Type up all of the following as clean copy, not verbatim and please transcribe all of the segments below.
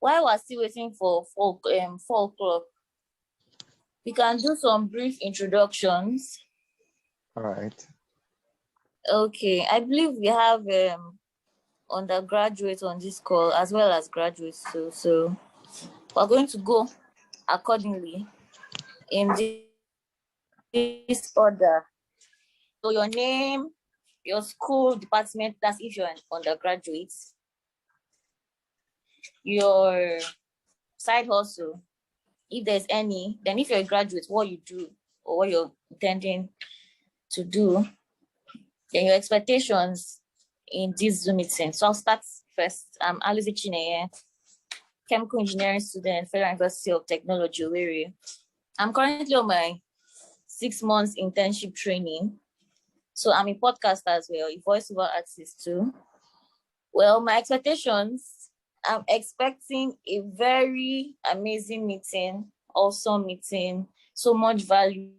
while we're still waiting for 4 o'clock, we can do some brief introductions. All right. Okay, I believe we have undergraduates on this call as well as graduates too. So we're going to go accordingly in this order. So your name, your school, department, that's if you're an undergraduate. Your side hustle, if there's any, then if you're a graduate, what you do or what you're intending to do, then your expectations in this Zoom meeting. So I'll start first. I'm Alice Chineye, chemical engineering student, Federal University of Technology, Owerri. I'm currently on my 6 months internship training. So I'm a podcaster as well, a voiceover artist too. Well, my expectations, I'm expecting a very amazing meeting, awesome meeting, so much value.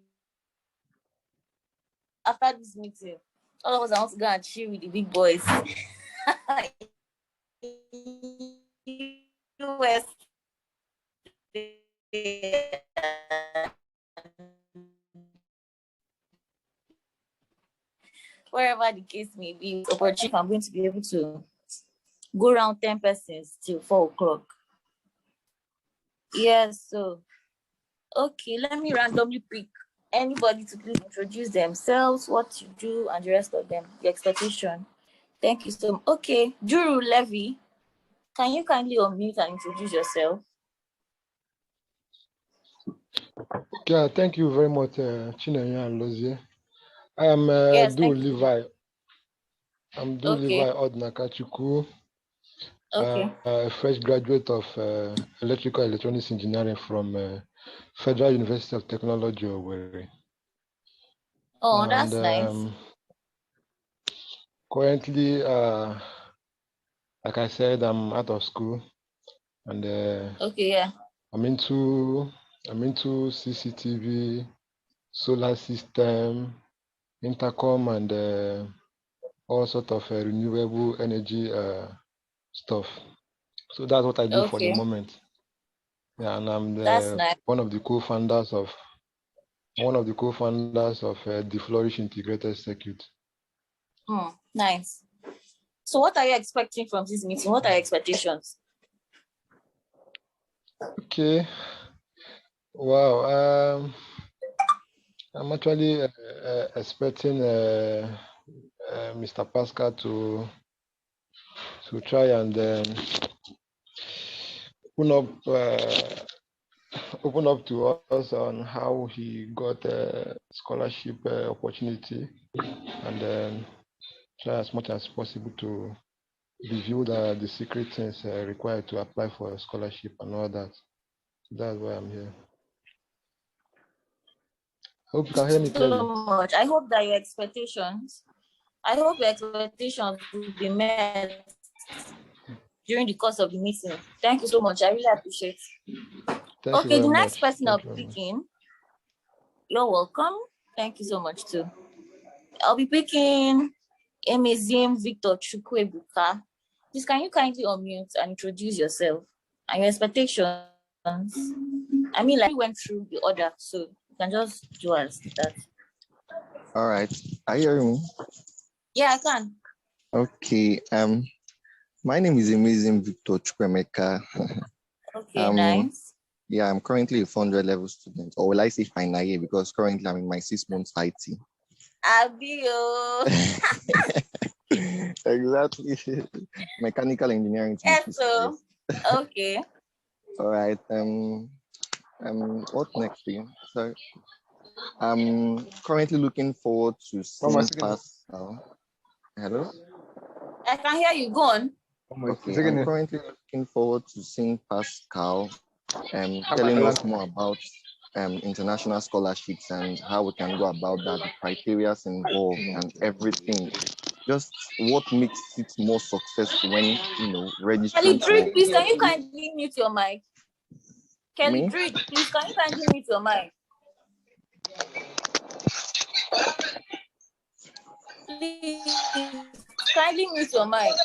After this meeting, all of us I want to go and chill with the big boys. US. Wherever the case may be, opportunity, I'm going to be able to go around 10 persons till 4 o'clock. Yes, so okay, let me randomly pick anybody to please introduce themselves, what you do, and the rest of them, your expectation. Thank you so much. Okay, Juru Levy, can you kindly unmute and introduce yourself? Yeah, thank you very much, Chineye and Lozie. I am Yes, Du Levi. I'm Du Okay. Levi Odnakachuku, Okay. a fresh graduate of Electrical Electronics Engineering from Federal University of Technology, Owerri. Oh, that's nice. Currently, like I said, I'm out of school, and Okay, yeah. I'm into CCTV, solar system, intercom, and all sort of renewable energy stuff. So that's what I do for the moment. Yeah, and I'm nice. one of the co-founders of the Flourish Integrated Circuit. Nice. So what are you expecting from this meeting? What are your expectations? Okay. Wow. I'm actually expecting Mr. Paschal to try and open up to us on how he got a scholarship opportunity, and then try as much as possible to review the secret things required to apply for a scholarship and all that. So that's why I'm here. I hope you can hear me clearly. So much. I hope your expectations will be met during the course of the meeting. Thank you so much. I really appreciate it. Okay, the next person I'll be picking. You're welcome. Thank you so much too. I'll be picking Emezim Victor Chukwebuka. Please, can you kindly unmute and introduce yourself and your expectations? I mean, like we went through the order, so you can just do as that. All right. Are you hearing me? Yeah, I can. Okay. My name is Amazing Victor Chukwemeka. Okay, nice. Yeah, I'm currently a 400 level student, or will I say final year, because currently I'm in my 6 months IT. Abio. Exactly. Mechanical engineering. So, okay. All right. What next for you? So, I'm currently looking forward to seeing Paschal. Hello? I can hear you. Go on. Okay, I'm currently looking forward to seeing Paschal telling us more about international scholarships and how we can go about that, the criteria involved and everything. Just what makes it more successful when, registering. Kelly, please, can you kindly mute your mic? Kelly, please, can you kindly mute your mic? Please, kindly mute your mic.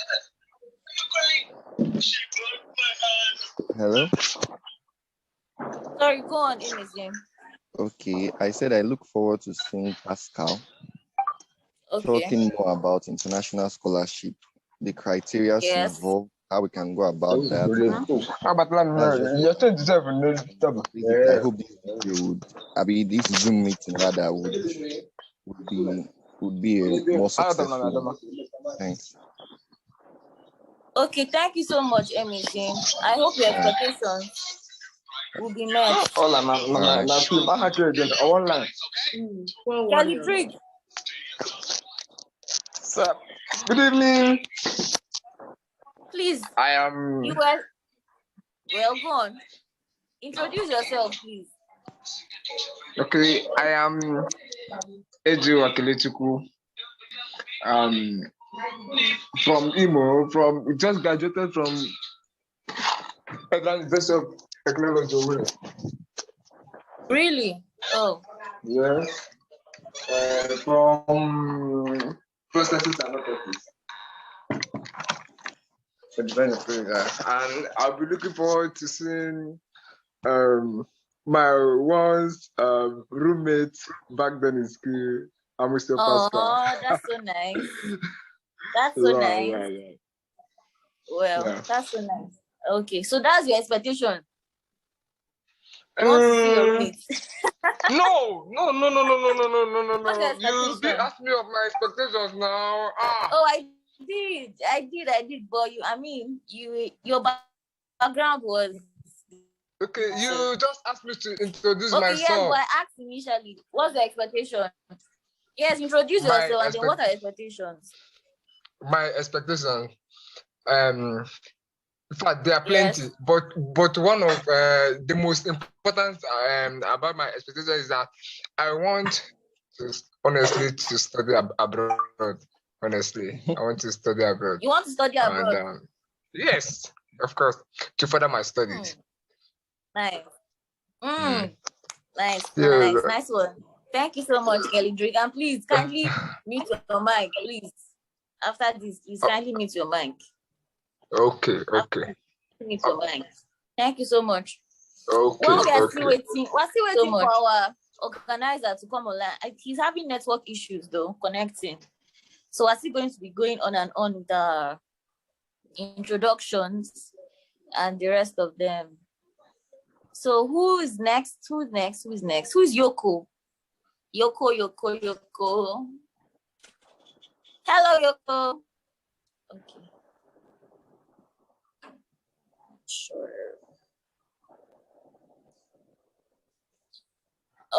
Hello? Sorry, go on, Imogen. Okay, I said I look forward to seeing Pascal Okay. talking more about international scholarship, the criteria Yes. involved, how we can go about that. Basically, I hope this video would, this Zoom meeting rather would be a more successful. Thanks. Okay, thank you so much, Imogen. I hope your expectations will be met. Kelly Drake. Sir, good evening. Please. I am. You were. Well, go on. Introduce yourself, please. Okay, I am Eju Akelechuku. From Imo. Just graduated from Federal University of Technology. Really? Oh. Yes. From processes and offices. And I'll be looking forward to seeing my once roommate back then in school, Amusuo Paschal. Oh, that's so nice. That's so nice. Yeah. Well, Yeah. that's so nice. Okay, so that's your expectation. You want to see your roommates? No. What's your You did expectation? ask me of my expectations now. Oh, I did, but your background was Okay, you just asked me to introduce okay. myself. Yes, but I asked initially, what's the expectation? Yes, introduce yourself, and then what are your expectations? My expectations, in fact, there are plenty, but one of the most important about my expectations is that I want to honestly to study abroad. Honestly, I want to study abroad. You want to study abroad? And, yes, of course, to further my studies. Nice. Nice one. Thank you so much, Kelly Drake. And please kindly mute your mic, please. After this, please kindly mute your mic. Okay. Mute your mic. Thank you so much. Okay. Well, we're still waiting for our organizer to come online. He's having network issues though, connecting. So we're still going to be going on and on with the introductions and the rest of them. So who is next? Who's Yoko? Yoko. Hello, Yoko. Okay. Sure.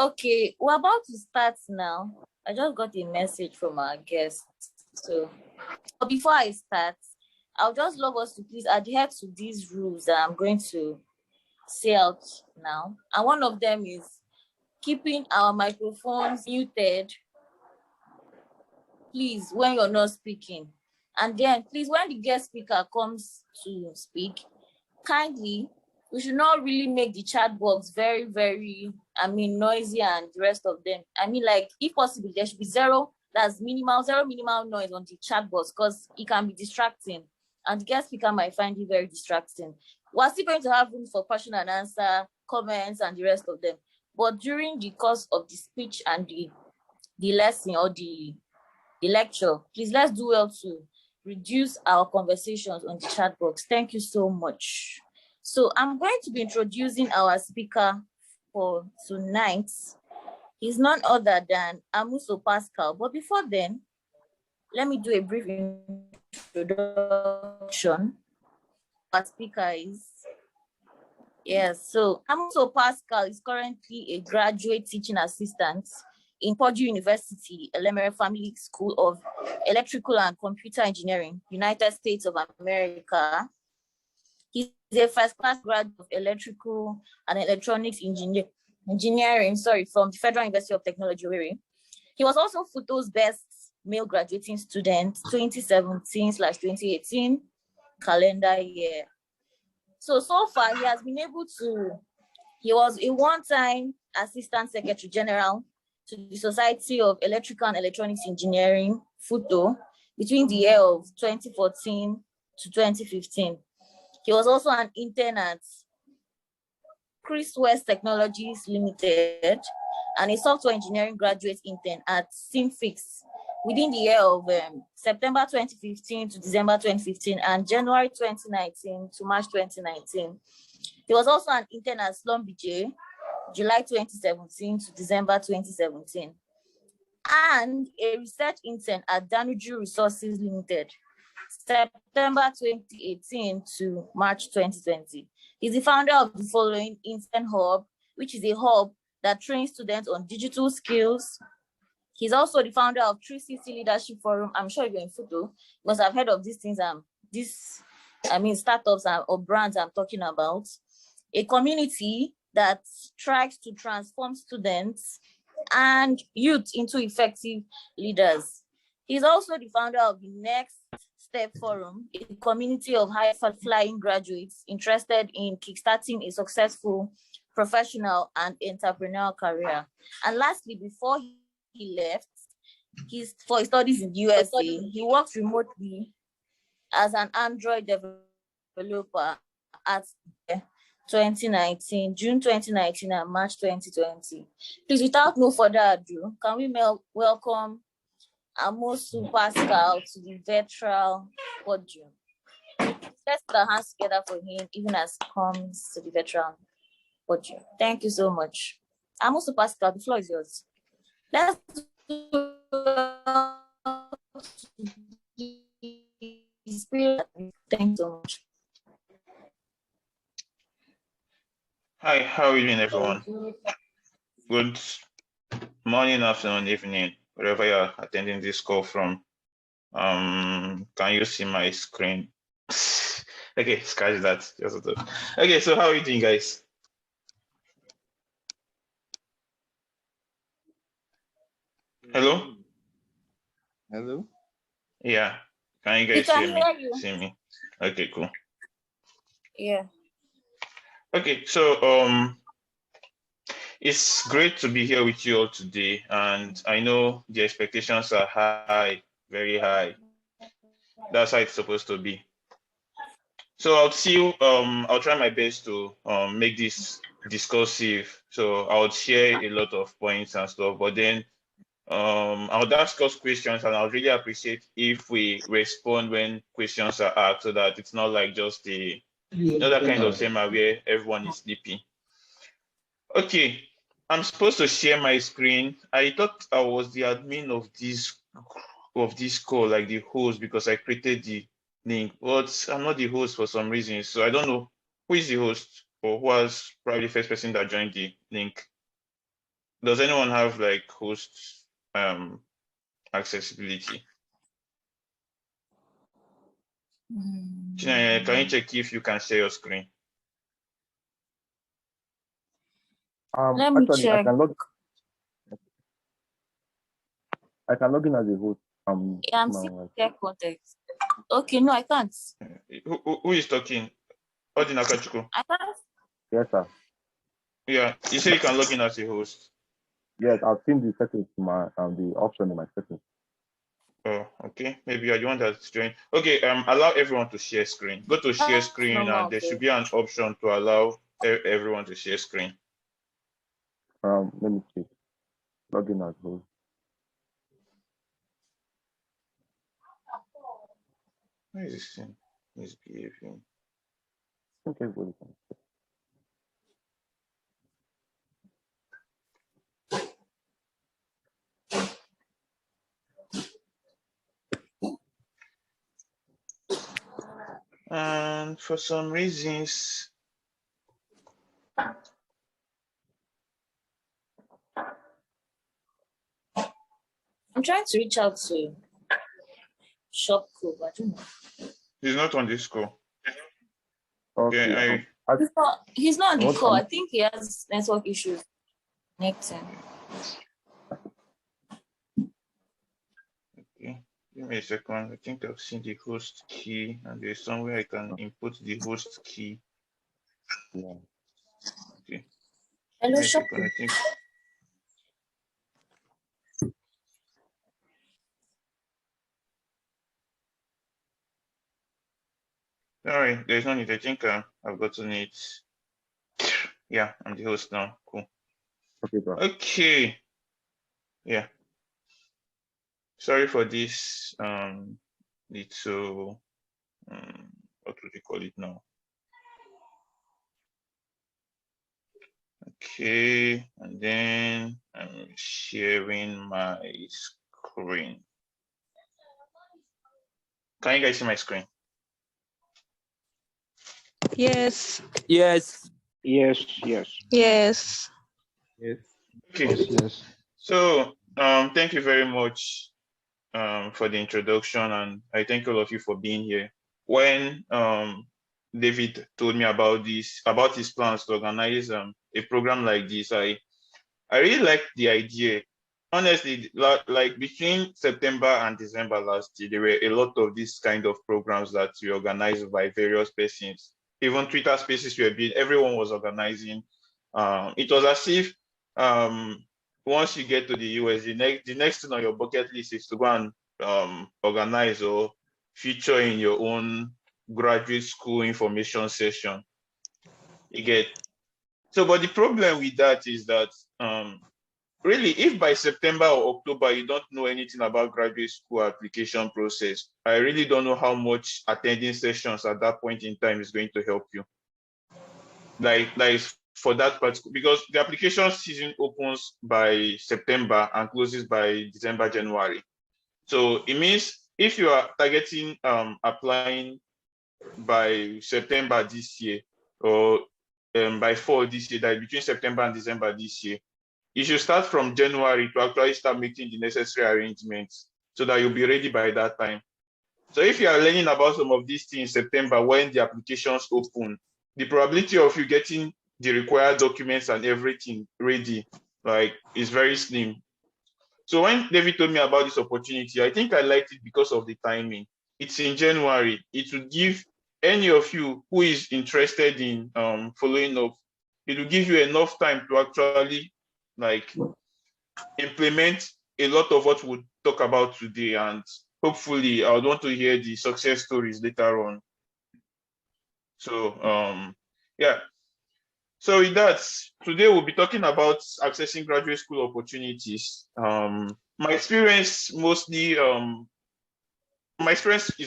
Okay, we're about to start now. I just got a message from our guest. So before I start, I'll just love us to please adhere to these rules that I'm going to say out now. And one of them is keeping our microphones muted, please, when you're not speaking. And then, please, when the guest speaker comes to speak, kindly, we should not really make the chat box very, very, noisy and the rest of them. Like, if possible, there should be zero minimal noise on the chat box because it can be distracting. And the guest speaker might find it very distracting. We're still going to have room for question and answer, comments, and the rest of them. But during the course of the speech and the lesson or the lecture, please let's do well to reduce our conversations on the chat box. Thank you so much. So I'm going to be introducing our speaker for tonight. He's none other than Amusuo Paschal. But before then, let me do a brief introduction. Our speaker is, so Amusuo Paschal is currently a graduate teaching assistant in Purdue University, Elemere Family School of Electrical and Computer Engineering, United States of America. He's a first-class graduate of Electrical and Electronics Engineering, from the Federal University of Technology, Owerri. He was also FUTO's best male graduating student, 2017/2018 calendar year. So far, he has been able to, he was a one-time Assistant Secretary General to the Society of Electrical and Electronics Engineering, FUTO, between the year of 2014 to 2015. He was also an intern at Chris West Technologies Limited and a software engineering graduate intern at Simfix within the year of September 2015 to December 2015 and January 2019 to March 2019. He was also an intern at Slumbj, July 2017 to December 2017, and a research intern at Danuju Resources Limited, September 2018 to March 2020. He's the founder of the following Intern Hub, which is a hub that trains students on digital skills. He's also the founder of 360 Leadership Forum. I'm sure you're in photo because I've heard of these things. Startups or brands I'm talking about. A community that strives to transform students and youth into effective leaders. He's also the founder of the Next Step Forum, a community of high-flying graduates interested in kickstarting a successful professional and entrepreneurial career. And lastly, before he left for his studies in the USA, he worked remotely as an Android developer at 2019, June 2019 and March 2020. Please, without no further ado, can we welcome Amusuo Paschal to the virtual podium? Let's put our hands together for him, even as he comes to the virtual podium. Thank you so much. Amusuo Paschal, the floor is yours. Let's thank you so much. Hi, how are you doing, everyone? Good morning, afternoon, evening, wherever you are attending this call from. Can you see my screen? Okay, scratch that. Okay, so how are you doing, guys? Hello? Hello? Yeah, can you guys see me? Okay, cool. Yeah. Okay, so it's great to be here with you all today, and I know the expectations are high, very high. That's how it's supposed to be. So I'll try my best to make this discursive. So I'll share a lot of points and stuff, but then I'll ask us questions, and I'll really appreciate if we respond when questions are asked, so that it's not like just another kind of seminar where everyone is sleeping. Okay, I'm supposed to share my screen. I thought I was the admin of this call, like the host, because I created the link, but I'm not the host for some reason. So I don't know who is the host, or who was probably the first person that joined the link. Does anyone have like host accessibility? Can you check if you can share your screen? Let me check. I can log in as a host. Yeah, I'm seeing check context. Okay, no, I can't. Who is talking? Odina Kachuko. I can't. Yes, sir. Yeah, you say you can log in as a host. Yes, I've seen the settings, the option in my settings. Oh, okay. Maybe you're the one that's joined. Okay, allow everyone to share screen. Go to share screen, and there should be an option to allow everyone to share screen. Let me check. Login as host. Where is this thing? Misbehaving. Okay, good. And for some reasons, I'm trying to reach out to Shopco, but I don't know. he's not on this call. Okay. He's not on the call. I think he has network issues. Next time. Okay, give me a second. I think I've seen the host key, and there's somewhere I can input the host key. Yeah. Okay. Hello, Shopco. I think. All right, there's no need. I think I've gotten it. Yeah, I'm the host now. Cool. Okay, bro. Okay. Yeah. Sorry for this little what would you call it now? Okay, and then I'm sharing my screen. Can you guys see my screen? Yes. Yes. Yes, yes. Yes. Yes. Okay. Yes, yes. So thank you very much for the introduction, and I thank all of you for being here. When David told me about this, about his plans to organize a program like this, I really liked the idea. Honestly, like between September and December last year, there were a lot of these kind of programs that were organized by various persons. Even Twitter spaces were being, everyone was organizing. It was as if once you get to the US, the next thing on your bucket list is to go and organize or feature in your own graduate school information session. You get so, but the problem with that is that really, if by September or October you don't know anything about graduate school application process, I really don't know how much attending sessions at that point in time is going to help you. Like for that particular, because the application season opens by September and closes by December, January. So it means if you are targeting applying by September this year or by fall this year, that between September and December this year, you should start from January to actually start making the necessary arrangements so that you'll be ready by that time. So if you are learning about some of these things in September when the applications open, the probability of you getting the required documents and everything ready, like, is very slim. So when David told me about this opportunity, I think I liked it because of the timing. It's in January. It will give any of you who is interested in following up, it will give you enough time to actually like implement a lot of what we'll talk about today, and hopefully I would want to hear the success stories later on. So yeah, so with that, today we'll be talking about accessing graduate school opportunities. My experience is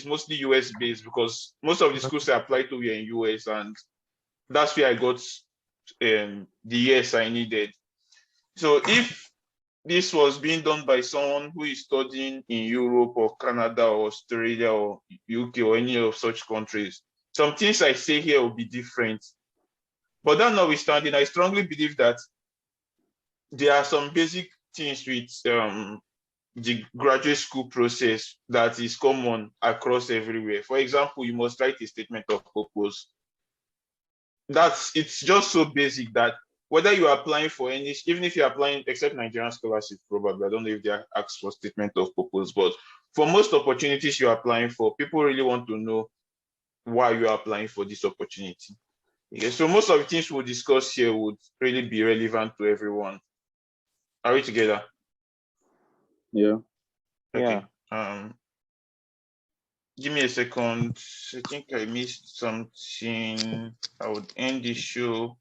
mostly US based because most of the schools I applied to were in US, and that's where I got the years I needed. So if this was being done by someone who is studying in Europe or Canada or Australia or UK or any of such countries, some things I say here will be different. But that notwithstanding, I strongly believe that there are some basic things with the graduate school process that is common across everywhere. For example, you must write a statement of purpose. It's just so basic that whether you are applying for any, even if you're applying, except Nigerian scholarship, probably, I don't know if they ask for statement of purpose, but for most opportunities you're applying for, people really want to know why you're applying for this opportunity. Okay, so most of the things we'll discuss here would really be relevant to everyone. Are we together? Yeah. Okay. Give me a second. I think I missed something. I would end the show.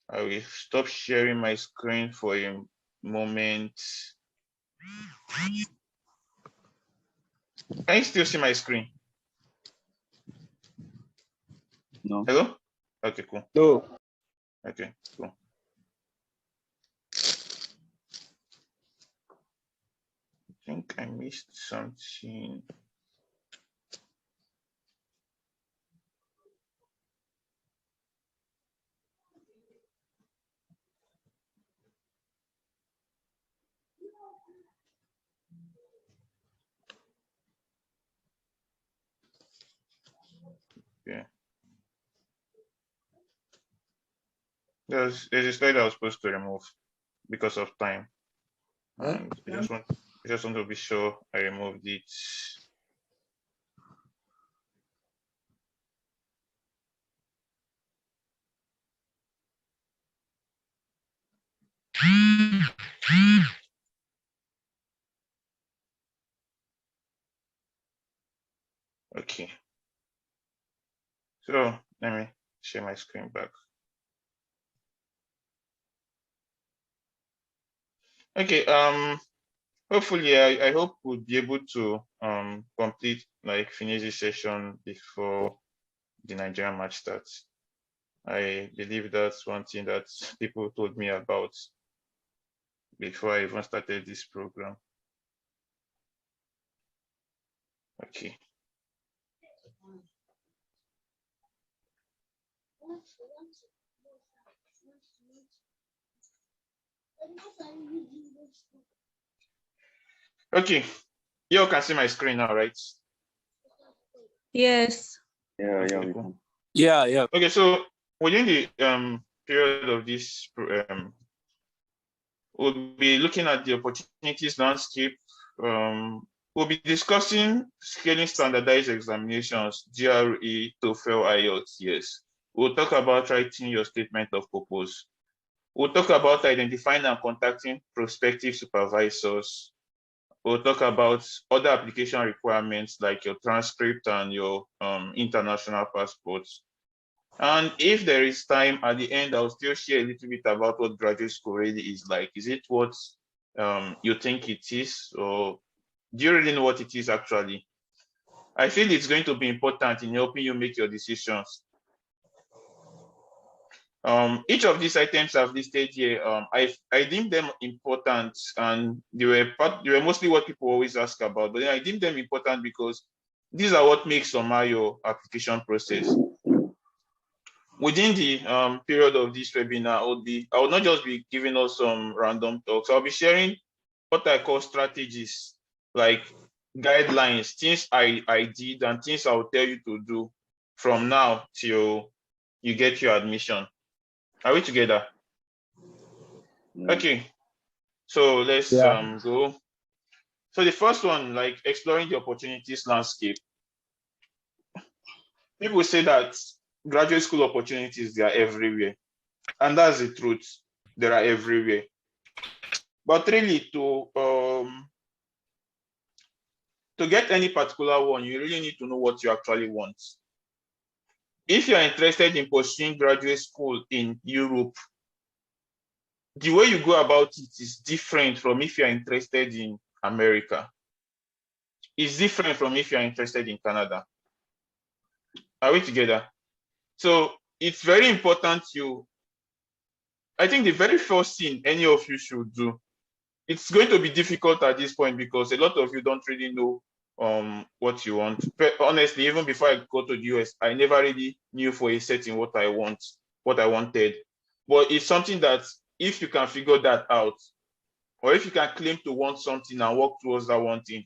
I will stop sharing my screen for a moment. Can you still see my screen? No. Hello? Okay, cool. No. Okay, cool. I think I missed something. Yeah. There's a slide I was supposed to remove because of time. And I just want to be sure I removed it. Okay. So let me share my screen back. Okay, hopefully I hope we'll be able to complete, like, finish this session before the Nigerian match starts. I believe that's one thing that people told me about before I even started this program. Okay. Okay, you all can see my screen now, right? Yes. Yeah, yeah, Okay, we cool. can. Yeah, yeah. Okay, so within the period of this, we'll be looking at the opportunities landscape. We'll be discussing scaling standardized examinations, GRE, TOEFL, IELTS, yes. We'll talk about writing your statement of purpose. We'll talk about identifying and contacting prospective supervisors. We'll talk about other application requirements like your transcript and your international passports. And if there is time at the end, I'll still share a little bit about what graduate school really is like. Is it what you think it is, or do you really know what it is actually? I feel it's going to be important in helping you make your decisions. Each of these items I've listed here, I deem them important, and they were mostly what people always ask about. But then I deem them important because these are what makes somehow your application process. Within the period of this webinar, I will not just be giving us some random talks. I'll be sharing what I call strategies, like guidelines, things I did and things I'll tell you to do from now till you get your admission. Are we together? Yeah. Okay, so let's go. So the first one, like exploring the opportunities landscape. People say that graduate school opportunities, they are everywhere. And that's the truth. They are everywhere. But really, to get any particular one, you really need to know what you actually want. If you're interested in pursuing graduate school in Europe, the way you go about it is different from if you're interested in America. It's different from if you're interested in Canada. Are we together? So it's very important I think the very first thing any of you should do, it's going to be difficult at this point because a lot of you don't really know what you want. But honestly, even before I go to the US, I never really knew for a certain what I wanted. But it's something that if you can figure that out, or if you can claim to want something and work towards that one thing,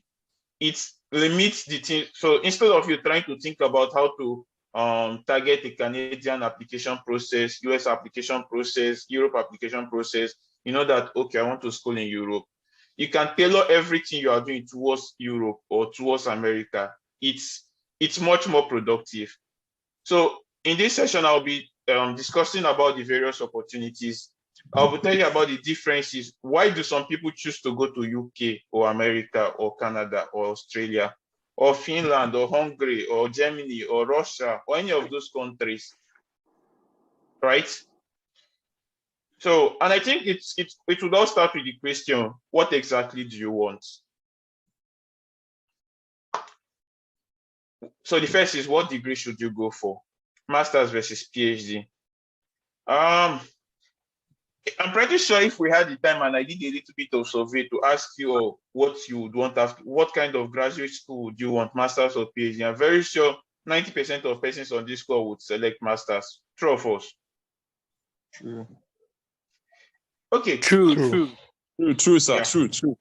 it limits the thing. So instead of you trying to think about how to target a Canadian application process, US application process, Europe application process, you know that, okay, I want to school in Europe. You can tailor everything you are doing towards Europe or towards America. It's much more productive. So in this session, I'll be discussing about the various opportunities. I'll tell you about the differences. Why do some people choose to go to UK or America or Canada or Australia or Finland or Hungary or Germany or Russia or any of those countries, right? So, and I think it would all start with the question, what exactly do you want? So the first is, what degree should you go for? Master's versus PhD. I'm pretty sure if we had the time and I did a little bit of survey to ask you what you would want after, what kind of graduate school would you want, master's or PhD, I'm very sure 90% of persons on this call would select master's. True or false? True. Okay. True, sir. Yeah. True.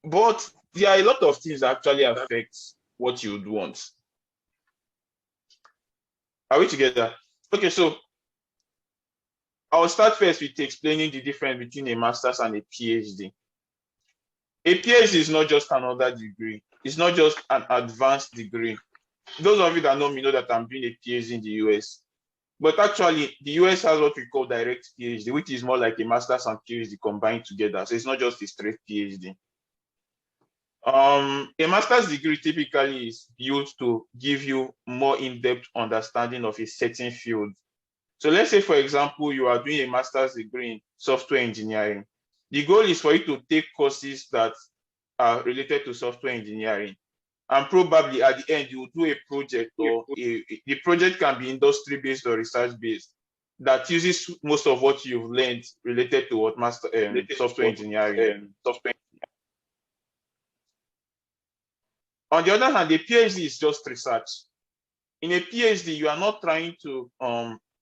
But there are a lot of things that actually affect what you would want. Are we together? Okay, so I'll start first with explaining the difference between a master's and a PhD. A PhD is not just another degree. It's not just an advanced degree. Those of you that know me know that I'm doing a PhD in the US. But actually, the US has what we call direct PhD, which is more like a master's and PhD combined together. So it's not just a straight PhD. A master's degree typically is built to give you more in-depth understanding of a certain field. So let's say, for example, you are doing a master's degree in software engineering. The goal is for you to take courses that are related to software engineering. And probably at the end, you will do a project, or the project can be industry-based or research-based, that uses most of what you've learned related to what software engineering. On the other hand, a PhD is just research. In a PhD, you are not trying to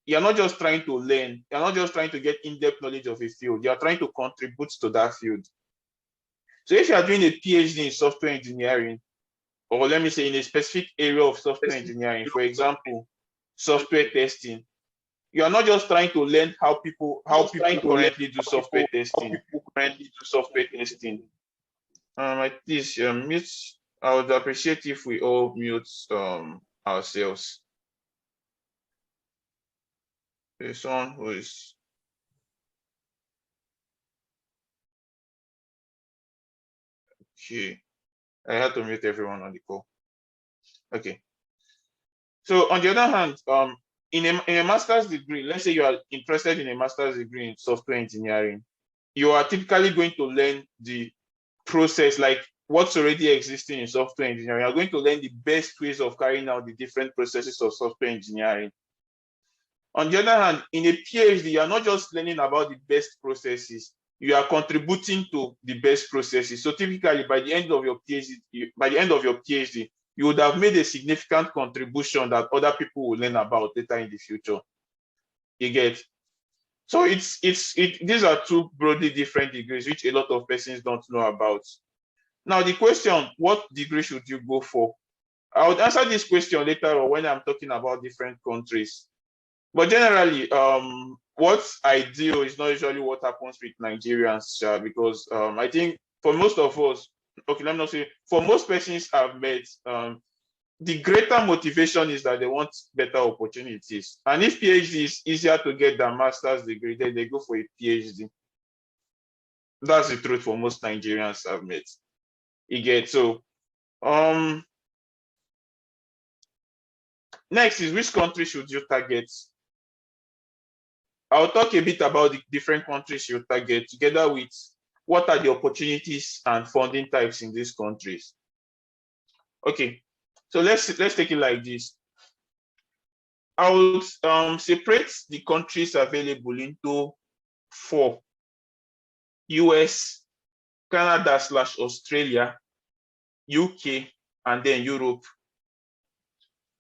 you're not just trying to learn, you're not just trying to get in-depth knowledge of a field, you're trying to contribute to that field. So if you are doing a PhD in software engineering, or let me say in a specific area of software engineering, for example, software testing, you are not just trying to learn how people currently do software testing. Like this, mute. I would appreciate if we all mute ourselves. There's someone who is. Okay. I had to mute everyone on the call. Okay. So on the other hand, in a master's degree, let's say you are interested in a master's degree in software engineering, you are typically going to learn the process, like what's already existing in software engineering. You're going to learn the best ways of carrying out the different processes of software engineering. On the other hand, in a PhD, you're not just learning about the best processes, you are contributing to the best processes. So typically, by the end of your PhD, you would have made a significant contribution that other people will learn about later in the future. You get? So these are two broadly different degrees, which a lot of persons don't know about. Now, the question, what degree should you go for? I would answer this question later on when I'm talking about different countries. But generally, what's ideal is not usually what happens with Nigerians, because I think for most of us, okay, let me not say, for most persons I've met, the greater motivation is that they want better opportunities. And if PhD is easier to get than master's degree, then they go for a PhD. That's the truth for most Nigerians I've met. You get? So, next is, which country should you target? I'll talk a bit about the different countries you target, together with what are the opportunities and funding types in these countries. Okay, so let's take it like this. I would separate the countries available into 4: US, Canada/Australia, UK, and then Europe.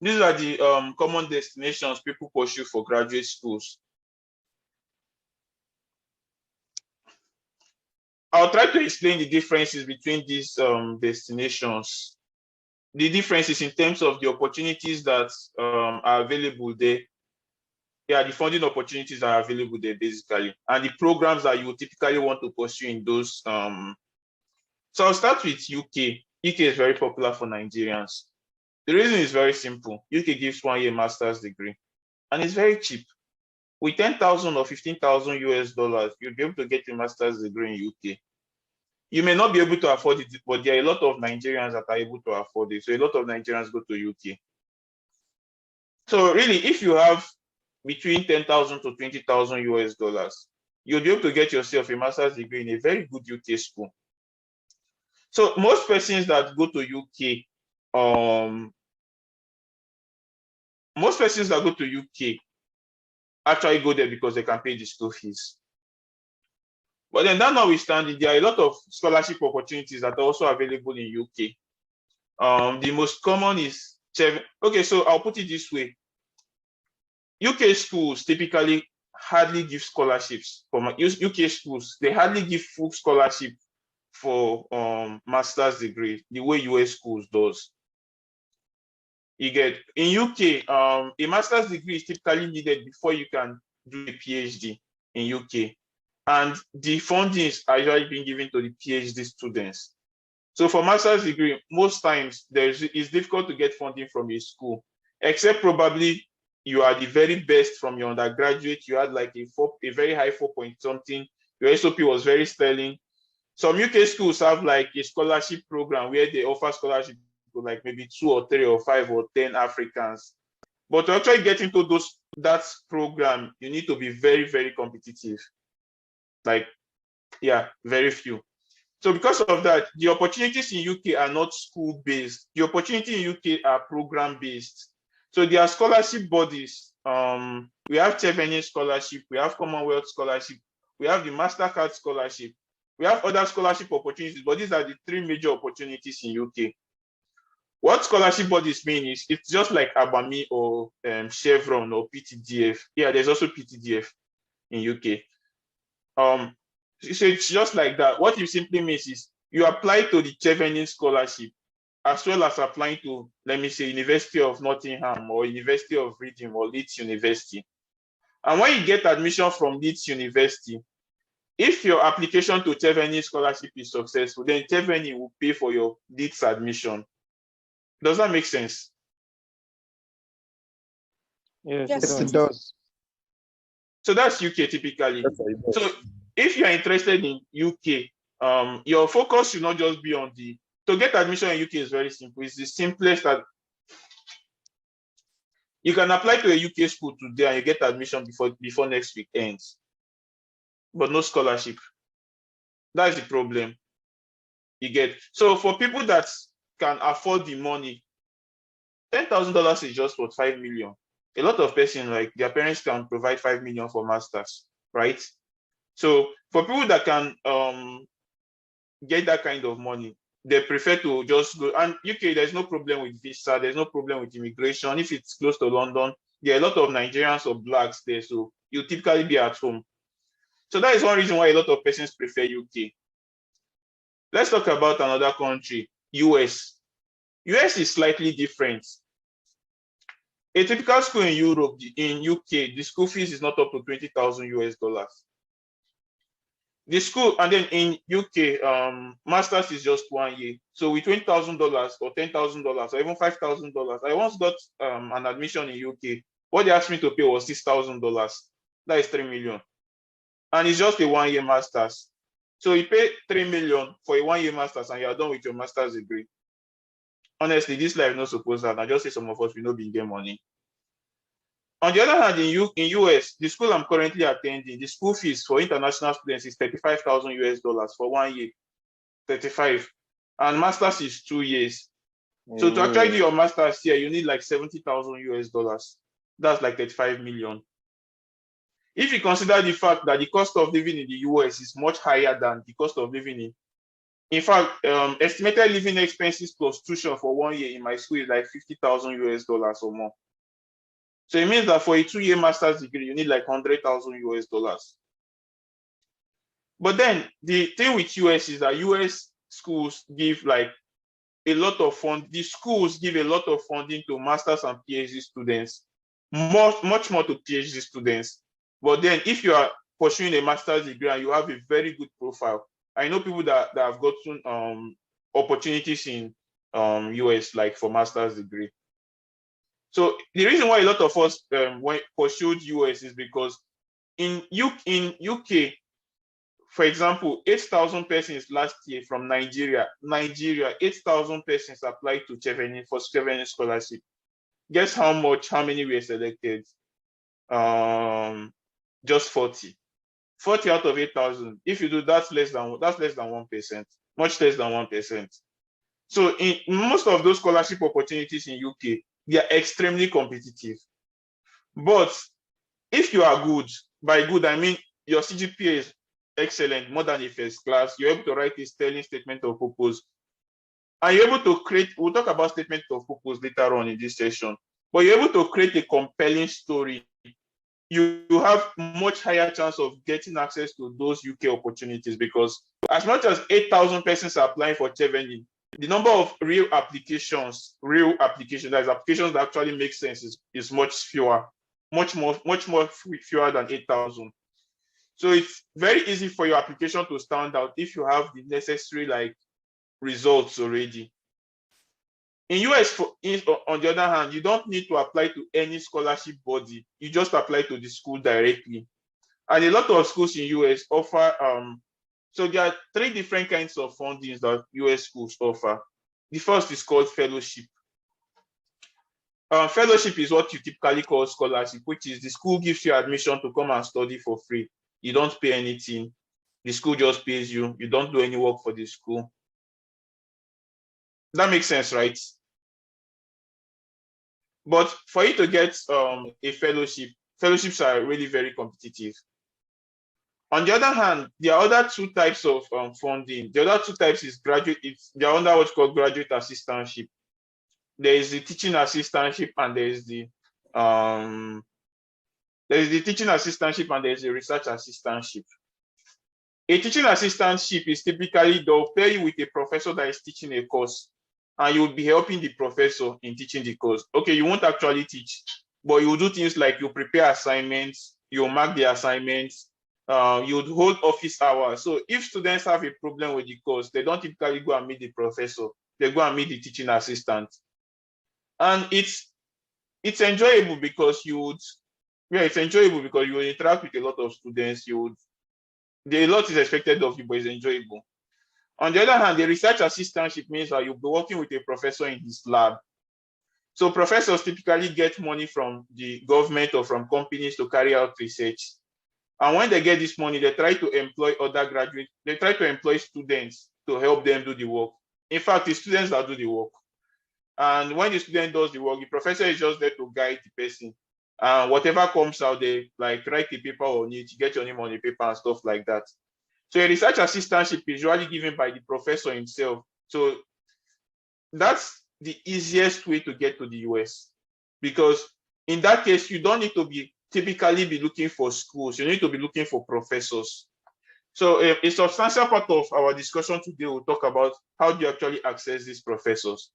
These are the common destinations people pursue for graduate schools. I'll try to explain the differences between these destinations. The differences in terms of the opportunities that are available there. Yeah, the funding opportunities that are available there, basically, and the programs that you typically want to pursue in those. So I'll start with UK. UK is very popular for Nigerians. The reason is very simple. UK gives 1-year master's degree, and it's very cheap. With 10,000 or 15,000 US dollars, you'll be able to get a master's degree in UK. You may not be able to afford it, but there are a lot of Nigerians that are able to afford it. So a lot of Nigerians go to UK. So really, if you have between 10,000 to 20,000 US dollars, you'll be able to get yourself a master's degree in a very good UK school. So most persons that go to UK, actually go there because they can pay the school fees. But then that notwithstanding, there are a lot of scholarship opportunities that are also available in UK. The most common is okay, so I'll put it this way. UK schools typically hardly give scholarships. For UK schools, they hardly give full scholarship for master's degree the way US schools does. You get, in UK, a master's degree is typically needed before you can do a PhD in UK. And the fundings are usually being given to the PhD students. So for master's degree, most times it's difficult to get funding from a school, except probably you are the very best from your undergraduate. You had like a very high 4 point something. Your SOP was very sterling. Some UK schools have like a scholarship program where they offer scholarship to like maybe 2 or 3 or 5 or 10 Africans. But to actually get into that program, you need to be very, very competitive. Like, yeah, very few. So because of that, the opportunities in UK are not school-based. The opportunities in UK are program-based. So there are scholarship bodies. We have Chevening Scholarship, we have Commonwealth Scholarship, we have the MasterCard Scholarship, we have other scholarship opportunities, but these are the 3 major opportunities in UK. What scholarship bodies mean is it's just like Abami or Chevron or PTDF. Yeah, there's also PTDF in UK. So it's just like that. What it simply means is you apply to the Chevening Scholarship as well as applying to, let me say, University of Nottingham or University of Reading or Leeds University. And when you get admission from Leeds University, if your application to Chevening Scholarship is successful, then Chevening will pay for your Leeds admission. Does that make sense? Yes, Yes, Yes, it does. So that's UK typically. Yes, sir, it does. So if you're interested in UK, your focus should not just be on to get admission in UK is very simple. It's the simplest that you can apply to a UK school today and you get admission before next week ends, but no scholarship. That's the problem you get. So for people that can afford the money, $10,000 is just what, 5 million. A lot of persons, like their parents can provide 5 million for masters, right? So for people that can get that kind of money, they prefer to just go. And UK, there's no problem with visa, there's no problem with immigration. If it's close to London, there are a lot of Nigerians or blacks there, so you typically be at home. So that is one reason why a lot of persons prefer UK. Let's talk about another country, US. US is slightly different. A typical school in Europe, in UK, the school fees is not up to 20,000 US dollars. The school, and then in UK, masters is just 1 year. So with $20,000 or $10,000 or even $5,000, I once got an admission in UK. What they asked me to pay was $6,000. That is 3 million, and it's just a 1 year masters. So you pay 3 million for a 1 year masters, and you are done with your master's degree. Honestly, this life not supposed to. I just say some of us will not be get money. On the other hand, in US, the school I'm currently attending, the school fees for international students is 35,000 US dollars for 1 year, 35, and masters is 2 years. So to actually do your masters here, you need like 70,000 US dollars. That's like 35 million. If you consider the fact that the cost of living in the US is much higher than the cost of living in fact, estimated living expenses plus tuition for 1 year in my school is like 50,000 US dollars or more. So it means that for a 2 year master's degree, you need like 100,000 US dollars. But then the thing with US is that US schools give like a lot of the schools give a lot of funding to masters and PhD students, much more to PhD students. But then if you are pursuing a master's degree and you have a very good profile, I know people that have gotten opportunities in US like for master's degree. So the reason why a lot of us pursued US is because in UK, for example, 8,000 persons last year from Nigeria, 8,000 persons applied to Chevening for Chevening scholarship. Guess how many were selected? Just 40. 40 out of 8,000. If you do, that's less than 1%, much less than 1%. So in most of those scholarship opportunities in UK, they are extremely competitive. But if you are good, by good, I mean your CGPA is excellent, more than a first class, you're able to write a sterling statement of purpose. And you're able to create, we'll talk about statement of purpose later on in this session, but you're able to create a compelling story. You have much higher chance of getting access to those UK opportunities, because as much as 8,000 persons are applying for Chevening, the number of real applications, that is applications that actually make sense is much fewer, much more fewer than 8,000. So it's very easy for your application to stand out if you have the necessary like results already. In US, on the other hand, you don't need to apply to any scholarship body. You just apply to the school directly. And a lot of schools in US offer So there are three different kinds of fundings that US schools offer. The first is called fellowship. Fellowship is what you typically call scholarship, which is the school gives you admission to come and study for free. You don't pay anything. The school just pays you. You don't do any work for the school. That makes sense, right? But for you to get a fellowship, fellowships are really very competitive. On the other hand, there are other two types of funding. The other two types is graduate. They're under what's called graduate assistantship. There is the teaching assistantship, and there is the teaching assistantship, and there is the research assistantship. A teaching assistantship is typically they'll pair you with a professor that is teaching a course, and you will be helping the professor in teaching the course. Okay, you won't actually teach, but you will do things like you prepare assignments, you mark the assignments, you would hold office hours. So if students have a problem with the course, they don't typically go and meet the professor, they go and meet the teaching assistant. And it's enjoyable because it's enjoyable because you will interact with a lot of students. A lot is expected of you, but it's enjoyable. On the other hand, the research assistantship means that you'll be working with a professor in his lab. So professors typically get money from the government or from companies to carry out research. And when they get this money, they try to employ other graduates. They try to employ students to help them do the work. In fact, it's students that do the work. And when the student does the work, the professor is just there to guide the person. Whatever comes out, they like write the paper on it, get your name on the paper and stuff like that. So a research assistantship is usually given by the professor himself. So that's the easiest way to get to the US, because in that case, you don't need to typically be looking for schools. You need to be looking for professors. So a substantial part of our discussion today will talk about how do you actually access these professors.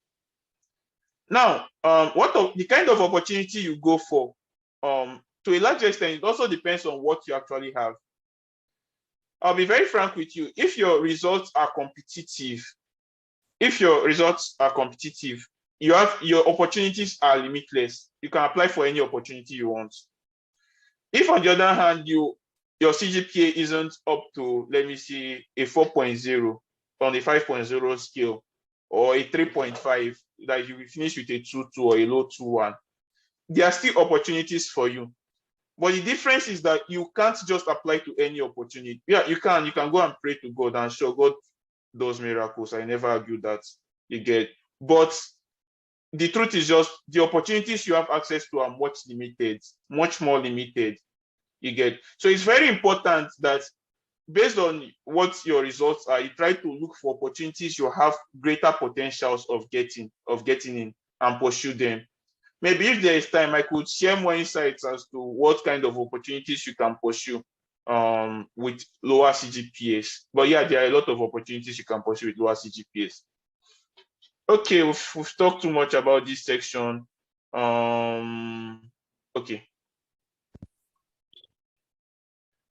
Now, the kind of opportunity you go for, to a large extent, it also depends on what you actually have. I'll be very frank with you. If your results are competitive, your opportunities are limitless. You can apply for any opportunity you want. If on the other hand, your CGPA isn't up to, let me see, a 4.0 on a 5.0 scale, or a 3.5, like you will finish with a 2.2 or a low 2.1, there are still opportunities for you. But the difference is that you can't just apply to any opportunity. Yeah, you can go and pray to God, and sure, God does miracles. I never argue that, you get. But the truth is just the opportunities you have access to are much more limited, you get. So it's very important that based on what your results are, you try to look for opportunities you have greater potentials of getting in, and pursue them. Maybe if there is time, I could share more insights as to what kind of opportunities you can pursue with lower CGPAs. But yeah, there are a lot of opportunities you can pursue with lower CGPAs. Okay, we've talked too much about this section. Okay.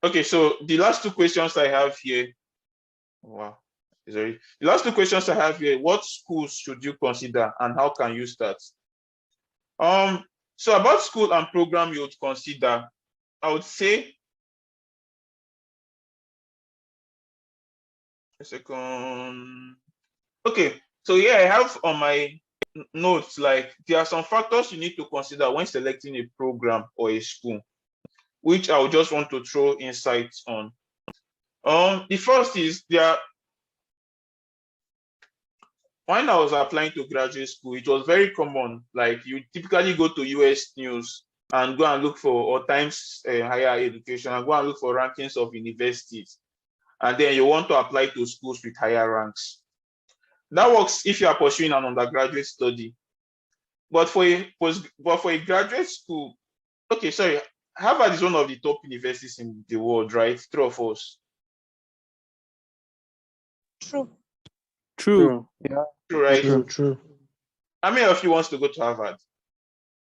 Okay, so the last two questions I have here. Wow, sorry. The last two questions I have here: what schools should you consider, and how can you start? So about school and program you would consider, I would say, a second. Okay, so yeah, I have on my notes, like, there are some factors you need to consider when selecting a program or a school, which I would just want to throw insights on. The first is when I was applying to graduate school, it was very common. Like, you typically go to US News and go and look for, or Times Higher Education, and go and look for rankings of universities. And then you want to apply to schools with higher ranks. That works if you are pursuing an undergraduate study. But for a graduate school, okay, sorry, Harvard is one of the top universities in the world, right? True or false? True. True. Yeah. True, right? True. How many of you wants to go to Harvard?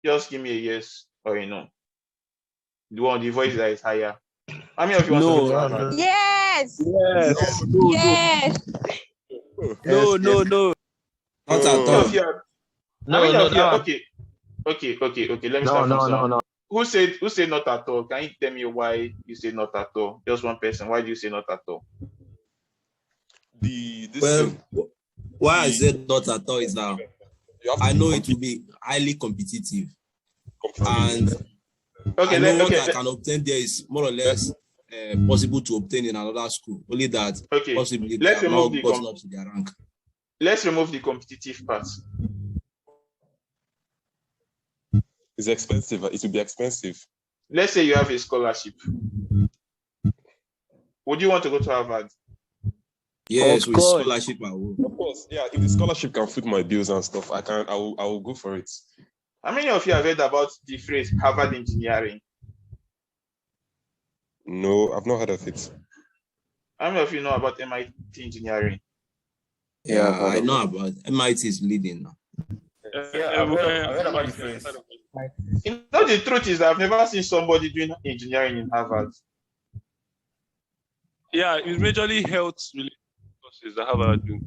Just give me a yes or a no. The voice that is higher. How many of you wants to go to Harvard? Yes. Yes. Yes. No. Yes. No. Not How at many all. of you are? How No, many no, of you are? no, Okay. Let me no, start from no, no, someone. no. Who said not at all? Can you tell me why you say not at all? Just one person. Why do you say not at all? Well, why I said not at all is that I know it will be highly competitive. And I know what I can obtain there is more or less possible to obtain in another school. Only that possibly they have not gotten up to their rank. Let's remove the competitive part. It's expensive. It will be expensive. Let's say you have a scholarship. Would you want to go to Harvard? Yes, with scholarship, I will. Of course, yeah. If the scholarship can foot my bills and stuff, I will go for it. How many of you have heard about the phrase Harvard engineering? No, I've not heard of it. How many of you know about MIT engineering? Yeah, I know about MIT is leading now. I've heard about the phrase. You know, the truth is I've never seen somebody doing engineering in Harvard. Yeah, it's majorly health related courses that Harvard do.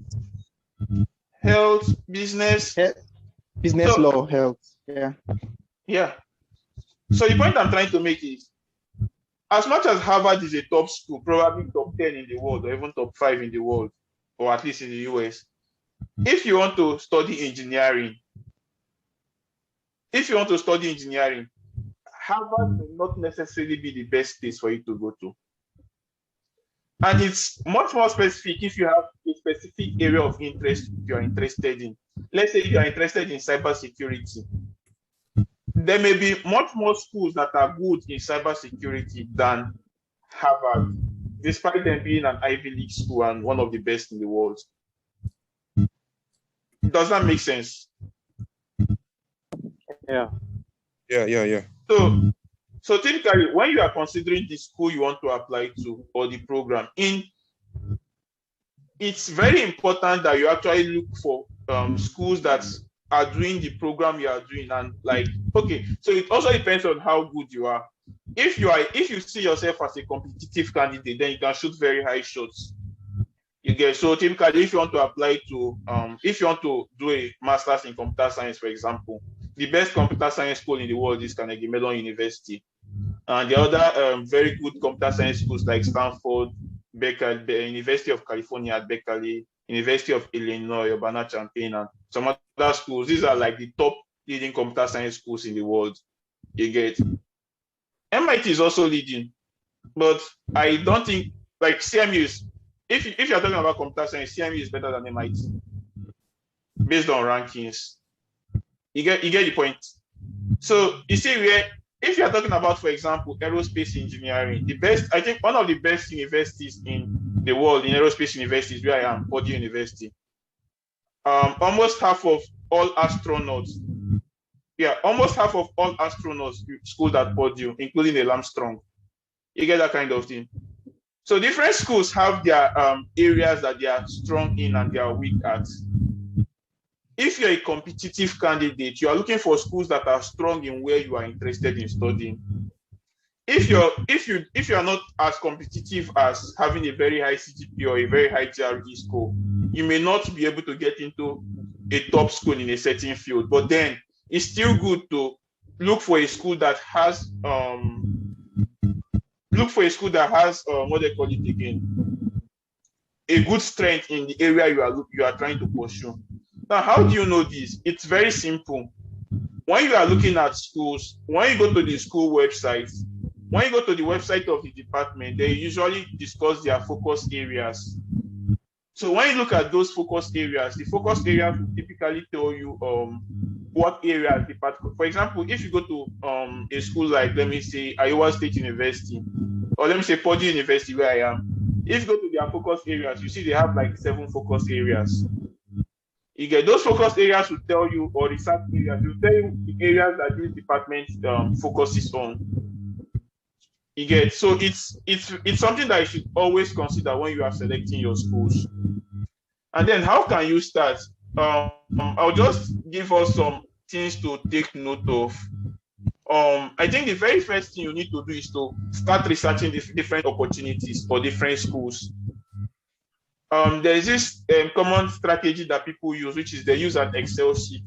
Health, business. Business law, health. Yeah. Yeah. So the point I'm trying to make is, as much as Harvard is a top school, probably top 10 in the world, or even top 5 in the world, or at least in the US, if you want to study engineering, Harvard will not necessarily be the best place for you to go to. And it's much more specific if you have a specific area of interest you are interested in. Let's say you are interested in cybersecurity. There may be much more schools that are good in cybersecurity than Harvard, despite them being an Ivy League school and one of the best in the world. Does that make sense? Yeah. Yeah. So typically, when you are considering the school you want to apply to or the program, it's very important that you actually look for schools that are doing the program you are doing. And so it also depends on how good you are. If you see yourself as a competitive candidate, then you can shoot very high shots. You get, so typically if you want to apply to if you want to do a master's in computer science, for example, the best computer science school in the world is Carnegie Mellon University. And the other very good computer science schools like Stanford, Berkeley, University of California at Berkeley, University of Illinois, Urbana-Champaign, and some other schools. These are like the top leading computer science schools in the world. You get. MIT is also leading, but I don't think, like CMU is, if you're talking about computer science, CMU is better than MIT based on rankings. You get the point. So you see, if you're talking about, for example, aerospace engineering, I think one of the best universities in the world in aerospace universities, where I am, Purdue University. Almost half of all astronauts schooled at Purdue, including Neil Armstrong. You get that kind of thing. So different schools have their areas that they are strong in and they are weak at. If you're a competitive candidate, you are looking for schools that are strong in where you are interested in studying. If you are not as competitive as having a very high CGPA or a very high GRE score, you may not be able to get into a top school in a certain field. But then it's still good to look for a school that has what they call it again, a good strength in the area you are trying to pursue. Now, how do you know this? It's very simple. When you are looking at schools, when you go to the school websites, when you go to the website of the department, they usually discuss their focus areas. So when you look at those focus areas, the focus areas will typically tell you what areas department. For example, if you go to a school like, let me say, Iowa State University, or let me say Purdue University, where I am, if you go to their focus areas, you see they have like 7 focus areas. You get those focus areas will tell you, or research areas will tell you the areas that this department focuses on. You get, so it's something that you should always consider when you are selecting your schools. And then how can you start? I'll just give us some things to take note of. I think the very first thing you need to do is to start researching the different opportunities for different schools. There is this common strategy that people use, which is they use an Excel sheet,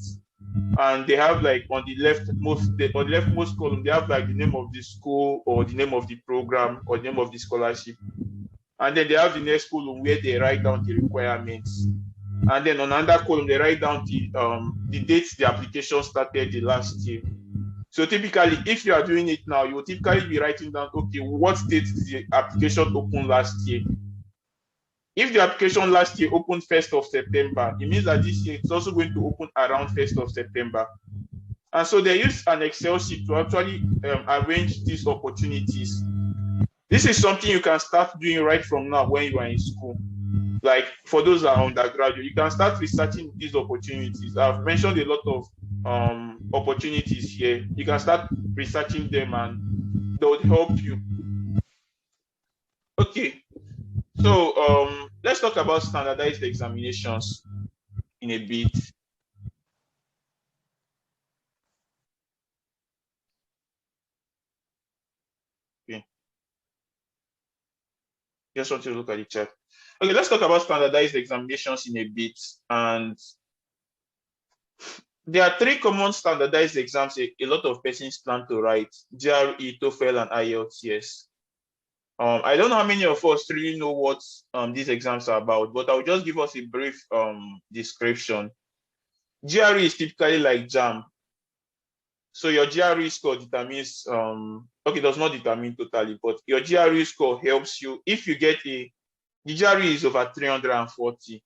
and they have like on the leftmost column, they have like the name of the school or the name of the program or the name of the scholarship. And then they have the next column where they write down the requirements. And then on another column, they write down the dates the application started the last year. So typically, if you are doing it now, you will typically be writing down, okay, what date did the application open last year? If the application last year opened 1st of September, it means that this year it's also going to open around 1st of September. And so they use an Excel sheet to actually arrange these opportunities. This is something you can start doing right from now when you are in school. Like for those that are undergraduate, you can start researching these opportunities. I've mentioned a lot of opportunities here. You can start researching them and they would help you. Okay, so let's talk about standardized examinations in a bit. Okay. Just want to look at the chat. Okay, let's talk about standardized examinations in a bit. And there are 3 common standardized exams a lot of persons plan to write: GRE, TOEFL, and IELTS. I don't know how many of us really know what these exams are about, but I'll just give us a brief description. GRE is typically like JAM. So your GRE score determines, okay, it does not determine totally, but your GRE score helps you. If you get the GRE is over 340.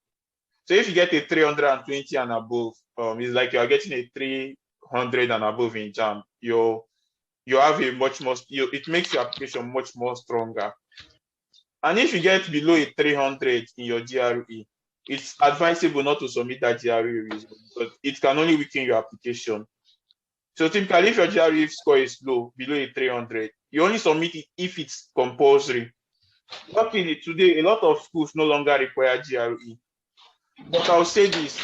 So if you get a 320 and above, it's like you are getting a 300 and above in JAM. You have a much more, it makes your application much more stronger. And if you get below a 300 in your GRE, it's advisable not to submit that GRE result because it can only weaken your application. So typically, if your GRE score is low, below a 300, you only submit it if it's compulsory. Luckily, today, a lot of schools no longer require GRE. But I'll say this.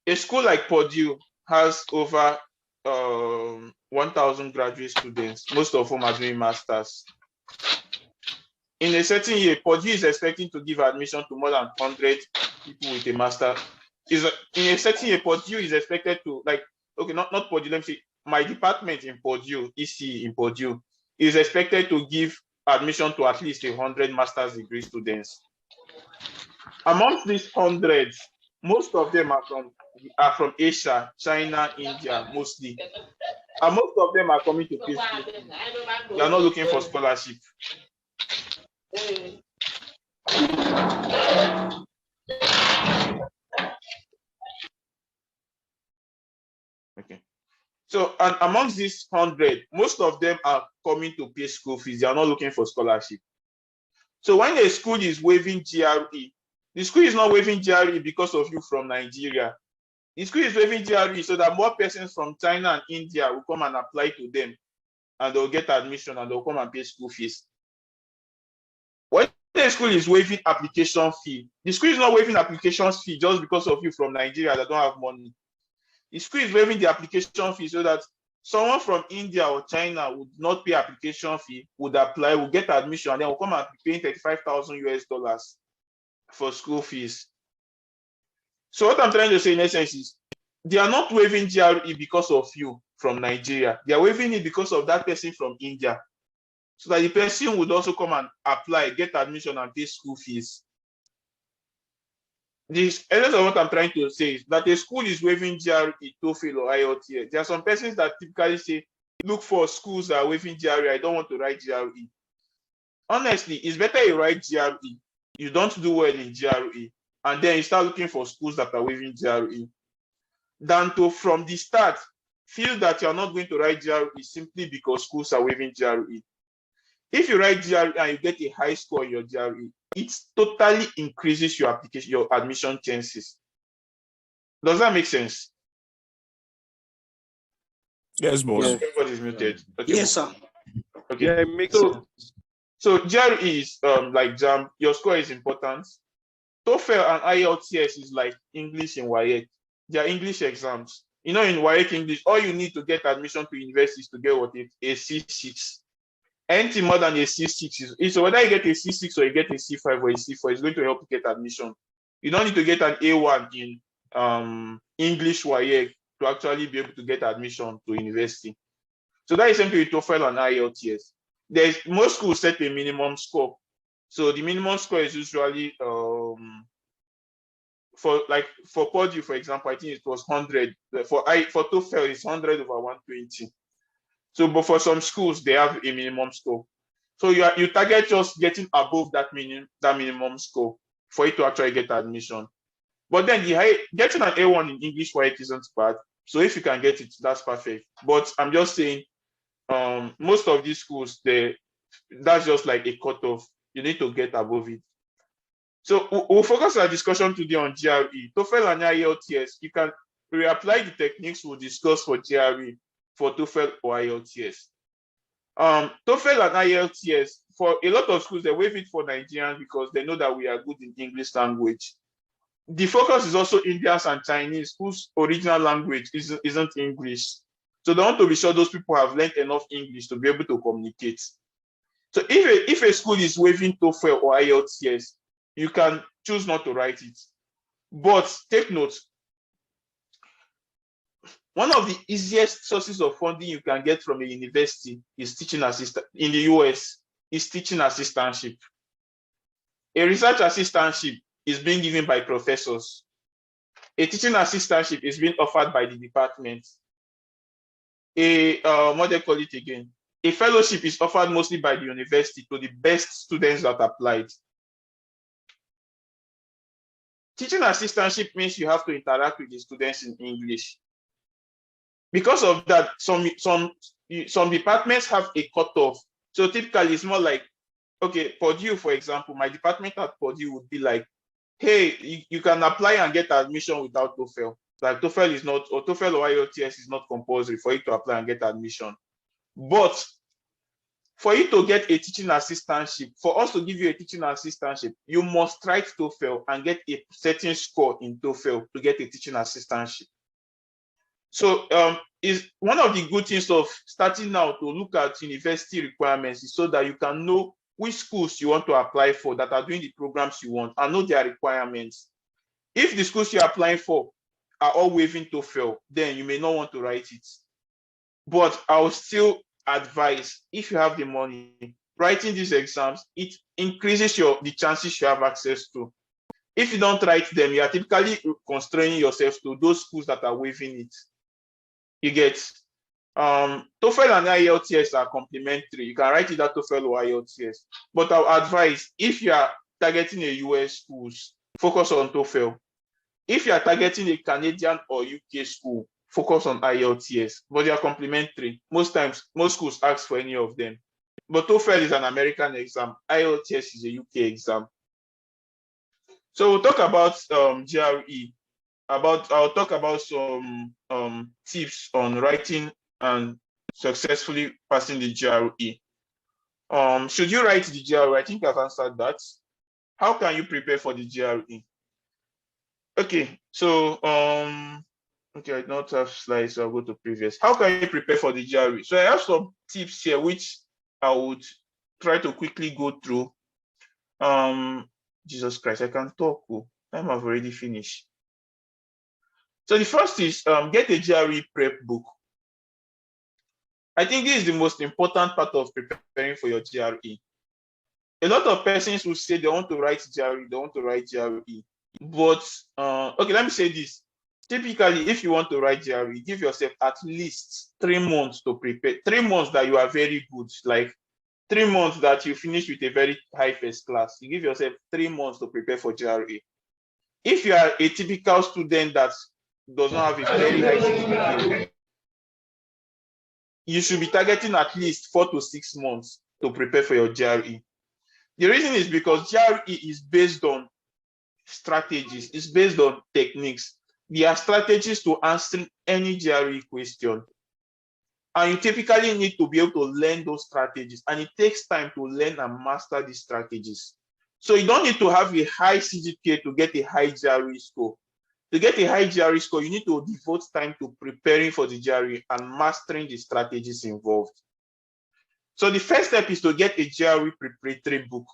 A school like Purdue has over 1,000 graduate students, most of whom are doing masters. In a certain year, Purdue is expecting to give admission to more than 100 people with a master. In a certain year, Purdue is expected to, like, okay, not Purdue, let me say, my department in Purdue, EC in Purdue, is expected to give admission to at least 100 master's degree students. Amongst these hundreds, most of them are from Asia, China, India, mostly. And most of them are coming to pay school. They are not looking for scholarship. Okay. So, and amongst these 100, most of them are coming to pay school fees. They are not looking for scholarship. So when a school is waiving GRE, the school is not waiving GRE because of you from Nigeria. The school is waiving GRE so that more persons from China and India will come and apply to them and they'll get admission and they'll come and pay school fees. When the school is waiving application fee, the school is not waiving application fee just because of you from Nigeria that don't have money. The school is waiving the application fee so that someone from India or China would not pay application fee, would apply, will get admission, and then will come and be paying $35,000 for school fees. So what I'm trying to say in essence is they are not waiving GRE because of you from Nigeria. They are waiving it because of that person from India. So that the person would also come and apply, get admission, and pay school fees. This essence of what I'm trying to say is that a school is waiving GRE, TOEFL, or IELTS. There are some persons that typically say, look for schools that are waiving GRE. I don't want to write GRE. Honestly, it's better you write GRE. You don't do well in GRE, and then you start looking for schools that are waiving GRE, than to, from the start, feel that you're not going to write GRE simply because schools are waiving GRE. If you write GRE and you get a high score in your GRE, it totally increases your application, your admission chances. Does that make sense? Yes, boss. Everybody is muted. Okay. Yes, sir. Okay. Yeah, it makes sense. So GRE is like JAM. Your score is important. TOEFL and IELTS is like English in WAEC. They are English exams. You know, in WAEC English, all you need to get admission to university is to get what a C6. Anything more than a C6 is so whether you get a C6 or you get a C5 or a C4, it's going to help you get admission. You don't need to get an A1 in English WAEC to actually be able to get admission to university. So that is simply with TOEFL and IELTS. most schools set a minimum score. So the minimum score is usually for Purdue, for example, I think it was 100. For TOEFL, it's 100 over 120. So, but for some schools, they have a minimum score. So you target just getting above that minimum score for it to actually get admission. But then getting an A1 in English for it isn't bad. So if you can get it, that's perfect. But I'm just saying, most of these schools, that's just like a cutoff. You need to get above it. So we'll focus our discussion today on GRE. TOEFL and IELTS, you can reapply the techniques we'll discuss for GRE for TOEFL or IELTS. TOEFL and IELTS, for a lot of schools, they waive it for Nigerians because they know that we are good in English language. The focus is also Indians and Chinese, whose original language isn't English. So they want to be sure those people have learned enough English to be able to communicate. So if a school is waiving TOEFL or IELTS, you can choose not to write it. But take note, one of the easiest sources of funding you can get from a university is teaching assistant. In the US, is teaching assistantship. A research assistantship is being given by professors. A teaching assistantship is being offered by the department. What they call it again? A fellowship is offered mostly by the university to the best students that applied. Teaching assistantship means you have to interact with the students in English. Because of that, some departments have a cutoff. So typically it's more like, okay, Purdue, for example, my department at Purdue would be like, hey, you can apply and get admission without TOEFL. Like TOEFL is not, or TOEFL or IELTS is not compulsory for you to apply and get admission. But for you to get a teaching assistantship, for us to give you a teaching assistantship, you must write TOEFL and get a certain score in TOEFL to get a teaching assistantship. So is one of the good things of starting now to look at university requirements is so that you can know which schools you want to apply for that are doing the programs you want and know their requirements. If the schools you're applying for are all waiving TOEFL, then you may not want to write it. But I'll still advise, if you have the money, writing these exams, it increases the chances you have access to. If you don't write them, you are typically constraining yourself to those schools that are waiving it. You get TOEFL and IELTS are complementary. You can write either TOEFL or IELTS. But I'll advise, if you are targeting a US schools, focus on TOEFL. If you are targeting a Canadian or UK school, focus on IELTS. But they are complementary. Most times, most schools ask for any of them. But TOEFL is an American exam. IELTS is a UK exam. So we'll talk about GRE. I'll talk about some tips on writing and successfully passing the GRE. Should you write the GRE? I think I've answered that. How can you prepare for the GRE? Okay, so okay, I don't have slides, so I'll go to previous. How can you prepare for the GRE? So I have some tips here which I would try to quickly go through. Jesus Christ, I can talk. Time I've already finished. So the first is get a GRE prep book. I think this is the most important part of preparing for your GRE. A lot of persons will say they want to write GRE, they want to write GRE. But, okay, let me say this. Typically, if you want to write GRE, give yourself at least 3 months to prepare. 3 months that you are very good, like 3 months that you finish with a very high first class. You give yourself 3 months to prepare for GRE. If you are a typical student that does not have a very high CGPA, you should be targeting at least 4 to 6 months to prepare for your GRE. The reason is because GRE is based on strategies, it's based on techniques. There are strategies to answer any GRE question. And you typically need to be able to learn those strategies. And it takes time to learn and master these strategies. So you don't need to have a high CGPA to get a high GRE score. To get a high GRE score, you need to devote time to preparing for the GRE and mastering the strategies involved. So the first step is to get a GRE preparatory book.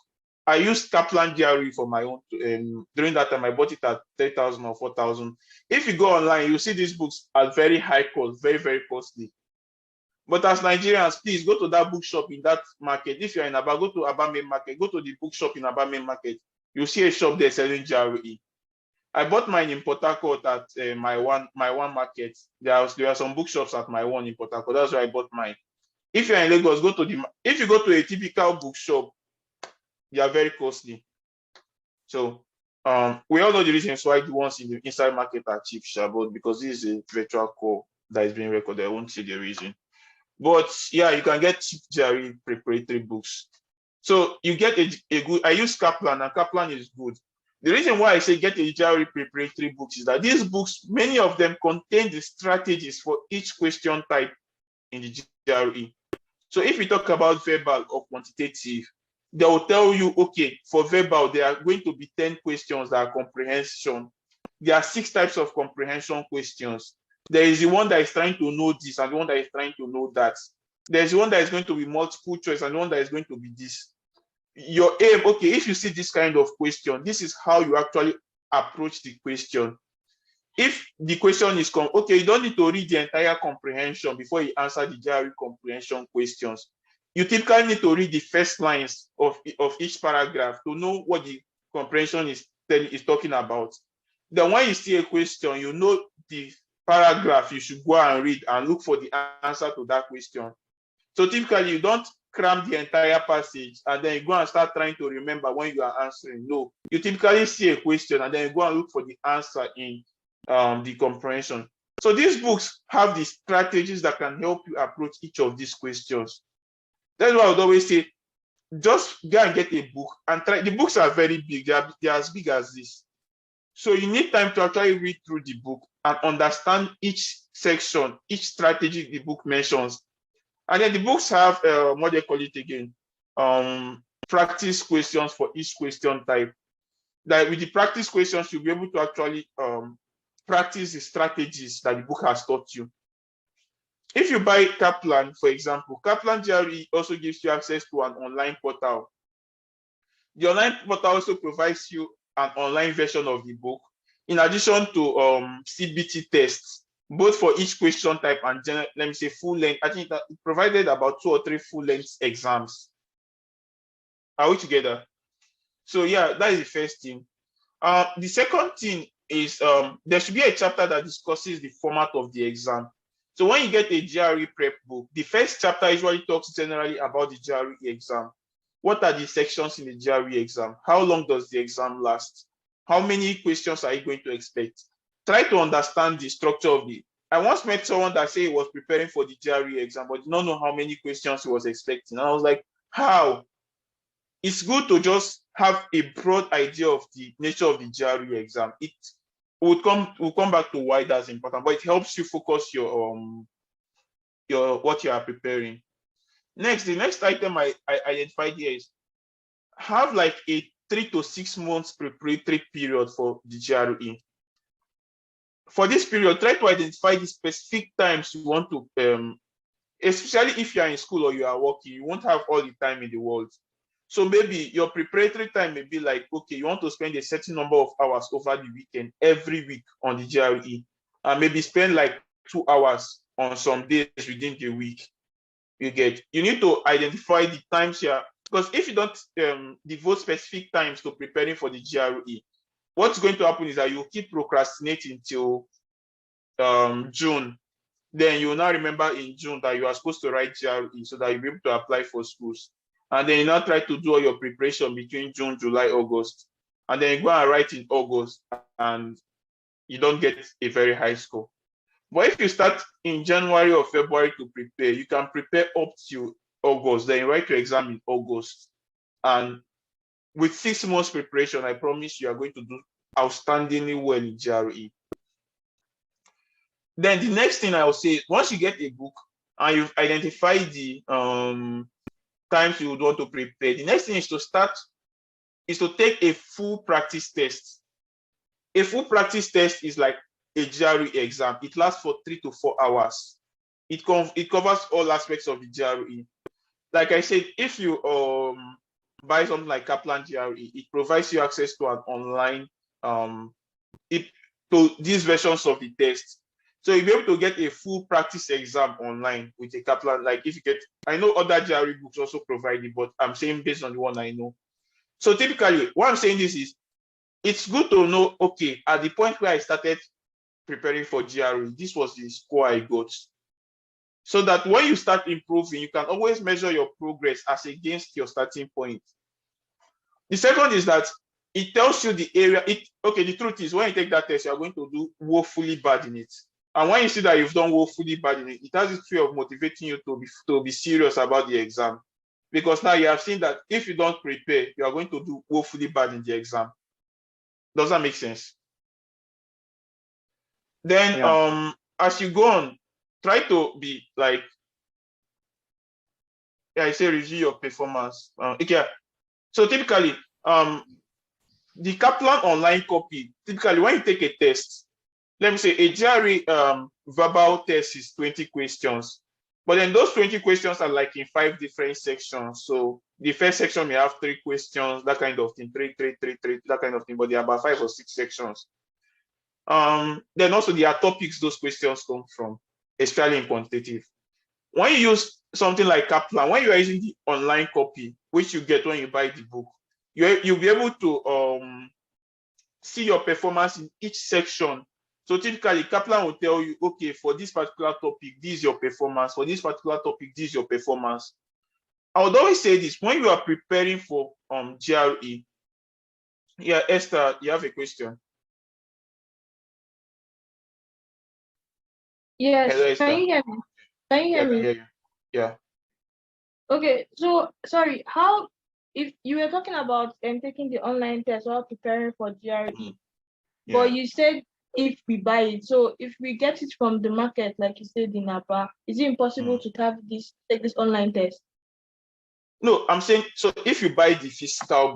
I used Kaplan GRE for my own. During that time, I bought it at 3,000 or 4,000. If you go online, you see these books are very high cost, very, very costly. But as Nigerians, please go to that bookshop in that market. If you're in Aba, go to Aba main market. Go to the bookshop in Aba main market. You'll see a shop there selling GRE. I bought mine in Port Harcourt at my one market. There are some bookshops at my one in Port Harcourt. That's where I bought mine. If you're in Lagos, if you go to a typical bookshop, they are very costly. So we all know the reasons why the ones in the inside market are cheap, but because this is a virtual call that is being recorded, I won't say the reason. But yeah, you can get cheap GRE preparatory books. So you get a good, I use Kaplan, and Kaplan is good. The reason why I say get a GRE preparatory books is that these books, many of them contain the strategies for each question type in the GRE. So if we talk about verbal or quantitative, they will tell you, okay, for verbal, there are going to be 10 questions that are comprehension. There are 6 types of comprehension questions. There is the one that is trying to know this and the one that is trying to know that. There's one that is going to be multiple choice and the one that is going to be this. Your aim, okay, if you see this kind of question, this is how you actually approach the question. If the question is, okay, you don't need to read the entire comprehension before you answer the GRE comprehension questions. You typically need to read the first lines of each paragraph to know what the comprehension is talking about. Then when you see a question, you know the paragraph you should go and read and look for the answer to that question. So typically you don't cram the entire passage and then you go and start trying to remember when you are answering. No, you typically see a question and then you go and look for the answer in the comprehension. So these books have the strategies that can help you approach each of these questions. That's why I would always say, just go and get a book and try. The books are very big. They're as big as this. So you need time to actually read through the book and understand each section, each strategy the book mentions. And then the books have, what they call it again, practice questions for each question type. That with the practice questions, you'll be able to actually practice the strategies that the book has taught you. If you buy Kaplan, for example, Kaplan GRE also gives you access to an online portal. The online portal also provides you an online version of the book, in addition to CBT tests, both for each question type and let me say full length. I think that it provided about 2 or 3 full length exams. Are we together? So yeah, that is the first thing. The second thing is there should be a chapter that discusses the format of the exam. So when you get a GRE prep book, the first chapter usually talks generally about the GRE exam. What are the sections in the GRE exam? How long does the exam last? How many questions are you going to expect? Try to understand the structure of the. I once met someone that said he was preparing for the GRE exam, but did not know how many questions he was expecting. And I was like, how? It's good to just have a broad idea of the nature of the GRE exam. We'll come back to why that's important, but it helps you focus your what you are preparing. Next, the next item I identified here is have like a 3 to 6 months preparatory period for the GRE. For this period, try to identify the specific times you want to, especially if you are in school or you are working, you won't have all the time in the world. So maybe your preparatory time may be like, okay, you want to spend a certain number of hours over the weekend, every week on the GRE, and maybe spend like 2 hours on some days within the week. You need to identify the times here, because if you don't devote specific times to preparing for the GRE, what's going to happen is that you keep procrastinating till June. Then you will now remember in June that you are supposed to write GRE so that you'll be able to apply for schools. And then you now try to do all your preparation between June, July, August. And then you go and write in August and you don't get a very high score. But if you start in January or February to prepare, you can prepare up to August, then you write your exam in August. And with 6 months preparation, I promise you are going to do outstandingly well in GRE. Then the next thing I will say, once you get a book and you've identified the times you would want to prepare, the next thing is to take a full practice test. A full practice test is like a GRE exam. It lasts for 3 to 4 hours. It covers all aspects of the GRE. Like I said, if you buy something like Kaplan GRE, it provides you access to an online to these versions of the test. So you'll be able to get a full practice exam online with a Kaplan. Like if you get, I know other GRE books also provide it, but I'm saying based on the one I know. So typically, what I'm saying this is, it's good to know, okay, at the point where I started preparing for GRE, this was the score I got. So that when you start improving, you can always measure your progress as against your starting point. The second is that it tells you the area. Okay, the truth is, when you take that test, you're going to do woefully bad in it. And when you see that you've done woefully bad in it, it has this way of motivating you to be serious about the exam. Because now you have seen that if you don't prepare, you are going to do woefully bad in the exam. Does that make sense? Then as you go on, try to be like, I say review your performance. Okay. So typically, the Kaplan online copy, typically when you take a test, let me say a GRE verbal test is 20 questions. But then those 20 questions are like in 5 different sections. So the first section may have 3 questions, that kind of thing, 3, that kind of thing, but there are about 5 or 6 sections. Then also there are topics those questions come from, especially in quantitative. When you use something like Kaplan, when you are using the online copy, which you get when you buy the book, you'll be able to see your performance in each section. So typically, Kaplan will tell you, okay, for this particular topic, this is your performance. For this particular topic, this is your performance. I would always say this, when you are preparing for GRE, yeah, Esther, you have a question? Yes, Hello, Esther. can you hear me? Can you hear me? Hear you. Yeah. Okay, so sorry, how, if you were talking about taking the online test while preparing for GRE, but you said if we buy it, so if we get it from the market, like you said in Aba, is it impossible to take this online test? No, I'm saying, so if you buy the physical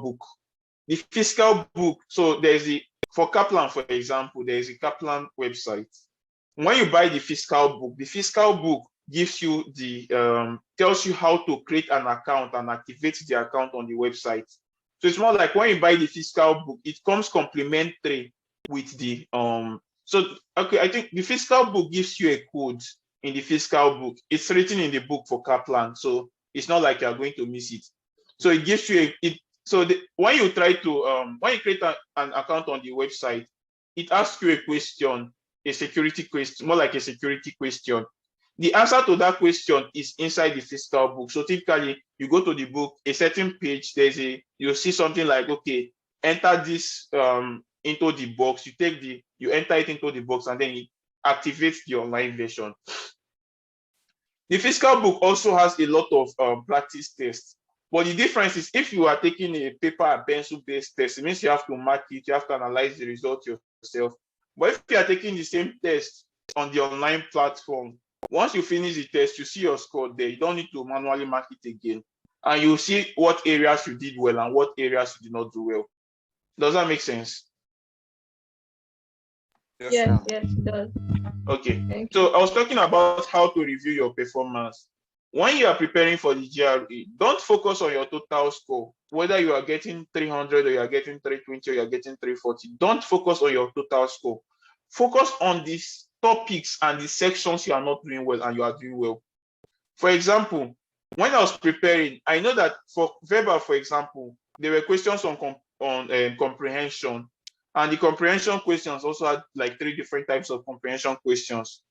book, so there's for Kaplan, for example, there's a Kaplan website. When you buy the physical book gives you tells you how to create an account and activate the account on the website. So it's more like when you buy the physical book, it comes complementary with the okay, I think the physical book gives you a code in the physical book. It's written in the book for Kaplan, so it's not like you're going to miss it. So it gives you when you try to when you create an account on the website, it asks you a question, a security question, more like a security question. The answer to that question is inside the physical book. So typically, you go to the book, a certain page, you'll see something like, okay, enter this into the box. You enter it into the box, and then it activates the online version. The physical book also has a lot of practice tests. But the difference is, if you are taking a paper and pencil-based test, it means you have to mark it, you have to analyze the result yourself. But if you are taking the same test on the online platform, once you finish the test, you see your score there. You don't need to manually mark it again. And you see what areas you did well and what areas you did not do well. Does that make sense? Yes, it does. Okay. So I was talking about how to review your performance. When you are preparing for the GRE, don't focus on your total score, whether you are getting 300 or you are getting 320 or you are getting 340. Don't focus on your total score. Focus on these topics and the sections you are not doing well and you are doing well. For example, when I was preparing, I know that for verbal, for example, there were questions on comprehension, and the comprehension questions also had like 3 different types of comprehension questions.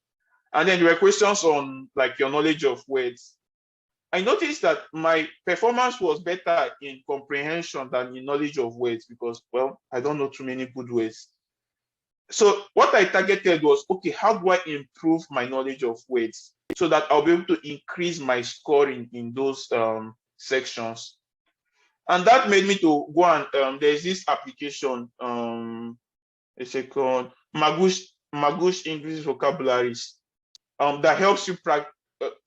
And then there were questions on like your knowledge of words. I noticed that my performance was better in comprehension than in knowledge of words because, well, I don't know too many good words. So what I targeted was, okay, how do I improve my knowledge of words so that I'll be able to increase my scoring in those sections? And that made me to go and there's this application, it's called Magoosh English Vocabularies. That helps you practice.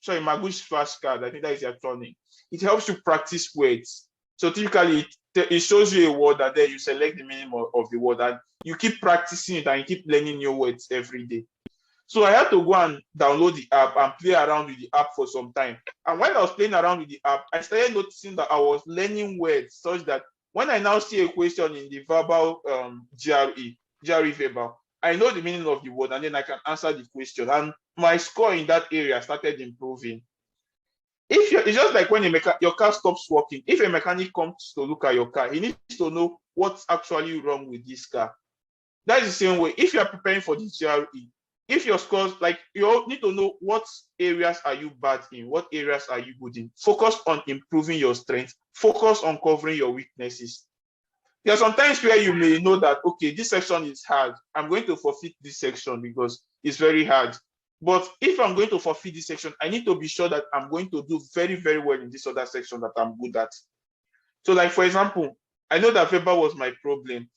Magoosh flashcard, I think that is the actual name. It helps you practice words. So typically, it shows you a word, and then you select the meaning of the word, and you keep practicing it, and you keep learning new words every day. So I had to go and download the app and play around with the app for some time. And while I was playing around with the app, I started noticing that I was learning words such that when I now see a question in the verbal GRE verbal, I know the meaning of the word, and then I can answer the question. And my score in that area started improving. It's just like when your car stops working. If a mechanic comes to look at your car, he needs to know what's actually wrong with this car. That's the same way. If you are preparing for the GRE, if your scores, like, you need to know what areas are you bad in, what areas are you good in. Focus on improving your strengths. Focus on covering your weaknesses. There are some times where you may know that, okay, this section is hard. I'm going to forfeit this section because it's very hard. But if I'm going to forfeit this section, I need to be sure that I'm going to do very, very well in this other section that I'm good at. So, like, for example, I know that verbal was my problem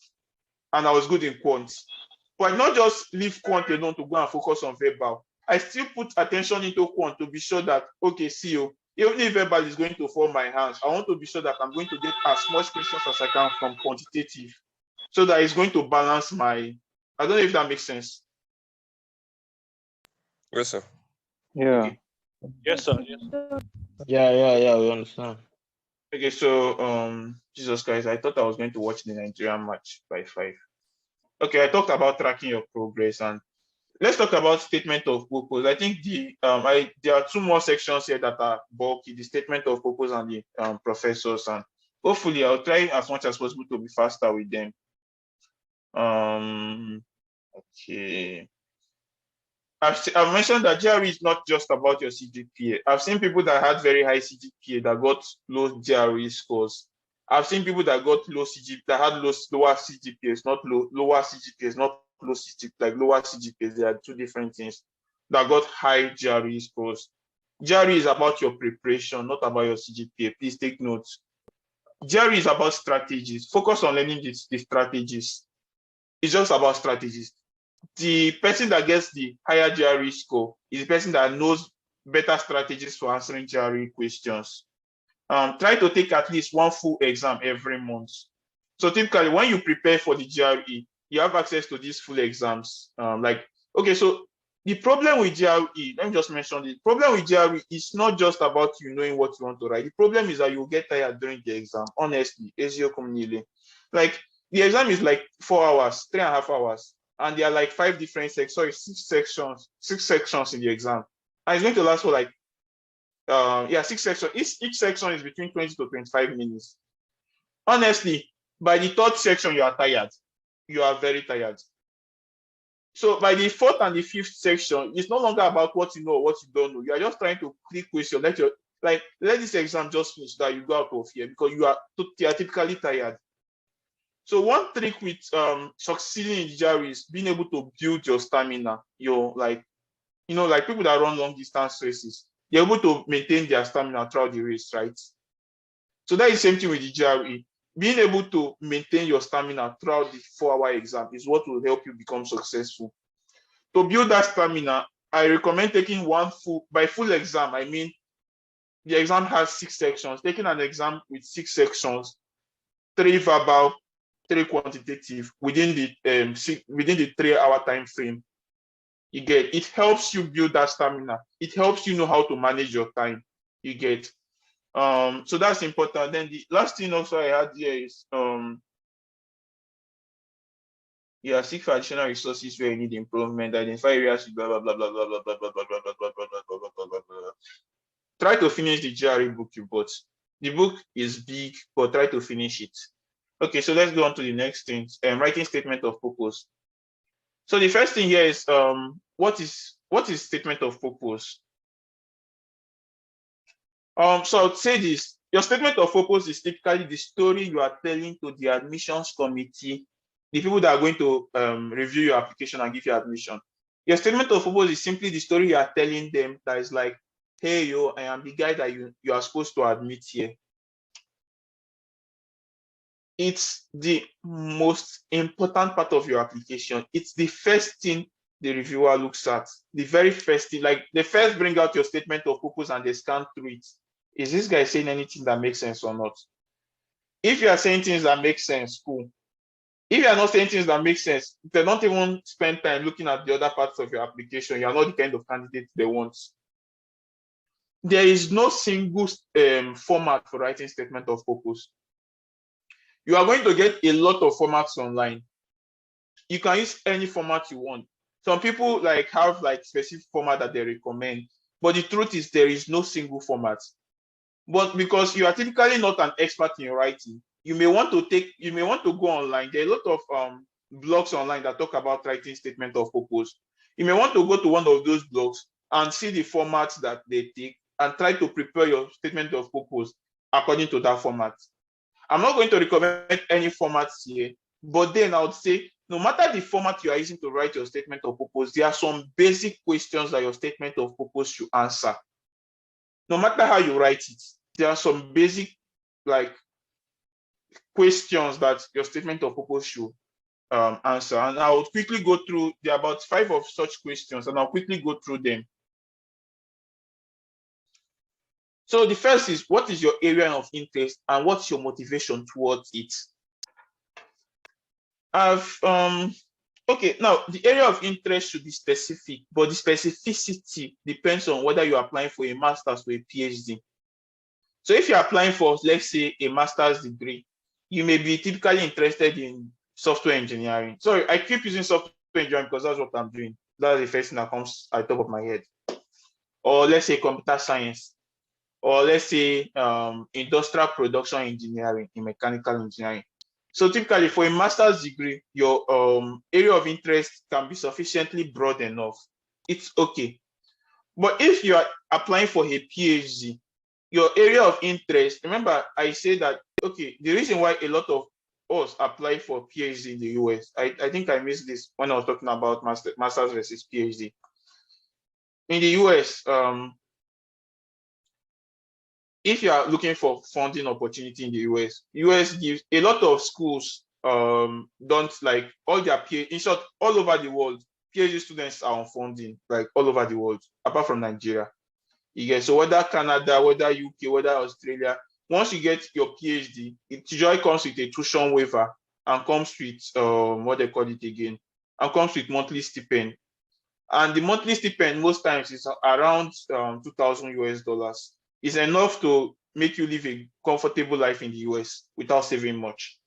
and I was good in quant. But I not just leave quant alone to go and focus on verbal. I still put attention into quant to be sure that, okay, even if verbal is going to fall my hands, I want to be sure that I'm going to get as much questions as I can from quantitative, so that it's going to balance my, I don't know if that makes sense. Yes, sir. Yeah. Okay. Yes, sir. Yeah, we understand. Okay, so Jesus Christ, I thought I was going to watch the Nigerian match by 5. Okay, I talked about tracking your progress, and let's talk about statement of purpose. I think there are 2 more sections here that are bulky: the statement of purpose and the professors, and hopefully I'll try as much as possible to be faster with them. Okay. I've mentioned that GRE is not just about your CGPA. I've seen people that had very high CGPA that got low GRE scores. I've seen people that got lower CGPAs, not lower CGPAs, not low CGPAs, like lower CGPAs. They are 2 different things. That got high GRE scores. GRE is about your preparation, not about your CGPA. Please take notes. GRE is about strategies. Focus on learning the strategies. It's just about strategies. The person that gets the higher GRE score is the person that knows better strategies for answering GRE questions. Try to take at least 1 full exam every month. So typically, when you prepare for the GRE, you have access to these full exams. Okay, so the problem with GRE, let me just mention the problem with GRE is not just about you knowing what you want to write. The problem is that you'll get tired during the exam. Honestly, like, the exam is like 4 hours, 3.5 hours. And there are like 5 different sections, 6 sections in the exam. And it's going to last for like, 6 sections. Each section is between 20 to 25 minutes. Honestly, by the 3rd section, you are tired. You are very tired. So by the 4th and the 5th section, it's no longer about what you know or what you don't know. You are just trying to click question. Let this exam just finish so that you go out of here, because you are typically tired. So one trick with succeeding in GRE is being able to build your stamina. Like people that run long distance races, they're able to maintain their stamina throughout the race, right? So that is the same thing with the GRE. Being able to maintain your stamina throughout the 4-hour exam is what will help you become successful. To build that stamina, I recommend taking by full exam, I mean the exam has 6 sections. Taking an exam with 6 sections, 3 verbal, 3 quantitative within the 3-hour time frame. It helps you build that stamina. It helps you know how to manage your time. So that's important. Then the last thing also I had here is seek for additional resources where you need improvement. Identify areas, blah blah blah blah blah blah blah blah blah blah blah blah blah blah blah blah. Try to finish the GRE book you bought. The book is big, but try to finish it. Okay, so let's go on to the next thing. Writing statement of purpose. So the first thing here is what is statement of purpose? So I would say this: your statement of purpose is typically the story you are telling to the admissions committee, the people that are going to review your application and give you admission. Your statement of purpose is simply the story you are telling them that is like, hey, I am the guy that you are supposed to admit here. It's the most important part of your application. It's the first thing the reviewer looks at. The very first thing, like they first bring out your statement of purpose and they scan through it. Is this guy saying anything that makes sense or not? If you are saying things that make sense, cool. If you are not saying things that make sense, they don't even spend time looking at the other parts of your application. You are not the kind of candidate they want. There is no single format for writing statement of purpose. You are going to get a lot of formats online. you can use any format you want. Some people like have like specific format that they recommend, but the truth is there is no single format. But because you are typically not an expert in writing, you may want to go online. There are a lot of blogs online that talk about writing statement of purpose. You may want to go to one of those blogs and see the formats that they take and try to prepare your statement of purpose according to that format. I'm not going to recommend any formats here, but then I would say no matter the format you are using to write your statement of purpose, there are some basic questions that your statement of purpose should answer. No matter how you write it, there are some basic like questions that your statement of purpose should answer. And I will quickly go through, there are about 5 of such questions, and I'll quickly go through them. So the first is, what is your area of interest and what's your motivation towards it? Okay, now the area of interest should be specific, but the specificity depends on whether you're applying for a master's or a PhD. So if you're applying for, let's say, a master's degree, you may be typically interested in software engineering. Sorry, I keep using software engineering because that's what I'm doing. That's the first thing that comes at the top of my head. Or let's say computer science, or let's say industrial production engineering in mechanical engineering. So typically for a master's degree, your area of interest can be sufficiently broad enough. It's okay. But if you are applying for a PhD, your area of interest, remember I said that, okay, the reason why a lot of us apply for PhD in the US, I think I missed this when I was talking about master's versus PhD. In the US, if you are looking for funding opportunity in the US gives a lot of schools don't like all their PhD, in short, all over the world, PhD students are on funding, like all over the world, apart from Nigeria. So whether Canada, whether UK, whether Australia, once you get your PhD, it usually comes with a tuition waiver and comes with what they call it again, and comes with monthly stipend. And the monthly stipend most times is around $2,000. It's enough to make you live a comfortable life in the US without saving much.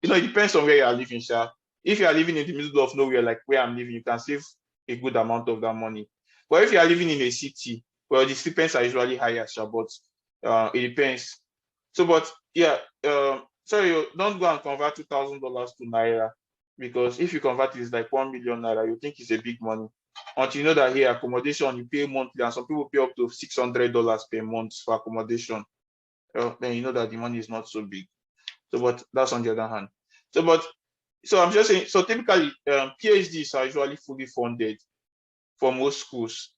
It depends on where you are living, sir. If you are living in the middle of nowhere, like where I'm living, you can save a good amount of that money. But if you are living in a city, well, the stipends are usually higher, sir, but it depends. So, but yeah, sorry, don't go and convert $2,000 to Naira, because if you convert it, it's like 1 million Naira, you think it's a big money. Until you know that here, accommodation, you pay monthly, and some people pay up to $600 per month for accommodation. Then you know that the money is not so big. So, but that's on the other hand. So I'm just saying, so typically, PhDs are usually fully funded for most schools.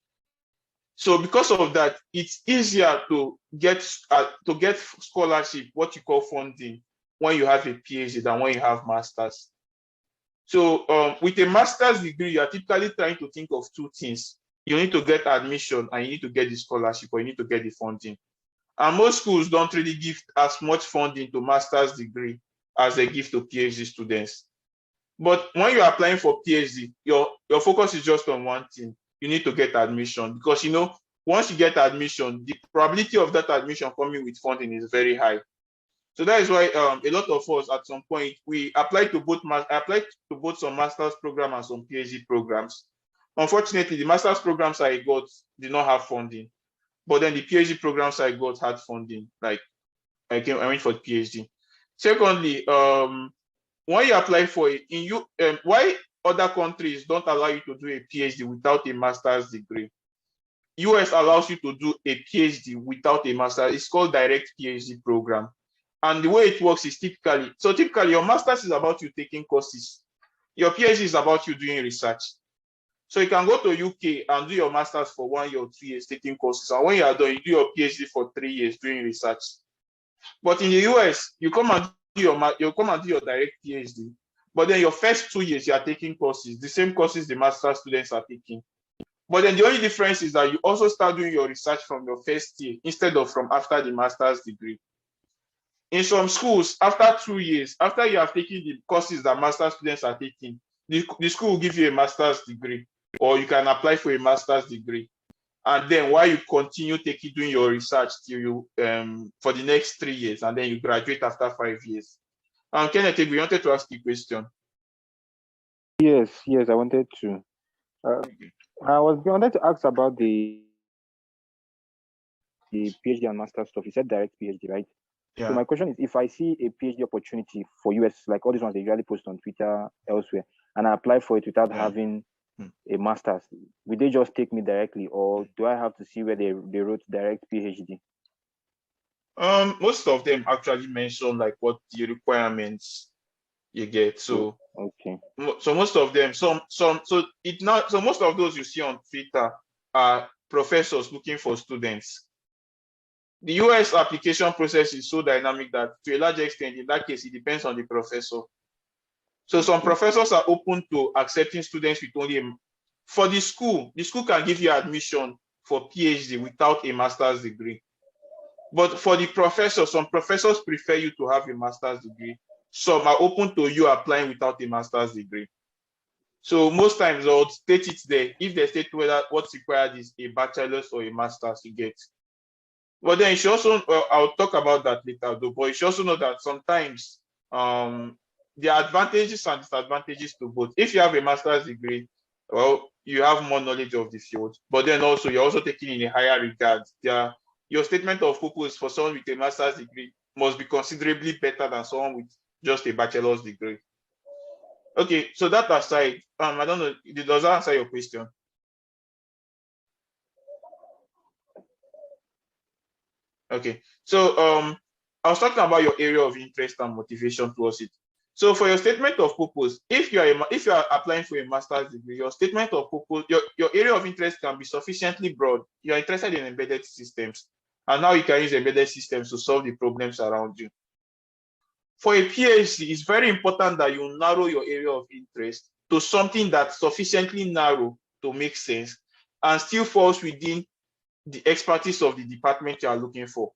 So because of that, it's easier to get scholarship, what you call funding, when you have a PhD than when you have masters. So with a master's degree, you are typically trying to think of 2 things. You need to get admission and you need to get the scholarship, or you need to get the funding. And most schools don't really give as much funding to master's degree as they give to PhD students. But when you're applying for PhD, your focus is just on one thing. You need to get admission, because once you get admission, the probability of that admission coming with funding is very high. So that is why a lot of us at some point, we applied to both some master's program and some PhD programs. Unfortunately, the master's programs I got did not have funding, but then the PhD programs I got had funding. Like I went for the PhD. Secondly, when you apply for it, why other countries don't allow you to do a PhD without a master's degree? US allows you to do a PhD without a master's. It's called direct PhD program. And the way it works is typically your master's is about you taking courses. Your PhD is about you doing research. So you can go to UK and do your master's for 1 year or 2 years taking courses. And when you are done, you do your PhD for 3 years doing research. But in the US, you come and do your direct PhD. But then your first 2 years, you are taking courses, the same courses the master's students are taking. But then the only difference is that you also start doing your research from your first year instead of from after the master's degree. In some schools, after 2 years, after you have taken the courses that master's students are taking, the school will give you a master's degree, or you can apply for a master's degree. And then while you continue doing your research till you for the next 3 years, and then you graduate after 5 years. Kenneth, we wanted to ask you a question. Yes, I wanted to. I wanted to ask about the PhD and master stuff. You said direct PhD, right? Yeah. So my question is, if I see a PhD opportunity for US, like all these ones they usually post on Twitter, elsewhere, and I apply for it without having a master's, will they just take me directly, or do I have to see where they wrote direct PhD? Most of them actually mention like what the requirements you get. So okay. So most of them, so most of those you see on Twitter are professors looking for students. The US application process is so dynamic that to a large extent, in that case, it depends on the professor. So some professors are open to accepting students with only for the school can give you admission for PhD without a master's degree. But for the professor, some professors prefer you to have a master's degree. Some are open to you applying without a master's degree. So most times they'll state it there. If they state whether what's required is a bachelor's or a master's, you get. But then you should also, I'll talk about that later though, but you should also know that sometimes there are advantages and disadvantages to both. If you have a master's degree, well, you have more knowledge of the field, but then also you're also taking in a higher regard. Your statement of purpose for someone with a master's degree must be considerably better than someone with just a bachelor's degree. Okay, so that aside, I don't know, does that answer your question? Okay, so I was talking about your area of interest and motivation towards it. So for your statement of purpose, if you are applying for a master's degree, your statement of purpose, your area of interest can be sufficiently broad. You are interested in embedded systems, and now you can use embedded systems to solve the problems around you. For a PhD, it's very important that you narrow your area of interest to something that's sufficiently narrow to make sense and still falls within the expertise of the department you are looking for.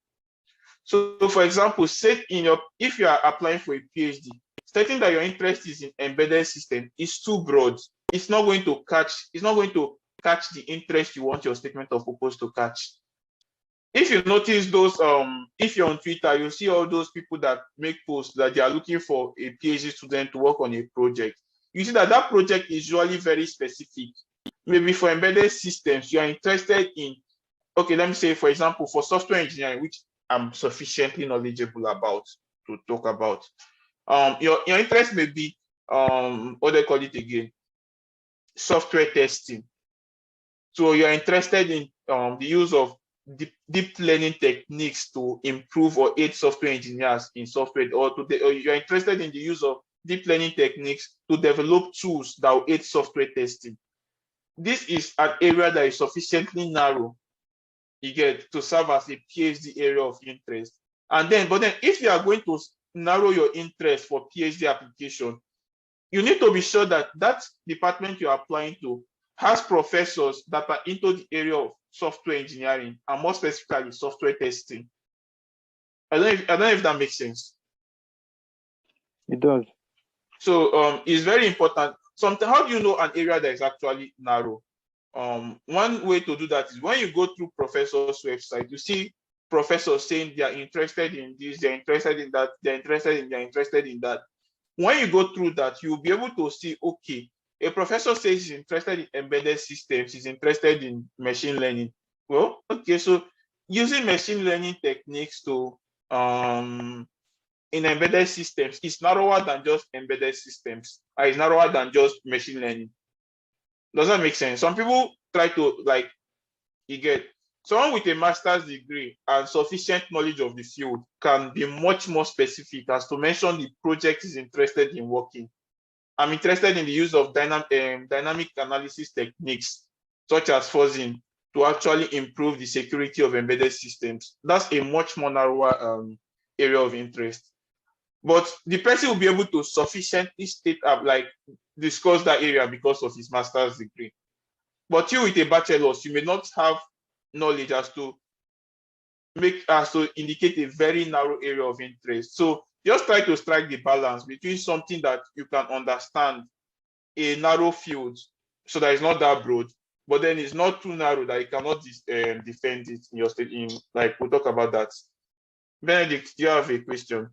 So for example, if you are applying for a PhD, stating that your interest is in embedded system is too broad. It's not going to catch the interest you want your statement of purpose to catch. If you notice those, if you're on Twitter, you see all those people that make posts that they are looking for a PhD student to work on a project. You see that project is usually very specific. Maybe for embedded systems, you are interested in, okay, let me say, for example, for software engineering, which I'm sufficiently knowledgeable about to talk about. Your interest may be, what they call it again, software testing. So you're interested in the use of deep learning techniques to improve or aid software engineers in software, or you're interested in the use of deep learning techniques to develop tools that will aid software testing. This is an area that is sufficiently narrow, you get, to serve as a PhD area of interest. But then if you are going to narrow your interest for PhD application, you need to be sure that that department you're applying to has professors that are into the area of software engineering, and more specifically software testing. I don't know if that makes sense. It does. So it's very important. How do you know an area that is actually narrow? One way to do that is when you go through professors' website, you see professors saying they are interested in this, they're interested in that, they're interested in that. When you go through that, you'll be able to see, okay, a professor says he's interested in embedded systems, he's interested in machine learning. Well, okay, so using machine learning techniques to in embedded systems is narrower than just embedded systems. It's narrower than just machine learning. Does that make sense? Some people try to, like, you get, someone with a master's degree and sufficient knowledge of the field can be much more specific as to mention the project is interested in working. I'm interested in the use of dynamic analysis techniques, such as fuzzing, to actually improve the security of embedded systems. That's a much more narrower area of interest. But the person will be able to sufficiently state up, like, discuss that area because of his master's degree. But you with a bachelor's, you may not have knowledge as to indicate a very narrow area of interest. So just try to strike the balance between something that you can understand, a narrow field, so that it's not that broad, but then it's not too narrow that you cannot defend it in your state. Like, we'll talk about that. Benedict, do you have a question?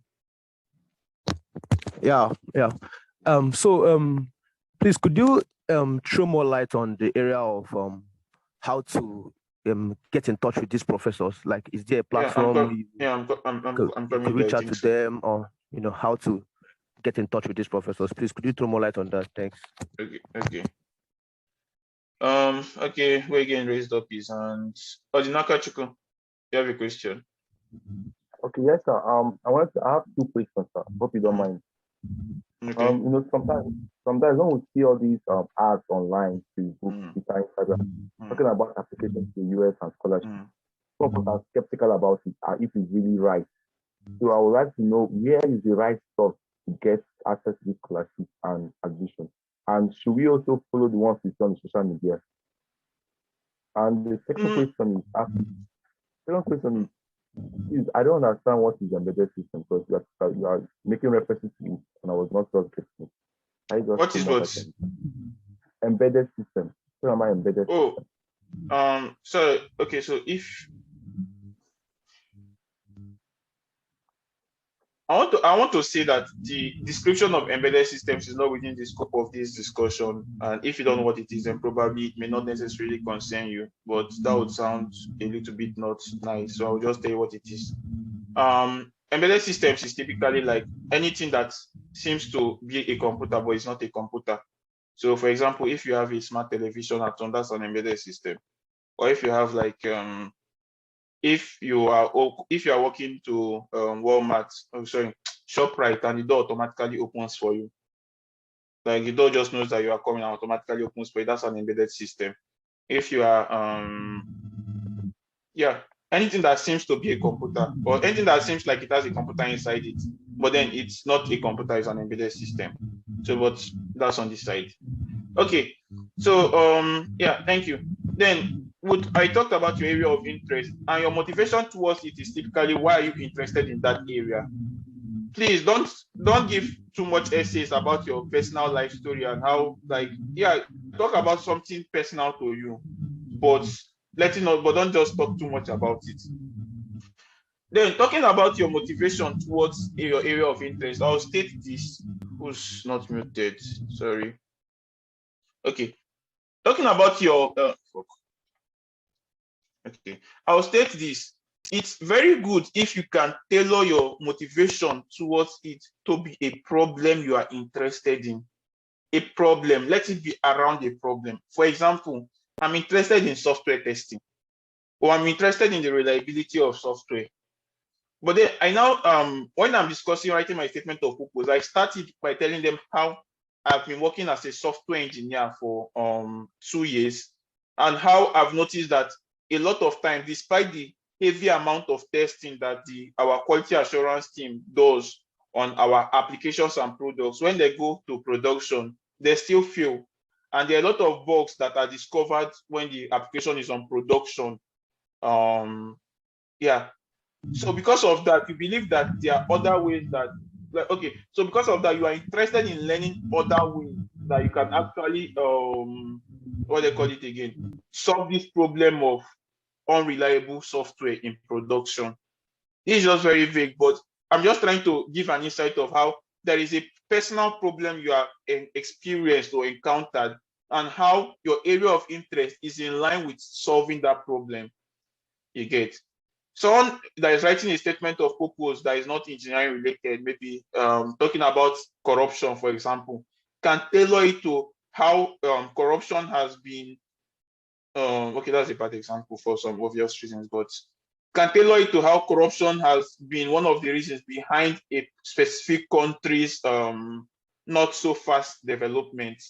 Yeah. So Please, could you throw more light on the area of how to get in touch with these professors? Like, is there a platform you could reach out to them, or how to get in touch with these professors? Please, could you throw more light on that? Thanks. Okay. Okay, we're again raised up his hand. Odinaka Chuku, you have a question? Okay, yes, sir. I have two questions, sir. Hope you don't mind. Okay. Sometimes when we see all these ads online, Facebook, Twitter, Instagram, talking about applications to US and scholarship, some of us are skeptical about it, if it's really right. So I would like to know, where is the right source to get access to this scholarship and admission? And should we also follow the ones we see on social media? And the second question is, I don't understand what is embedded system, because you are making references to it, and I was not just getting it. What is what? Embedded system. Where am I embedded? So if I want to say that the description of embedded systems is not within the scope of this discussion, and if you don't know what it is, then probably it may not necessarily concern you, but that would sound a little bit not nice, so I'll just tell you what it is. Embedded systems is typically like anything that seems to be a computer but it's not a computer. So for example, if you have a smart television at home, that's an embedded system. Or if you have like if you are walking to Walmart, ShopRite, and the door automatically opens for you. Like the door just knows that you are coming and automatically opens for you. That's an embedded system. If you are anything that seems to be a computer, or anything that seems like it has a computer inside it, but then it's not a computer, it's an embedded system. So but that's on this side. Okay, so thank you. Then I talked about your area of interest, and your motivation towards it is typically, why are you interested in that area? Please don't give too much essays about your personal life story and how, like, talk about something personal to you, but don't just talk too much about it. Then talking about your motivation towards your area of interest, I'll state this. Who's not muted? Sorry. Okay. Talking about your I'll state this. It's very good if you can tailor your motivation towards it to be a problem you are interested in. A problem, let it be around a problem. For example, I'm interested in software testing, or I'm interested in the reliability of software. But then I now, when I'm discussing writing my statement of purpose, I started by telling them how I've been working as a software engineer for 2 years, and how I've noticed that a lot of times, despite the heavy amount of testing that our quality assurance team does on our applications and products, when they go to production, they still fail. And there are a lot of bugs that are discovered when the application is on production. So because of that, you believe that there are other ways that, so because of that, you are interested in learning other ways that you can actually, what they call it again, solve this problem of unreliable software in production. This is just very vague, but I'm just trying to give an insight of how there is a personal problem you are experienced or encountered, and how your area of interest is in line with solving that problem. You get? Someone that is writing a statement of purpose that is not engineering related, maybe talking about corruption, for example, can tailor it to how corruption has been, that's a bad example for some obvious reasons, but can tailor it to how corruption has been one of the reasons behind a specific country's not so fast development.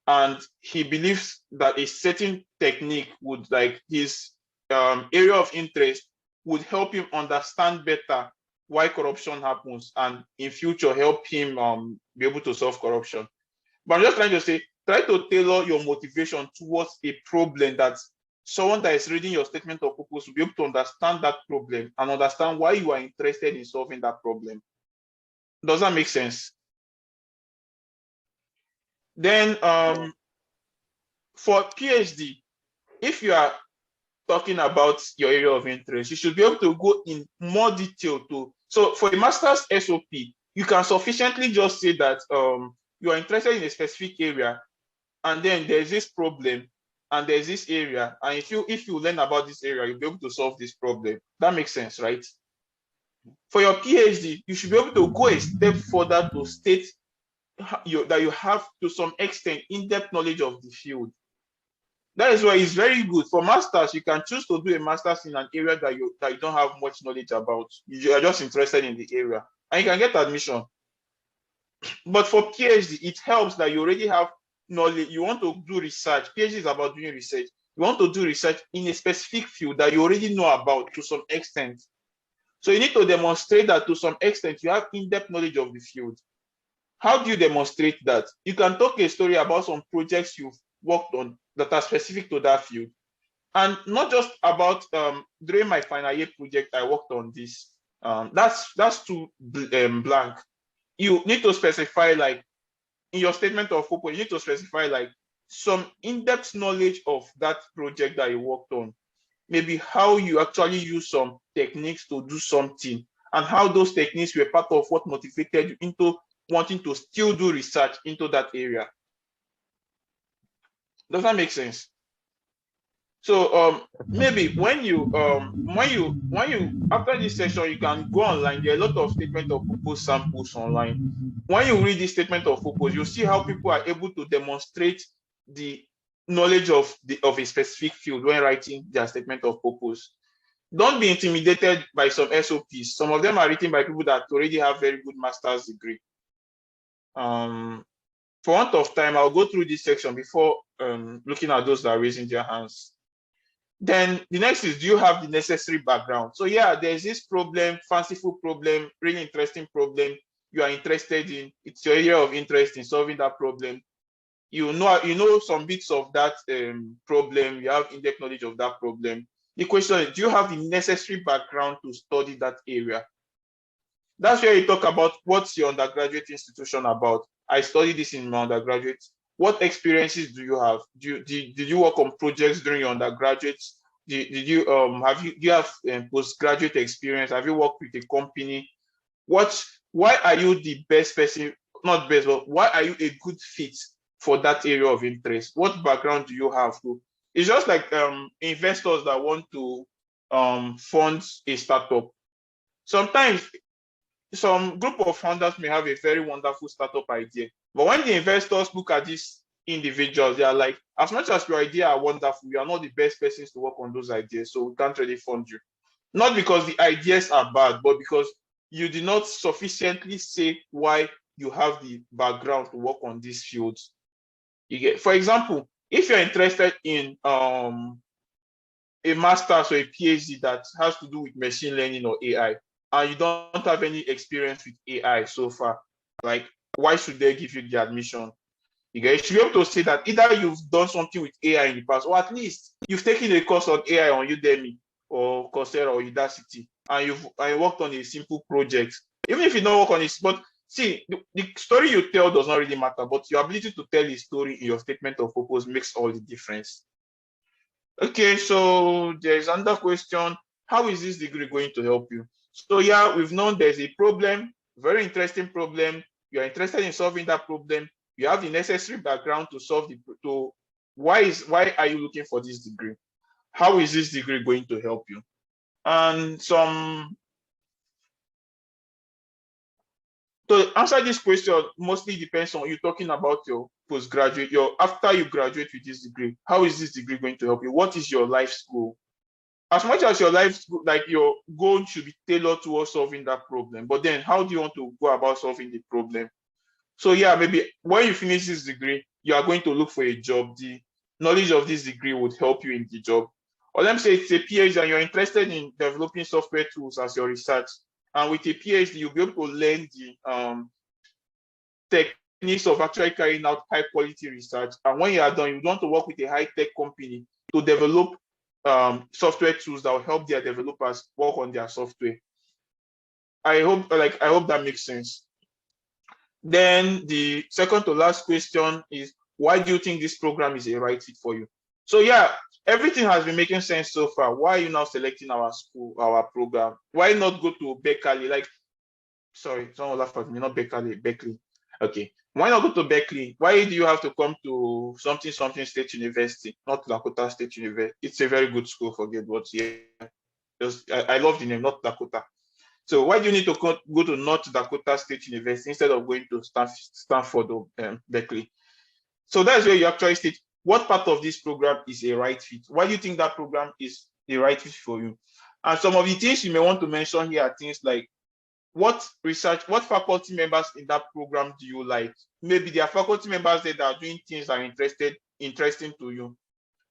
And he believes that a certain technique would, like his area of interest, would help him understand better why corruption happens, and in future help him be able to solve corruption. But I'm just trying to say, try to tailor your motivation towards a problem that someone that is reading your statement of purpose will be able to understand that problem and understand why you are interested in solving that problem. Does that make sense? Then for PhD, if you are talking about your area of interest, you should be able to go in more detail to. So for a master's SOP, you can sufficiently just say that you are interested in a specific area, and then there's this problem, and there's this area, and if you learn about this area, you'll be able to solve this problem. That makes sense, right? For your PhD, you should be able to go a step further to state that you have, to some extent, in-depth knowledge of the field. That is why it's very good. For masters, you can choose to do a master's in an area that you don't have much knowledge about. You are just interested in the area, and you can get admission. But for PhD, it helps that you already have knowledge. You want to do research. PhD is about doing research. You want to do research in a specific field that you already know about to some extent. So you need to demonstrate that to some extent you have in-depth knowledge of the field. How do you demonstrate that? You can talk a story about some projects you've worked on that are specific to that field. And not just about during my final year project, I worked on this. That's too blank. You need to specify, like in your statement of purpose, you need to specify like some in-depth knowledge of that project that you worked on. Maybe how you actually use some techniques to do something, and how those techniques were part of what motivated you into wanting to still do research into that area. Does that make sense? So maybe when you after this session, you can go online. There are a lot of statement of purpose samples online. When you read this statement of purpose, you'll see how people are able to demonstrate the knowledge of a specific field when writing their statement of purpose. Don't be intimidated by some SOPs. Some of them are written by people that already have very good master's degree. For want of time, I'll go through this section before looking at those that are raising their hands. Then the next is, do you have the necessary background? So yeah, there's this problem, fanciful problem, really interesting problem you are interested in. It's your area of interest in solving that problem. You know some bits of that problem. You have in-depth knowledge of that problem. The question is, do you have the necessary background to study that area? That's where you talk about what's your undergraduate institution about. I studied this in my undergraduate. What experiences do you have? Did you work on projects during your undergraduate? Do you have postgraduate experience? Have you worked with a company? Why are you the best person? Not best, but why are you a good fit for that area of interest? What background do you have? It's just like investors that want to fund a startup. Sometimes some group of founders may have a very wonderful startup idea, but when the investors look at these individuals, they are like, as much as your idea are wonderful, you are not the best persons to work on those ideas, so we can't really fund you. Not because the ideas are bad, but because you did not sufficiently say why you have the background to work on these fields. You get, for example, if you're interested in a master's or a PhD that has to do with machine learning or AI, and you don't have any experience with AI so far, like, why should they give you the admission? You should be able to say that either you've done something with AI in the past, or at least you've taken a course on AI on Udemy or Coursera or Udacity, and you worked on a simple project. Even if you don't work on it, but see, the story you tell does not really matter, but your ability to tell a story in your statement of purpose makes all the difference. Okay, so there's another question. How is this degree going to help you? So yeah, we've known there's a problem, very interesting problem. You are interested in solving that problem. You have the necessary background to solve why are you looking for this degree? How is this degree going to help you? And to answer this question mostly depends on you talking about your postgraduate, after you graduate with this degree. How is this degree going to help you? What is your life goal? As much as your life, like your goal should be tailored towards solving that problem, but then how do you want to go about solving the problem? So yeah, maybe when you finish this degree, you are going to look for a job. The knowledge of this degree would help you in the job. Or let me say it's a PhD and you're interested in developing software tools as your research. And with a PhD, you'll be able to learn the techniques of actually carrying out high quality research. And when you are done, you want to work with a high-tech company to develop software tools that will help their developers work on their software. I hope that makes sense. Then the second to last question is, why do you think this program is a right fit for you? So yeah, everything has been making sense so far. Why are you now selecting our school, our program? Why not go to Berkeley? Like, sorry, someone laughed at me, not Berkeley, Berkeley. Okay. Why not go to Berkeley? Why do you have to come to something State University, not Dakota State University? It's a very good school, forget what. Yeah, I love the name, North Dakota. So why do you need to go to North Dakota State University instead of going to Stanford or Berkeley? So that's where you actually state what part of this program is a right fit. Why do you think that program is the right fit for you? And some of the things you may want to mention here are things like what faculty members in that program do you like? Maybe there are faculty members that are doing things that are interesting to you.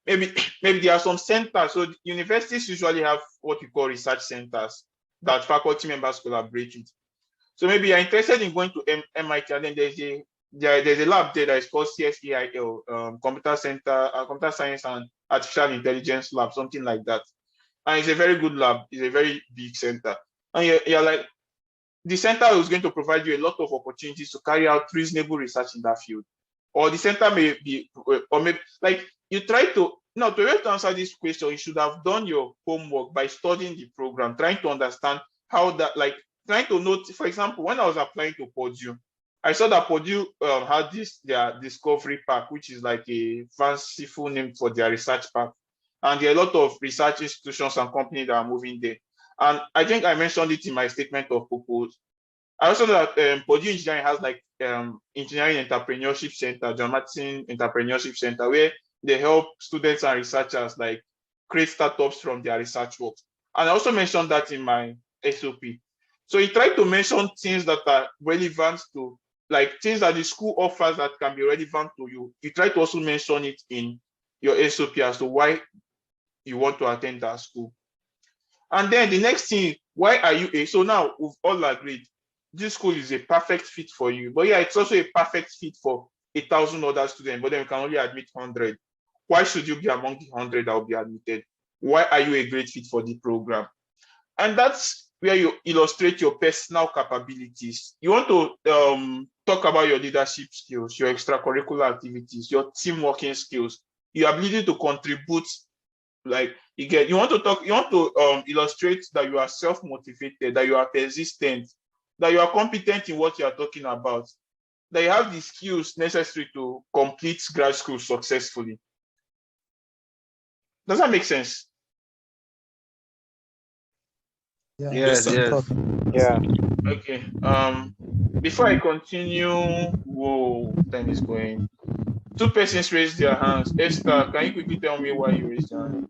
Maybe there are some centers. So universities usually have what we call research centers that faculty members collaborate with. So maybe you're interested in going to MIT, and then there's a lab there that is called CSEIL, Computer Science and Artificial Intelligence Lab, something like that. And it's a very good lab. It's a very big center. And you're like, the center is going to provide you a lot of opportunities to carry out reasonable research in that field. Or the center may be, or maybe, like, you try to, now to be able to answer this question, you should have done your homework by studying the program, trying to understand how that, like, trying to note, for example, when I was applying to Purdue, I saw that Purdue had their Discovery Park, which is like a fanciful name for their research park. And there are a lot of research institutions and companies that are moving there. And I think I mentioned it in my statement of purpose. I also know that Purdue Engineering has like Engineering Entrepreneurship Center, John Martin Entrepreneurship Center, where they help students and researchers like create startups from their research work. And I also mentioned that in my SOP. So you try to mention things that are relevant to, like things that the school offers that can be relevant to you. You try to also mention it in your SOP as to why you want to attend that school. And then the next thing, why are you so now we've all agreed this school is a perfect fit for you, but yeah, it's also a perfect fit for 1,000 other students, but then we can only admit 100. Why should you be among the 100 that will be admitted? Why are you a great fit for the program? And that's where you illustrate your personal capabilities. You want to talk about your leadership skills, your extracurricular activities, your team working skills, your ability to contribute. Like you want to illustrate that you are self-motivated, that you are persistent, that you are competent in what you are talking about, that you have the skills necessary to complete grad school successfully. Does that make sense? Yeah. Yes. Yeah. Okay. Before I continue, whoa, time is going. 2 persons raised their hands. Esther, can you quickly tell me why you raised your hand?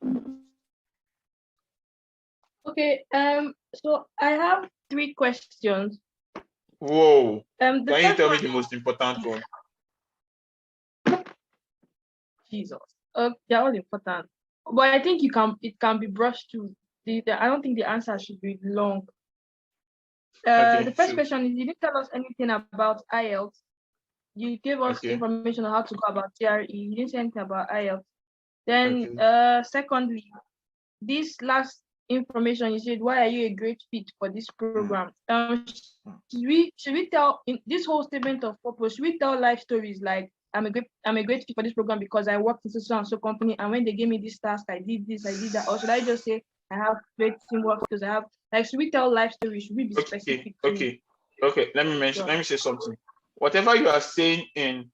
Okay. So I have 3 questions. Whoa. Can you tell me one, the most important one? Jesus. They're all important. But I think it can be brushed to. I don't think the answer should be long. Okay, the first question is, you didn't tell us anything about IELTS. You gave us information on how to go about GRE. You didn't say anything about IELTS. Then, secondly, this last information you said, why are you a great fit for this program? Should we tell in this whole statement of purpose? Should we tell life stories like I'm a great fit for this program because I worked in so and so company, and when they gave me this task, I did this, I did that? Or should I just say I have great teamwork because I have, like, should we tell life stories? Should we be specific? Okay. Let me say something. Whatever you are saying in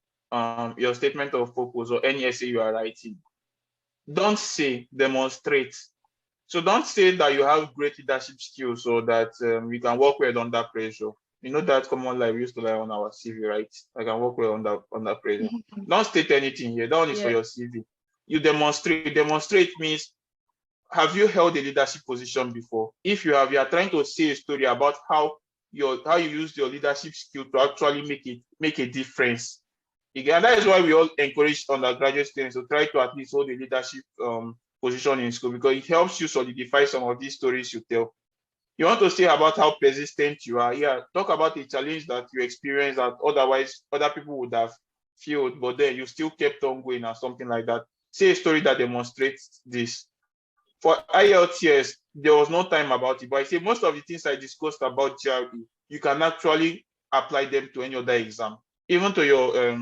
your statement of purpose or any essay you are writing, don't say, demonstrate. So don't say that you have great leadership skills or that you can work well under pressure. You know that common line we used to lie on our CV, right? I can work well under pressure. Don't state anything here. That one is for your CV. You demonstrate. Demonstrate means, have you held a leadership position before? If you have, you are trying to say a story about how you use your leadership skill to actually make a difference. Again, that is why we all encourage undergraduate students to try to at least hold a leadership position in school, because it helps you solidify some of these stories you tell. You want to say about how persistent you are. Yeah, talk about a challenge that you experienced that otherwise other people would have failed, but then you still kept on going or something like that. Say a story that demonstrates this. For IELTS, there was no time about it, but I say most of the things I discussed about GRE, you can actually apply them to any other exam, even to your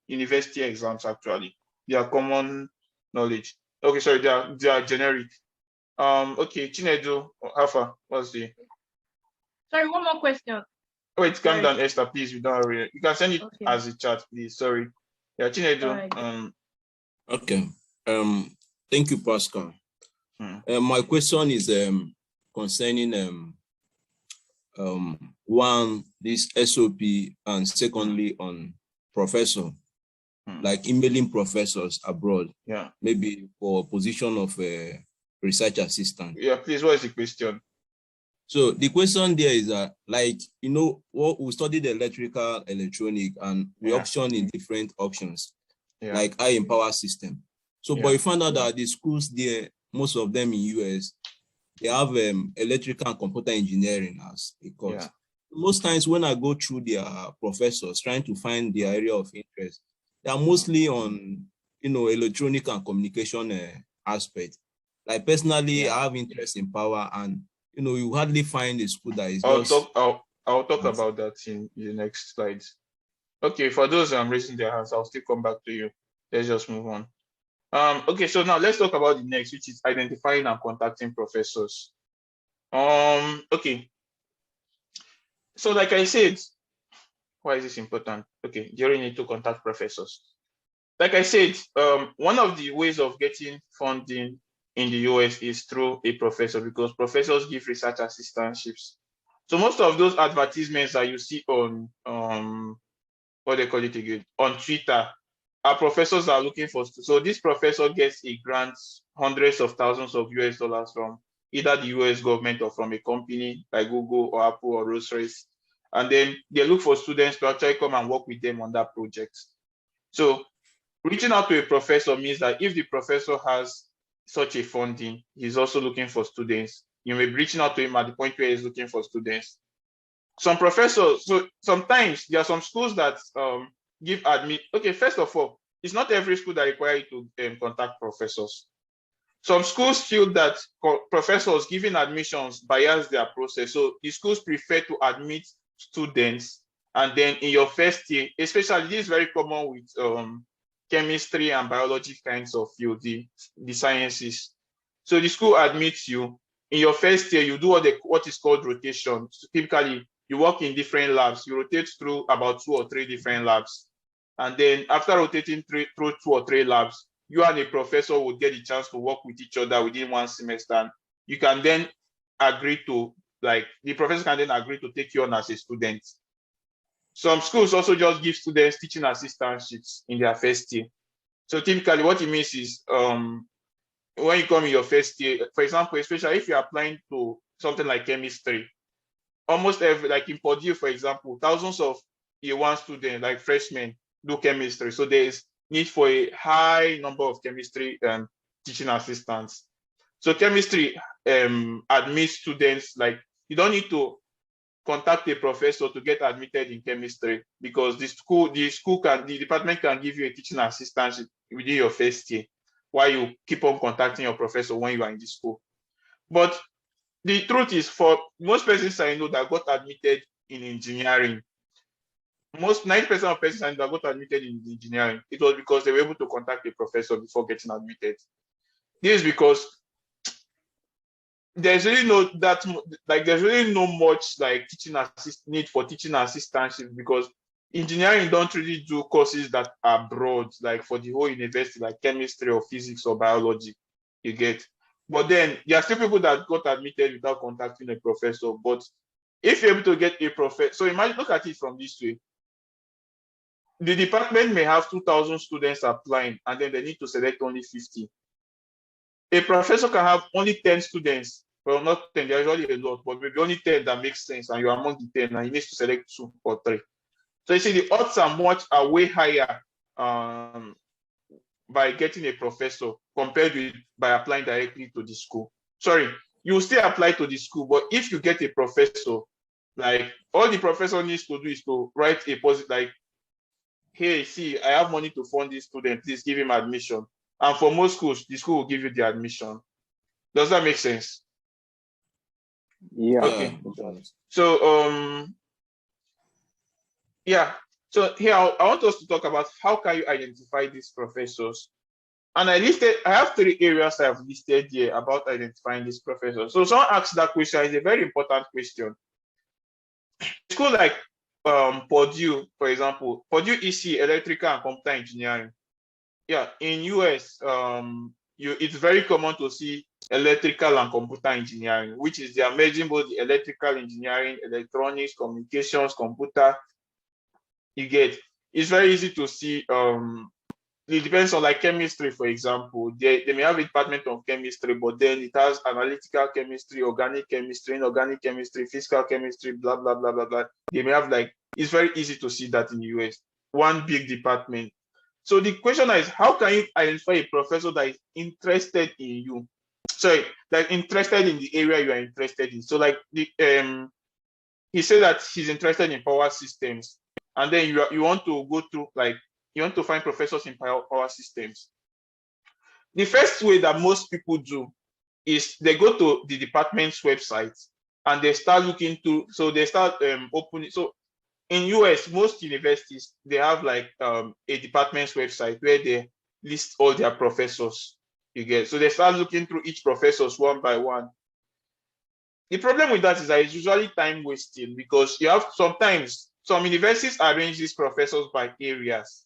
university exams. Actually, they are common knowledge. Okay, sorry, they are generic. Okay, Chinedu, Alpha, what's the? Sorry, one more question. Wait, calm down, Esther, please. You don't worry. You can send it as a chat, please. Sorry. Yeah, Chinedu. Okay. Thank you, Pascal. My question is concerning one, this SOP, and secondly on professor, like emailing professors abroad. Yeah. Maybe for position of a research assistant. Yeah, please, what is the question? So the question there is that, like, you know, what we studied electrical, electronic, and we auction in different auctions, like high in power system. So, but we found out that the schools there, most of them in US, they have electrical and computer engineering as a course. Most times when I go through their professors trying to find their area of interest, they are mostly on, you know, electronic and communication aspect. Like personally, I have interest in power, and you know, you hardly find a school that is I'll talk about that in the next slides. Okay, for those raising their hands, I'll still come back to you. Let's just move on. Okay, so now let's talk about the next, which is identifying and contacting professors. Okay. So like I said, why is this important? Okay, you need to contact professors. Like I said, one of the ways of getting funding in the US is through a professor, because professors give research assistantships. So most of those advertisements that you see on what they call it again, on Twitter, our professors are looking for. So this professor gets a grant, hundreds of thousands of US dollars from either the US government or from a company like Google or Apple or Rolls-Royce. And then they look for students to actually come and work with them on that project. So reaching out to a professor means that if the professor has such a funding, he's also looking for students. You may be reaching out to him at the point where he's looking for students. Some professors, so sometimes there are some schools that give admit. Okay, first of all, it's not every school that requires you to contact professors. Some schools feel that professors giving admissions bias their process. So the schools prefer to admit students, and then in your first year, especially this is very common with chemistry and biology kinds of field, the sciences. So the school admits you. In your first year, you do what is called rotation. So typically, you work in different labs. You rotate through about 2 or 3 different labs. And then after rotating through 2 or 3 labs, you and a professor will get a chance to work with each other within 1 semester. And you can then agree to, like, the professor can then agree to take you on as a student. Some schools also just give students teaching assistantships in their first year. So typically what it means is when you come in your first year, for example, especially if you're applying to something like chemistry, almost every, like in Purdue, for example, thousands of year 1 students, like freshmen, do chemistry. So there is need for a high number of chemistry teaching assistants. So chemistry admits students, like you don't need to contact a professor to get admitted in chemistry, because the department can give you a teaching assistant within your first year while you keep on contacting your professor when you are in the school. But the truth is, for most persons I know that got admitted in engineering, most 90% of persons I know that got admitted in engineering, it was because they were able to contact a professor before getting admitted. This is because there's really no much like need for teaching assistantship, because engineering don't really do courses that are broad, like for the whole university, like chemistry or physics or biology, you get. But then there are still people that got admitted without contacting a professor. But if you're able to get a professor, so imagine, look at it from this way. The department may have 2,000 students applying, and then they need to select only 50. A professor can have only 10 students. Well, not 10, there's usually a lot, but maybe only 10 that makes sense, and you're among the 10, and he needs to select 2 or 3. So you see, the odds are way higher by getting a professor compared with by applying directly to the school. Sorry, you still apply to the school, but if you get a professor, like all the professor needs to do is to write a positive, like, hey, see, I have money to fund this student, please give him admission. And for most schools, the school will give you the admission. Does that make sense? Yeah. Okay. So yeah. So here I want us to talk about how can you identify these professors. And I have 3 areas I've listed here about identifying these professors. So someone asked that question. It's a very important question. school like Purdue, for example, Purdue EC, electrical and computer engineering. Yeah, in US, it's very common to see electrical and computer engineering, which is they are merging both the electrical engineering, electronics, communications, computer. You get, it's very easy to see. It depends on like chemistry, for example. They may have a department of chemistry, but then it has analytical chemistry, organic chemistry, inorganic chemistry, physical chemistry, blah, blah, blah, blah, blah. They may have like, it's very easy to see that in the US, one big department. So the question is, how can you identify a professor that is interested in you? Sorry, like interested in the area you are interested in. So like he said that he's interested in power systems, and then you want to go through like you want to find professors in power systems. The first way that most people do is they go to the department's website and they start looking through. So they start opening. So in US, most universities, they have like a department's website where they list all their professors. You get, so they start looking through each professors one by one. The problem with that is that it's usually time wasting, because you have sometimes some universities arrange these professors by areas,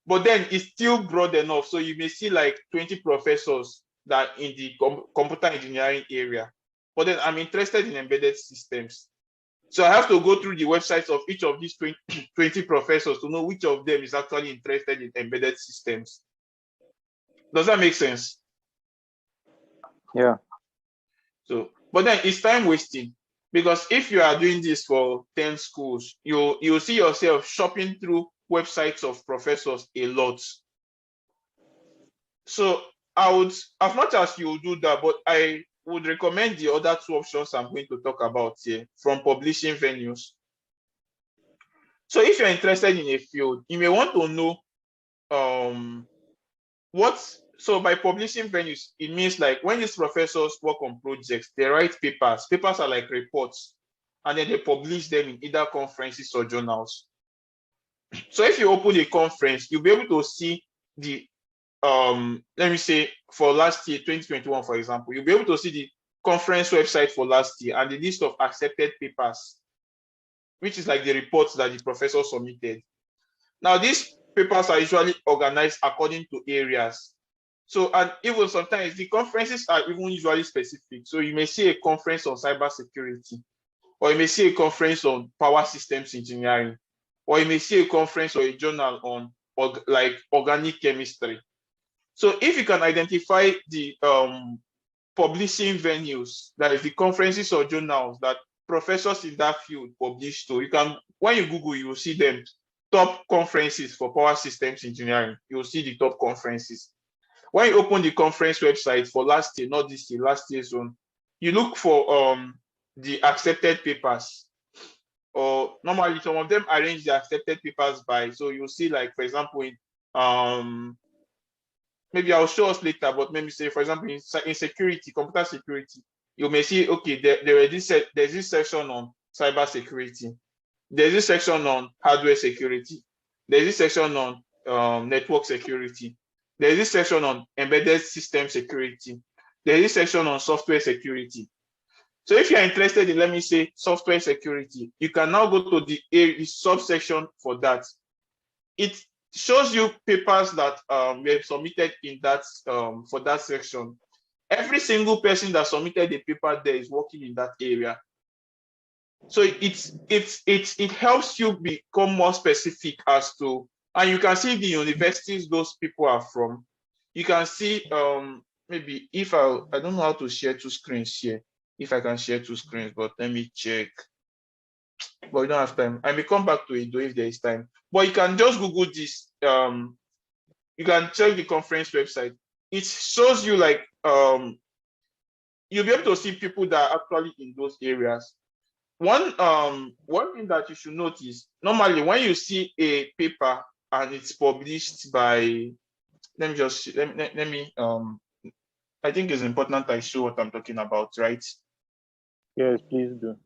but then it's still broad enough. So you may see like 20 professors that in the computer engineering area, but then I'm interested in embedded systems. So I have to go through the websites of each of these 20 professors to know which of them is actually interested in embedded systems. Does that make sense? Yeah. So, but then it's time wasting, because if you are doing this for 10 schools, you'll see yourself shopping through websites of professors a lot. So I would, as much as you do that, but I would recommend the other two options I'm going to talk about here from publishing venues. So if you're interested in a field, you may want to know so by publishing venues, it means like when these professors work on projects, they write papers. Papers are like reports, and then they publish them in either conferences or journals. So if you open a conference, you'll be able to see the let me say for last year, 2021, for example, you'll be able to see the conference website for last year and the list of accepted papers, which is like the reports that the professor submitted. Now, these papers are usually organized according to areas. So, and even sometimes the conferences are even usually specific. So you may see a conference on cybersecurity, or you may see a conference on power systems engineering, or you may see a conference or a journal on like organic chemistry. So if you can identify the publishing venues, that is the conferences or journals that professors in that field publish to, you can, when you Google, you will see them top conferences for power systems engineering. You will see the top conferences. When you open the conference website for last year, not this year, last year's one, you look for the accepted papers. Or normally some of them arrange the accepted papers by, so you'll see like, for example, in maybe I'll show us later, but maybe say, for example, in security, computer security, you may see, okay, there's this section on cyber security. There's this section on hardware security. There's this section on network security. There's this section on embedded system security. There's this section on software security. So if you're interested in, let me say, software security, you can now go to the subsection for that. It shows you papers that were submitted in that for that section. Every single person that submitted a paper there is working in that area. So it helps you become more specific as to, and you can see the universities those people are from. You can see maybe if I don't know how to share two screens here. If I can share two screens, but let me check. But we don't have time. I may come back to it though if there is time. But you can just Google this. You can check the conference website. It shows you like you'll be able to see people that are actually in those areas. One thing that you should notice, normally when you see a paper and it's published by, let me I think it's important I show what I'm talking about, right? Yes, please do.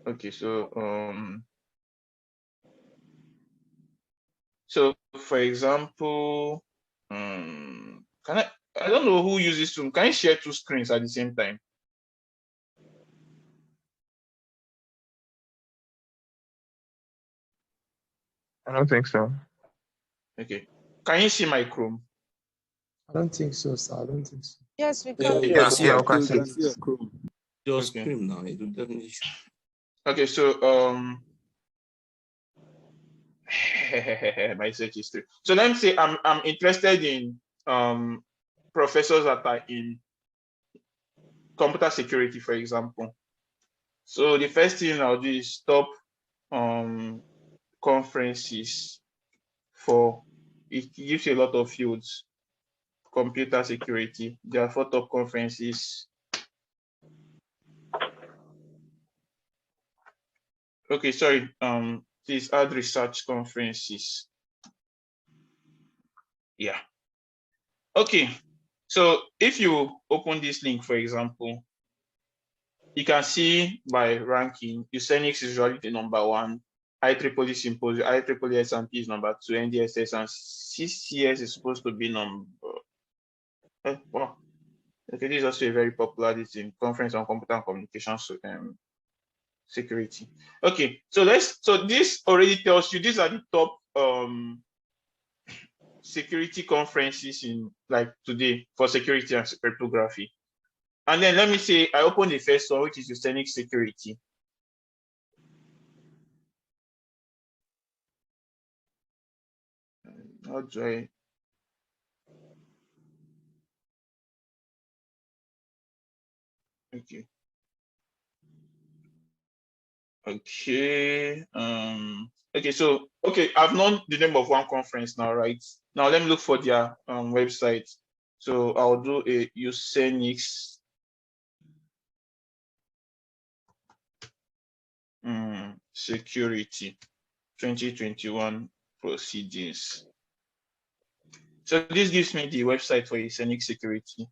Okay, so for example, I don't know who uses Zoom. Can I share two screens at the same time? I don't think so. Okay. Can you see my Chrome? I don't think so, sir. I don't think so. Yes, we Yeah, can. we Yeah, can see yeah, your we can we see. can see your Chrome. Your Okay. screen now. It will definitely show. Okay, so my search history. So let me say I'm interested in professors that are in computer security, for example. So the first thing I'll do is stop conferences for it gives you a lot of fields. Computer security. There are 4 top conferences. Okay, sorry. Please add research conferences. Yeah. Okay. So if you open this link, for example, you can see by ranking, Usenix is usually the number 1, IEEE Symposium, IEEE S&P is number 2, NDSS and CCS is supposed to be number. Wow. Okay, this is also a very popular conference on computer and communications security. Okay, so this already tells you these are the top security conferences in like today for security and cryptography. And then let me say I open the first one, which is Usenix security. How do I? Okay. Okay. Okay. So I've known the name of one conference now, right? Now let me look for their website. So I'll do a Usenix security 2021 proceedings. So this gives me the website for Usenix security.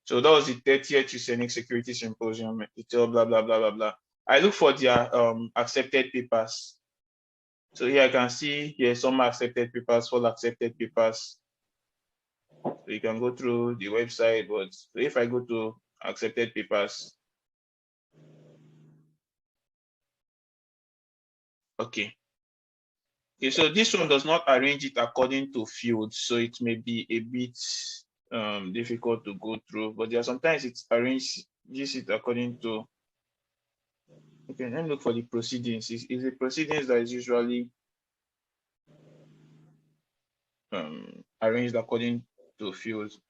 So that was the 30th Usenix security symposium. It's all blah blah blah blah blah. I look for their accepted papers. So here I can see here some accepted papers, full accepted papers. So you can go through the website, but if I go to accepted papers, okay. Okay, so this one does not arrange it according to fields, so it may be a bit difficult to go through, but there are sometimes it's arranged it according to. Okay, let me look for the proceedings. Is the proceedings that is usually arranged according to fields.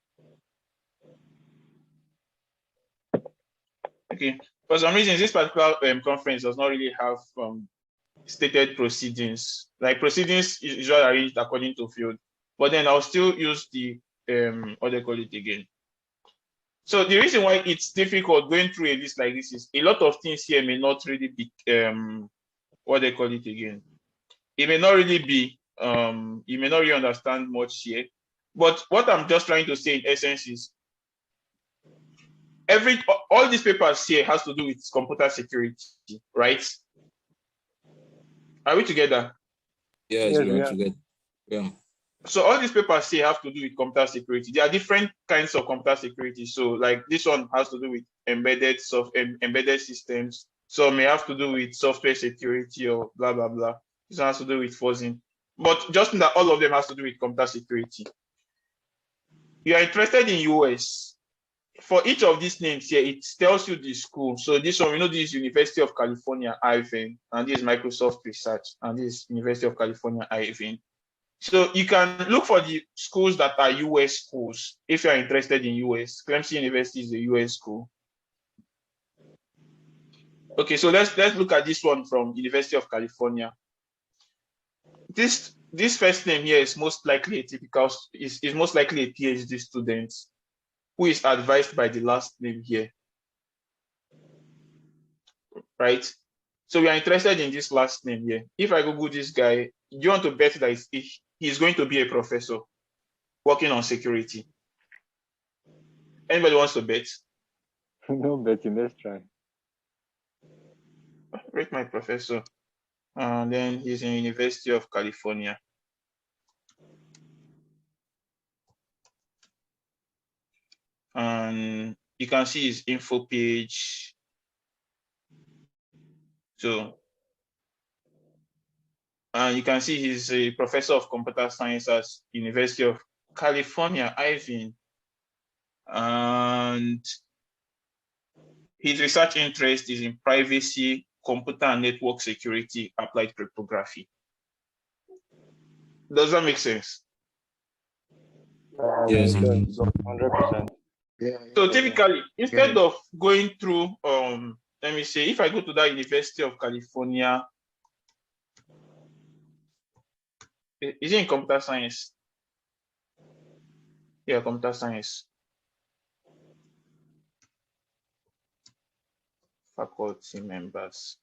Okay, for some reason, this particular conference does not really have stated proceedings. Like proceedings is usually arranged according to field, but then I'll still use the what they call it again. So the reason why it's difficult going through a list like this is a lot of things here may not really be what they call it again. It may not really be you may not really understand much here. But what I'm just trying to say in essence is all these papers here has to do with computer security, right? Are we together? Yes, we are together. Yeah. So all these papers here have to do with computer security. There are different kinds of computer security. So like this one has to do with embedded systems. So may have to do with software security or blah blah blah. This one has to do with fuzzing. But just know that all of them has to do with computer security. You are interested in US. For each of these names here, it tells you the school. So this one, we know this is University of California, Irvine, and this is Microsoft Research, and this is University of California, Irvine. So you can look for the schools that are US schools if you're interested in US. Clemson University is a US school. Okay, so let's look at this one from University of California. This first name here is most likely is most likely a PhD student who is advised by the last name here. Right? So we are interested in this last name here. If I Google this guy, do you want to bet that he's going to be a professor working on security? Anybody wants to bet? No betting, let's try. Rate my professor. And then he's in University of California. And you can see his info page. So, and you can see he's a professor of computer science at University of California, Irvine. And his research interest is in privacy, computer and network security, applied cryptography. Does that make sense? Yes, 100%. So typically, instead of going through, let me say, if I go to that University of California, is it in computer science? Yeah, computer science. Faculty members.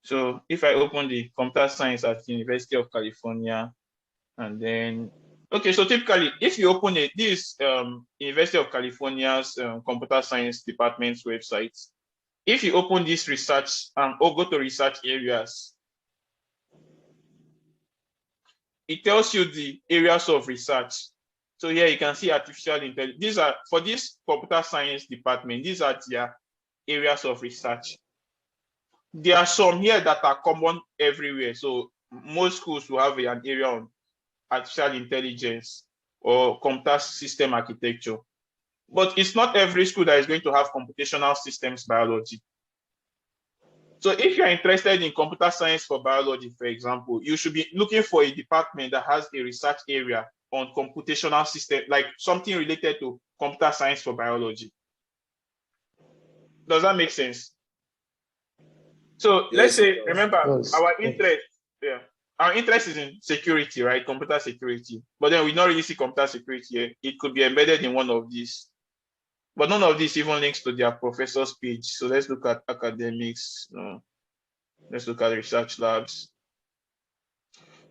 So if I open the computer science at University of California, and then, okay, so typically, if you open this University of California's computer science department's website, if you open this research or go to research areas, it tells you the areas of research. So here you can see artificial intelligence. These are, for this computer science department, these are their areas of research. There are some here that are common everywhere. So most schools will have an area on artificial intelligence or computer system architecture. But it's not every school that is going to have computational systems biology. So if you're interested in computer science for biology, for example, you should be looking for a department that has a research area on computational system, like something related to computer science for biology. Does that make sense? So let's say, remember, our interest, our interest is in security, right? Computer security. But then we not really see computer security here. It could be embedded in one of these. But none of this even links to their professor's page. So let's look at academics. Let's look at research labs.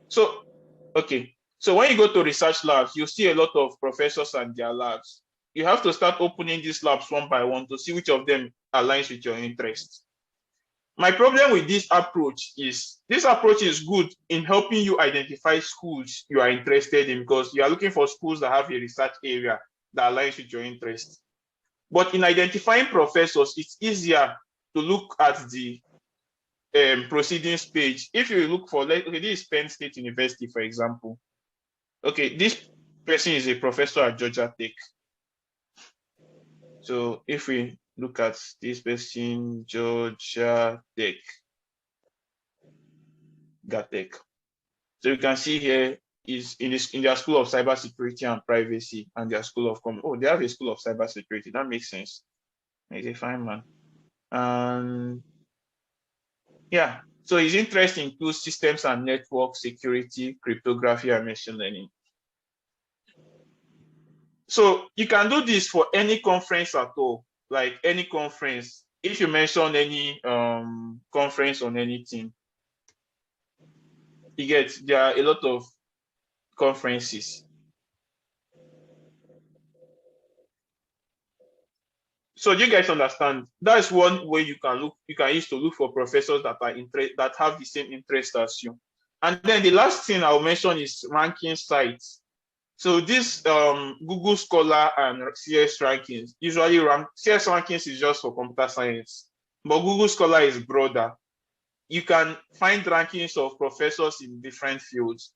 So, okay. So when you go to research labs, you see a lot of professors and their labs. You have to start opening these labs one by one to see which of them aligns with your interests. My problem with this approach is good in helping you identify schools you are interested in, because you are looking for schools that have a research area that aligns with your interests. But in identifying professors, it's easier to look at the proceedings page. If you look for, okay, this is Penn State University, for example. Okay, this person is a professor at Georgia Tech. So if we look at this person, Georgia Tech, GATEC. So you can see here is in their School of Cybersecurity and Privacy and their School of they have a School of Cybersecurity. That makes sense. He's a fine man. And yeah, so his interest includes systems and network security, cryptography, and machine learning. So you can do this for any conference at all, like any conference. If you mention any conference on anything, you get, there are a lot of conferences. So you guys understand, that's one way you can use to look for professors that are that have the same interest as you. And then the last thing I'll mention is ranking sites. So this Google Scholar and CS rankings usually CS rankings is just for computer science, but Google Scholar is broader. You can find rankings of professors in different fields.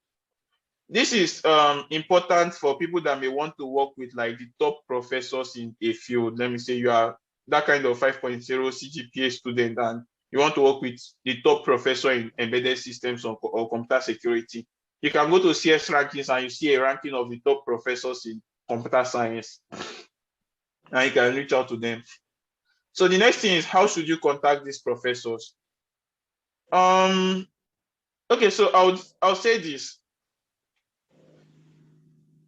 This is important for people that may want to work with like the top professors in a field. Let me say you are that kind of 5.0 CGPA student and you want to work with the top professor in embedded systems or computer security. You can go to CS rankings and you see a ranking of the top professors in computer science, and you can reach out to them. So the next thing is, how should you contact these professors? Okay, so I'll say this.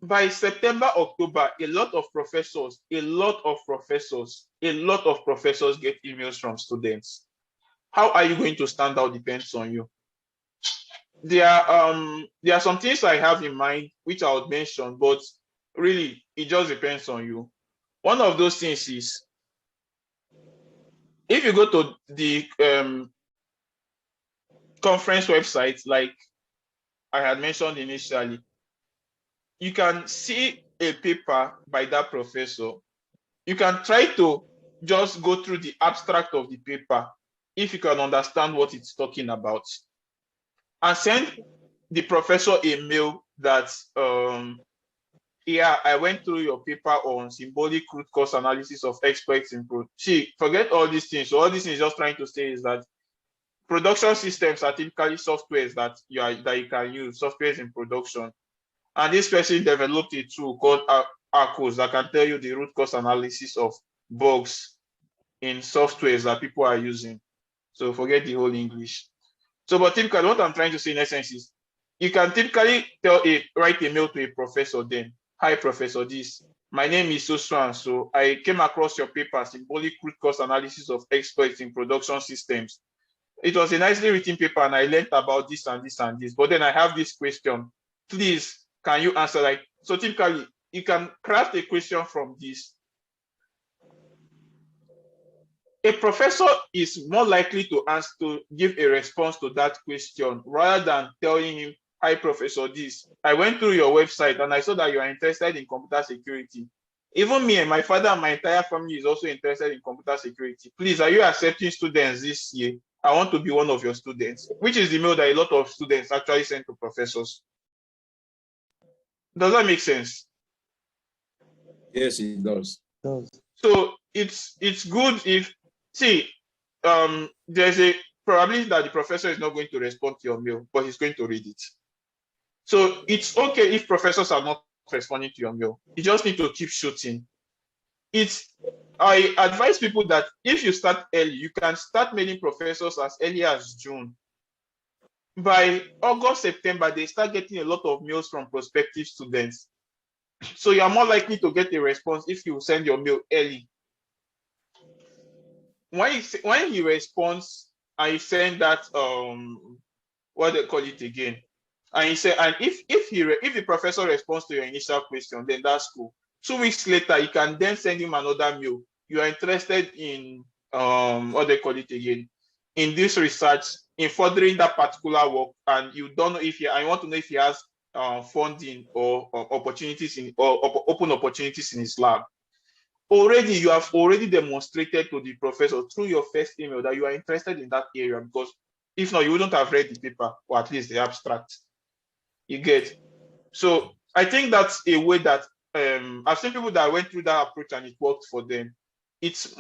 By September, October, a lot of professors get emails from students. How are you going to stand out depends on you. There are some things I have in mind which I would mention, but really it just depends on you. One of those things is, if you go to the conference website, like I had mentioned initially, you can see a paper by that professor. You can try to just go through the abstract of the paper if you can understand what it's talking about, and send the professor a mail that, yeah, I went through your paper on symbolic root cause analysis of exploits in pro. See, forget all these things. So all these things just trying to say is that production systems are typically softwares that you can use, softwares in production. And this person developed a tool called ARCOS that can tell you the root cause analysis of bugs in softwares that people are using. So forget the whole English. So, but typically what I'm trying to say in essence is you can typically write a mail to a professor then. Hi, Professor this. My name is so and so. I came across your paper, Symbolic Root Cause Analysis of Exploits in Production Systems. It was a nicely written paper and I learned about this and this and this. But then I have this question. Please, can you answer? Like, so typically you can craft a question from this. A professor is more likely to give a response to that question rather than telling him, hi, Professor this. I went through your website and I saw that you are interested in computer security. Even me and my father and my entire family is also interested in computer security. Please, are you accepting students this year? I want to be one of your students, which is the mail that a lot of students actually send to professors. Does that make sense? Yes, it does. So it's good if, see, there's a probability that the professor is not going to respond to your mail, but he's going to read it. So it's okay if professors are not responding to your mail. You just need to keep shooting. I advise people that if you start early, you can start mailing professors as early as June. By August, September, they start getting a lot of mails from prospective students. So you are more likely to get a response if you send your mail early. When he responds and you send that, what they call it again, and he said, and if the professor responds to your initial question, then that's cool. 2 weeks later, you can then send him another mail. You are interested in what they call it again, in this research, in furthering that particular work, and you don't know if I want to know if he has funding or opportunities or open opportunities in his lab. Already, you have already demonstrated to the professor through your first email that you are interested in that area, because if not, you wouldn't have read the paper or at least the abstract. You get? So I think that's a way that I've seen people that went through that approach and it worked for them. It's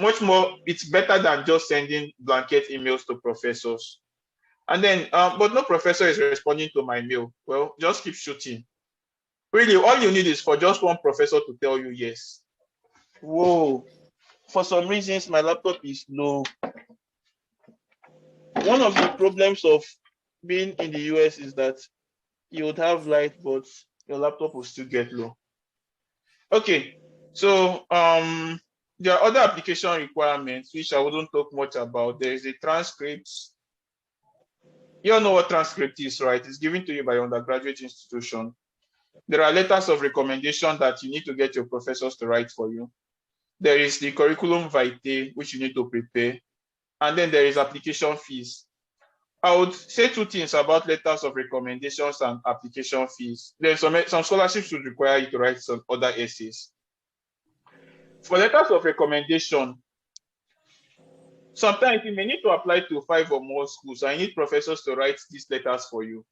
better than just sending blanket emails to professors. And then, but no professor is responding to my mail. Well, just keep shooting. Really, all you need is for just one professor to tell you yes. Whoa, for some reasons, my laptop is low. One of the problems of being in the US is that you would have light, but your laptop will still get low. Okay, so there are other application requirements which I wouldn't talk much about. There is a transcript. You all know what transcript is, right? It's given to you by your undergraduate institution. There are letters of recommendation that you need to get your professors to write for you. There is the curriculum vitae, which you need to prepare. And then there is application fees. I would say 2 things about letters of recommendations and application fees. Then some scholarships would require you to write some other essays. For letters of recommendation, sometimes you may need to apply to 5 or more schools. I need professors to write these letters for you.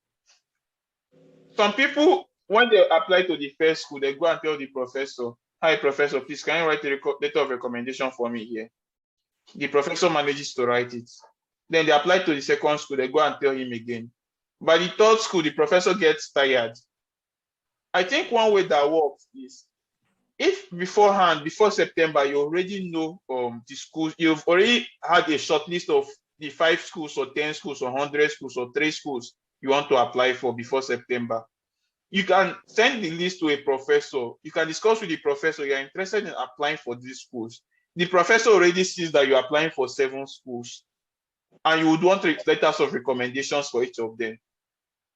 Some people, when they apply to the first school, they go and tell the professor, hi, professor, please, can you write a letter of recommendation for me here? The professor manages to write it. Then they apply to the second school, they go and tell him again. By the third school, the professor gets tired. I think one way that works is, if beforehand, before September, you already know the schools, you've already had a short list of the 5 schools or 10 schools or 100 schools or 3 schools you want to apply for before September. You can send the list to a professor. You can discuss with the professor, you're interested in applying for these schools. The professor already sees that you're applying for 7 schools and you would want letters of recommendations for each of them.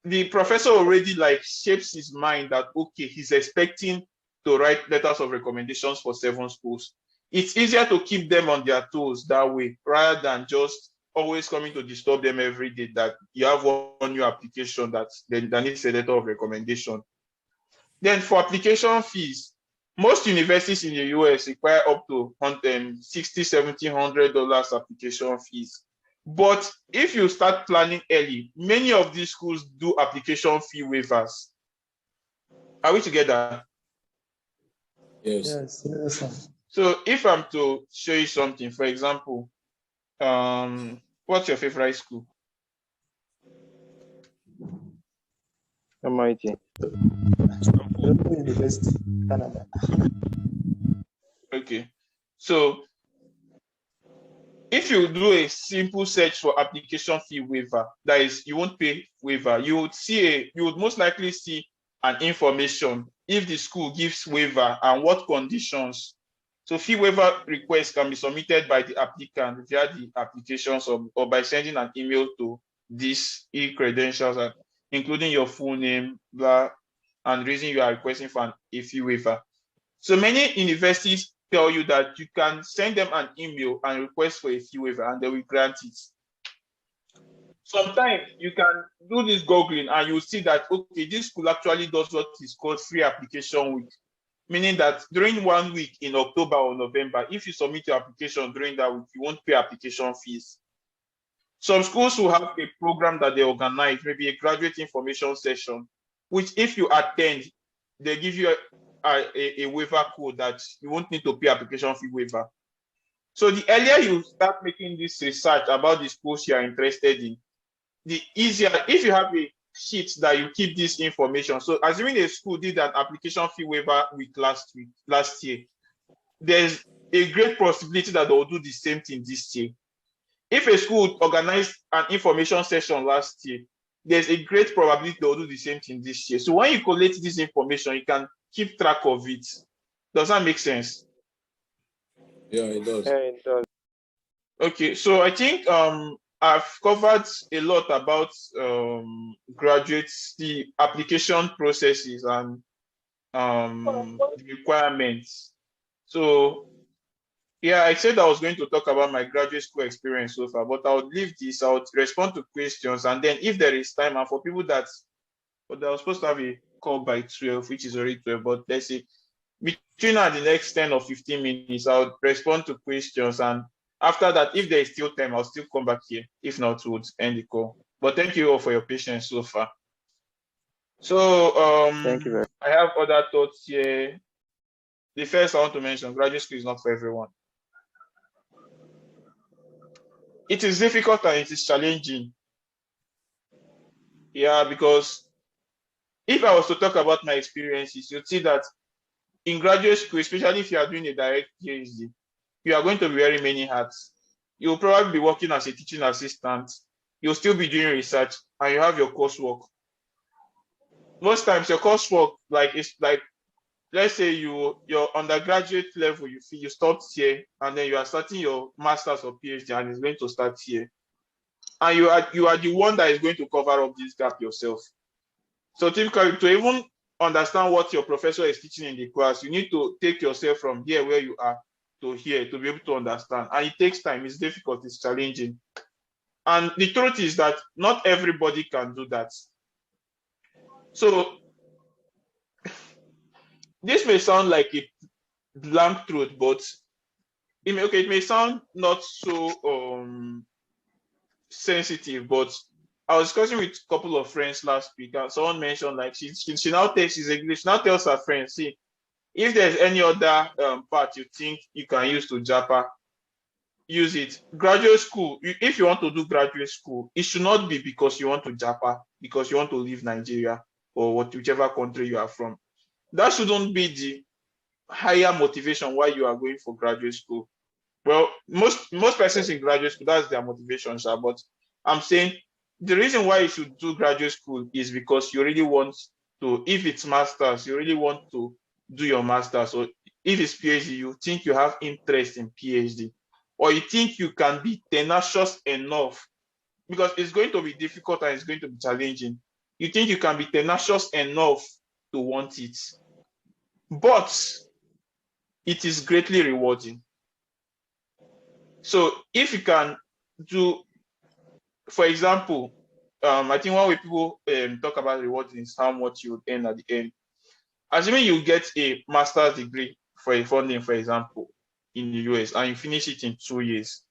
The professor already shapes his mind that, okay, he's expecting to write letters of recommendations for 7 schools. It's easier to keep them on their toes that way, rather than just always coming to disturb them every day that you have one new application that needs a letter of recommendation. Then for application fees, Most universities in the US require up to $60, $70, $100 application fees. But if you start planning early, many of these schools do application fee waivers. Are we together? Yes. Yes. So if I'm to show you something, for example, what's your favorite school? MIT. University, Canada. Okay. So if you do a simple search for application fee waiver, that is, you won't pay waiver, you would most likely see an information if the school gives waiver and what conditions. So fee waiver requests can be submitted by the applicant via the applications or by sending an email to these e-credentials, including your full name, blah, and reason you are requesting for a fee waiver. So many universities tell you that you can send them an email and request for a fee waiver and they will grant it. Sometimes you can do this googling and you will see that, okay, this school actually does what is called free application week, meaning that during 1 week in October or November, if you submit your application during that week, you won't pay application fees. Some schools will have a program that they organize, maybe a graduate information session, which if you attend, they give you a waiver code that you won't need to pay application fee waiver. So the earlier you start making this research about the schools you are interested in, the easier, if you have a sheet that you keep this information. So assuming a school did an application fee waiver week last year, there's a great possibility that they will do the same thing this year. If a school organized an information session last year, there's a great probability they'll do the same thing this year. So when you collect this information, you can keep track of it. Does that make sense? Yeah, it does. Yeah, it does. Okay, so I think I've covered a lot about graduates, the application processes and the requirements. So yeah, I said I was going to talk about my graduate school experience so far, but I'll leave this. I'll respond to questions, and then if there is time, and for people that, but I was supposed to have a call by 12, which is already 12, but let's say between the next 10 or 15 minutes, I'll respond to questions, and after that, if there is still time, I'll still come back here. If not, we'll end the call. But thank you all for your patience so far. So Thank you very much. I have other thoughts here. The first I want to mention, graduate school is not for everyone. It is difficult and it is challenging. Yeah, because if I was to talk about my experiences, you'd see that in graduate school, especially if you are doing a direct PhD, you are going to be wearing many hats. You'll probably be working as a teaching assistant. You'll still be doing research and you have your coursework. Most times your coursework, let's say your undergraduate level, you stopped here and then you are starting your master's or PhD and it's going to start here. And you are the one that is going to cover up this gap yourself. So typically, to even understand what your professor is teaching in the class, you need to take yourself from here where you are to here to be able to understand. And it takes time, it's difficult, it's challenging. And the truth is that not everybody can do that. So this may sound like a blank truth, but it may sound not so sensitive, but I was discussing with a couple of friends last week, and someone mentioned like she now tells her friends, see, if there's any other part you think you can use to japa, use it. Graduate school, if you want to do graduate school, it should not be because you want to japa, because you want to leave Nigeria or whichever country you are from. That shouldn't be the higher motivation why you are going for graduate school. Well, most persons in graduate school, that's their motivation, sir. But I'm saying the reason why you should do graduate school is because you really want to, if it's master's, you really want to do your master's. Or if it's PhD, you think you have interest in PhD, or you think you can be tenacious enough, because it's going to be difficult and it's going to be challenging. You think you can be tenacious enough to want it, but it is greatly rewarding. So if you can do, for example, I think one way people talk about rewarding is how much you earn at the end. assuming you get a master's degree for a funding, for example, in the US, and you finish it in 2 years,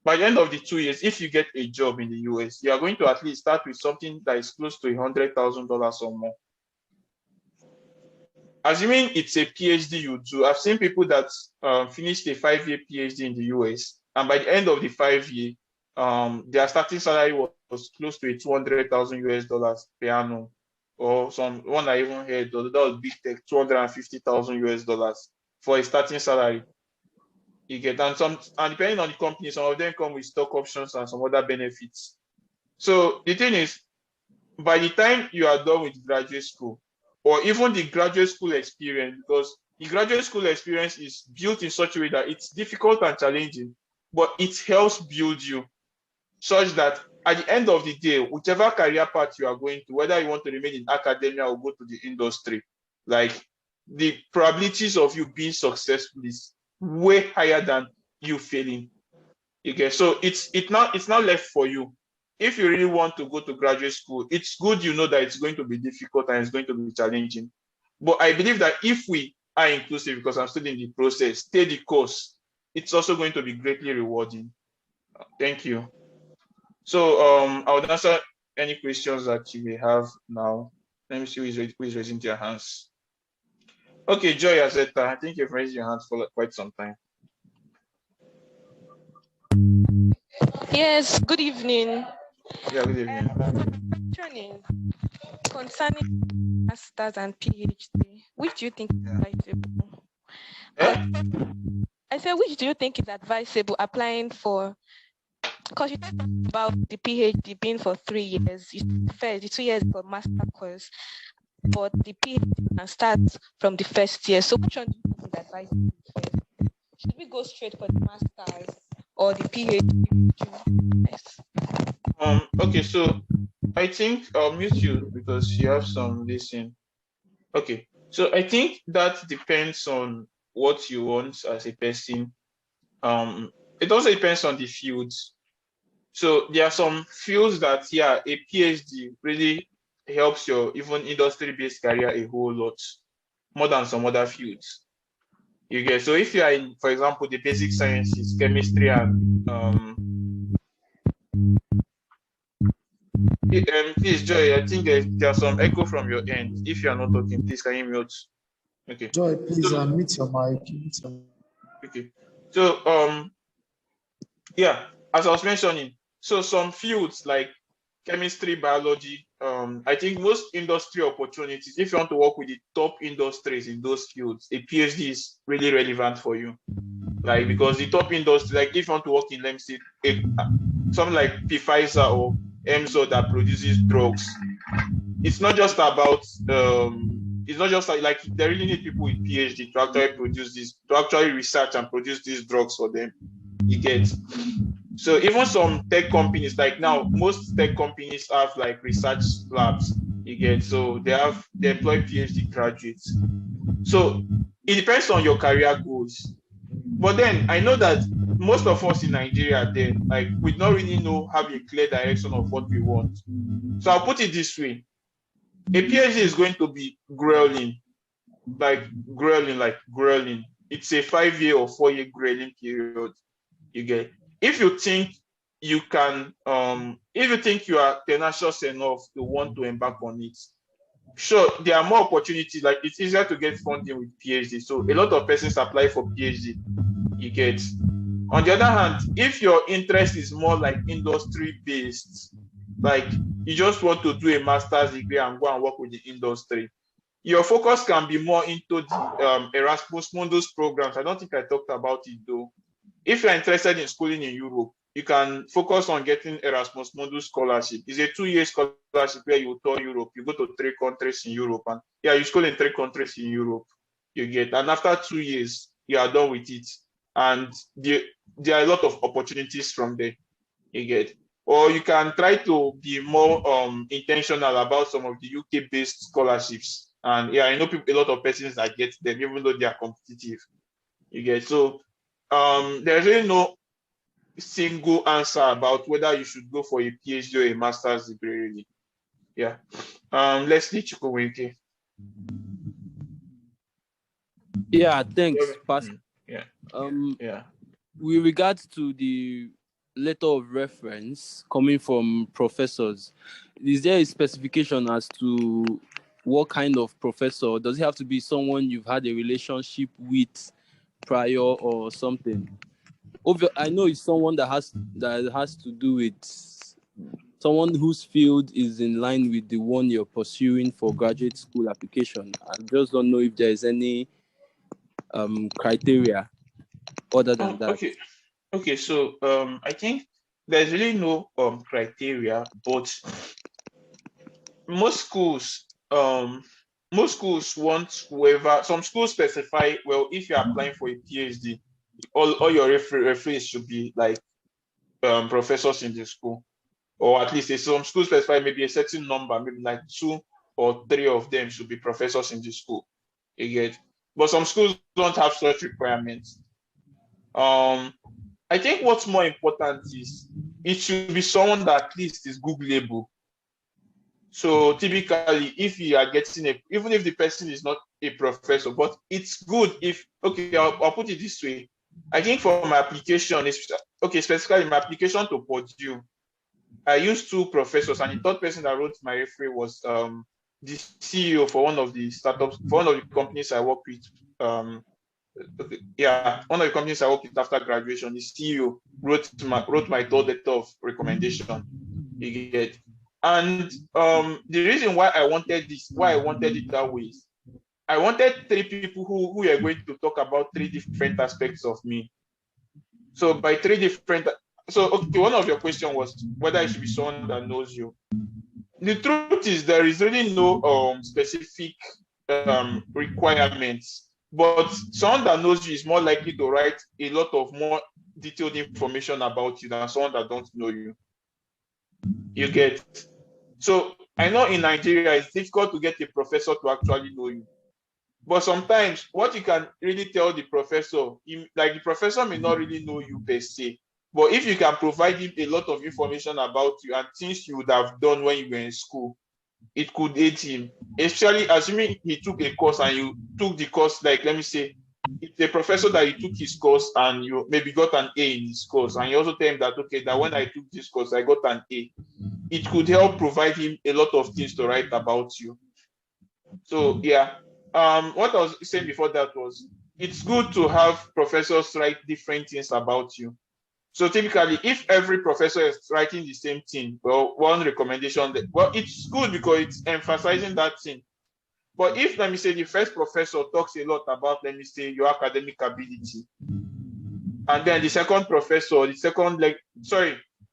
by the end of the 2 years, if you get a job in the US, you are going to at least start with something that is close to $100,000 or more. Assuming it's a PhD you do, I've seen people that finished a 5-year PhD in the US, and by the end of the 5 year, their starting salary was close to $200,000 per annum, or one I even heard that was big tech, $250,000 for a starting salary. You get, and depending on the company, some of them come with stock options and some other benefits. So the thing is, by the time you are done with graduate school, or even the graduate school experience, because the graduate school experience is built in such a way that it's difficult and challenging, but it helps build you such that at the end of the day, whichever career path you are going to, whether you want to remain in academia or go to the industry, like the probabilities of you being successful is way higher than you failing. Okay, so it's not left for you. If you really want to go to graduate school, it's good you know that it's going to be difficult and it's going to be challenging. But I believe that if we are inclusive, because I'm still in the process, stay the course, it's also going to be greatly rewarding. Thank you. So I would answer any questions that you may have now. Let me see who is raising their hands. Okay, Joy Azeta, I think you've raised your hands for quite some time. Yes, good evening. Yeah, good evening. Concerning masters and PhD, which do you think is advisable? I said, which do you think is advisable applying for? Because you talked about the PhD being for 3 years. The 2 years for master course, but the PhD can start from the first year. So which one do you think is advisable first? Should we go straight for the masters or the PhD? Yes. Okay, so I think I'll mute you because you have some listening. Okay, so I think that depends on what you want as a person. It also depends on the fields. So there are some fields that, yeah, a PhD really helps your even industry-based career a whole lot more than some other fields. You get, so if you are in, for example, the basic sciences, chemistry, and please, Joy, I think there's some echo from your end. If you are not talking, please can you mute? Okay. Joy, please unmute your mic. Okay. So yeah, as I was mentioning, so some fields like chemistry, biology, I think most industry opportunities, if you want to work with the top industries in those fields, a PhD is really relevant for you. Like, because the top industry, like if you want to work in, let me see, something like Pfizer or Amusuo that produces drugs, it's not just about it's not just like they really need people with PhD to actually produce this, to actually research and produce these drugs for them. You get. So even some tech companies, like now, most tech companies have like research labs. You get. So they employ PhD graduates. So it depends on your career goals. But then I know that most of us in Nigeria, then like we don't really have a clear direction of what we want. So I'll put it this way: a PhD is going to be grueling. It's a 5-year or 4-year grueling period. You get. If you think you can, if you think you are tenacious enough to want to embark on it, sure, there are more opportunities. Like it's easier to get funding with PhD. So a lot of persons apply for PhD. You get. On the other hand, if your interest is more like industry based, like you just want to do a master's degree and go and work with the industry, your focus can be more into the Erasmus Mundus programs. I don't think I talked about it though. If you're interested in schooling in Europe, you can focus on getting Erasmus Mundus scholarship. It's a 2-year scholarship where you tour Europe. You go to 3 countries in Europe, and yeah, you school in 3 countries in Europe. You get, and after 2 years, you are done with it. And there are a lot of opportunities from there. You get, or you can try to be more intentional about some of the UK-based scholarships. And yeah, I know a lot of persons that get them, even though they are competitive. You get, so there's really no single answer about whether you should go for a PhD or a master's degree, really. Yeah. Let's see Chukwueke. Yeah, thanks, Paschal. Yeah. Yeah. With regards to the letter of reference coming from professors, is there a specification as to what kind of professor? Does it have to be someone you've had a relationship with prior or something? I know it's someone that has to do with someone whose field is in line with the one you're pursuing for graduate school application. I just don't know if there is any criteria other than that. Okay, so I think there's really no criteria, but most schools want whoever. Some schools specify, well, if you're applying for a PhD, all your referees should be like professors in the school, or at least some schools specify maybe a certain number, maybe like 2 or 3 of them should be professors in the school. You get, but some schools don't have such requirements. I think what's more important is it should be someone that at least is Googleable. So typically, if you are getting even if the person is not a professor, but it's good if, okay, I'll put it this way. I think for my application, specifically my application to Purdue, I used 2 professors, and the third person that wrote my referee was the CEO for one of the startups, for one of the companies I work with. One of the companies I worked with after graduation, the CEO wrote my third letter of recommendation. You get, and the reason why I wanted it that way is I wanted 3 people who are going to talk about 3 different aspects of me. So by 3 different, okay, one of your questions was whether it should be someone that knows you. The truth is there is really no specific requirements, but someone that knows you is more likely to write a lot of more detailed information about you than someone that don't know you. You get, so I know in Nigeria it's difficult to get a professor to actually know you, but sometimes what you can really tell the professor, like the professor may not really know you per se, but if you can provide him a lot of information about you and things you would have done when you were in school, it could aid him, especially assuming he took a course and you took the course, like let me say, it's a professor that you took his course and you maybe got an A in his course, and you also tell him that, okay, that when I took this course, I got an A. It could help provide him a lot of things to write about you. So yeah, what I was saying before that was, it's good to have professors write different things about you. So typically, if every professor is writing the same thing, well, one recommendation, well, it's good because it's emphasizing that thing. But if, let me say, the first professor talks a lot about, let me say, your academic ability, and then the second professor,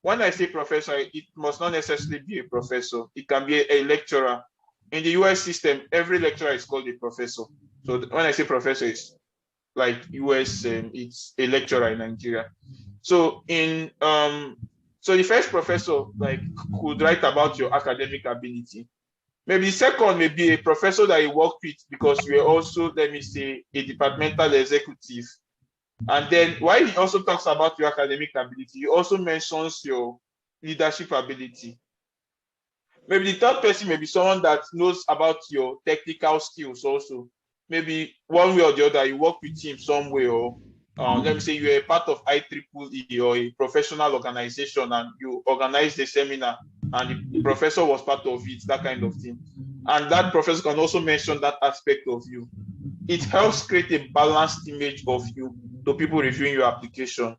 when I say professor, it must not necessarily be a professor. It can be a lecturer. In the US system, every lecturer is called a professor. So when I say professor, it's like US, it's a lecturer in Nigeria. So so the first professor could write about your academic ability. Maybe the second may be a professor that you worked with because you are also, let me say, a departmental executive. And then while he also talks about your academic ability, he also mentions your leadership ability. Maybe the third person may be someone that knows about your technical skills also. Maybe one way or the other, you work with him some way, or let me say you're a part of IEEE or a professional organization and you organized a seminar and the professor was part of it, that kind of thing. And that professor can also mention that aspect of you. It helps create a balanced image of you to people reviewing your application.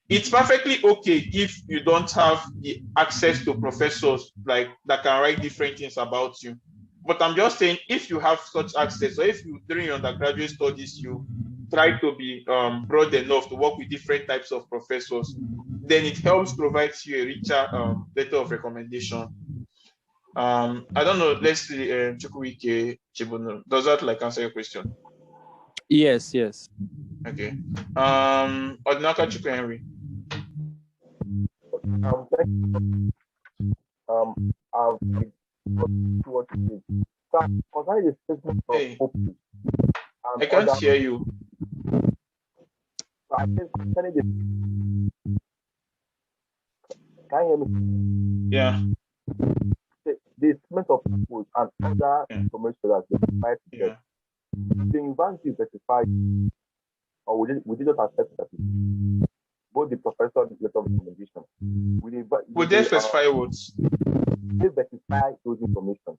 It's perfectly okay if you don't have the access to professors that can write different things about you. But I'm just saying, if you have such access, or if you, during your undergraduate studies, you try to be broad enough to work with different types of professors, then it helps provide you a richer letter of recommendation. I don't know, let's see, Chukwuike Chibuno, does that answer your question? Yes. Okay. Odinaka Chukwu Henry. Hey, I can't hear you. Can you hear me? Yeah. The statement of people and other information that they provide to them The university specify, or would you just accept that both the professor and the letter of recommendation? Would they specify what? They specify those information.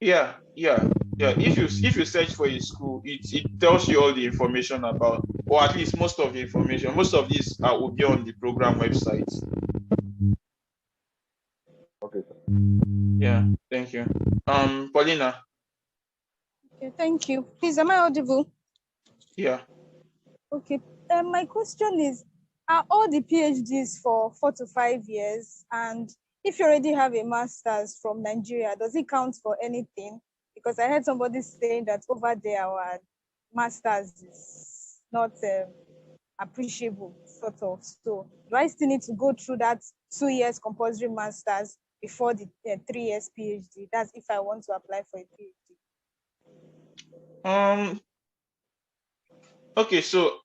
Yeah. If you search for a school, it tells you all the information about, or at least most of the information. Most of these will be on the program website. Okay, sir. Yeah, thank you. Paulina. Okay, thank you. Please, am I audible? Yeah. Okay. My question is, are all the PhDs for 4 to 5 years? And if you already have a master's from Nigeria, does it count for anything? Because I heard somebody saying that over there, our master's is not appreciable, sort of. So do I still need to go through that 2 years compulsory master's before the 3 years PhD? That's if I want to apply for a PhD. Okay, so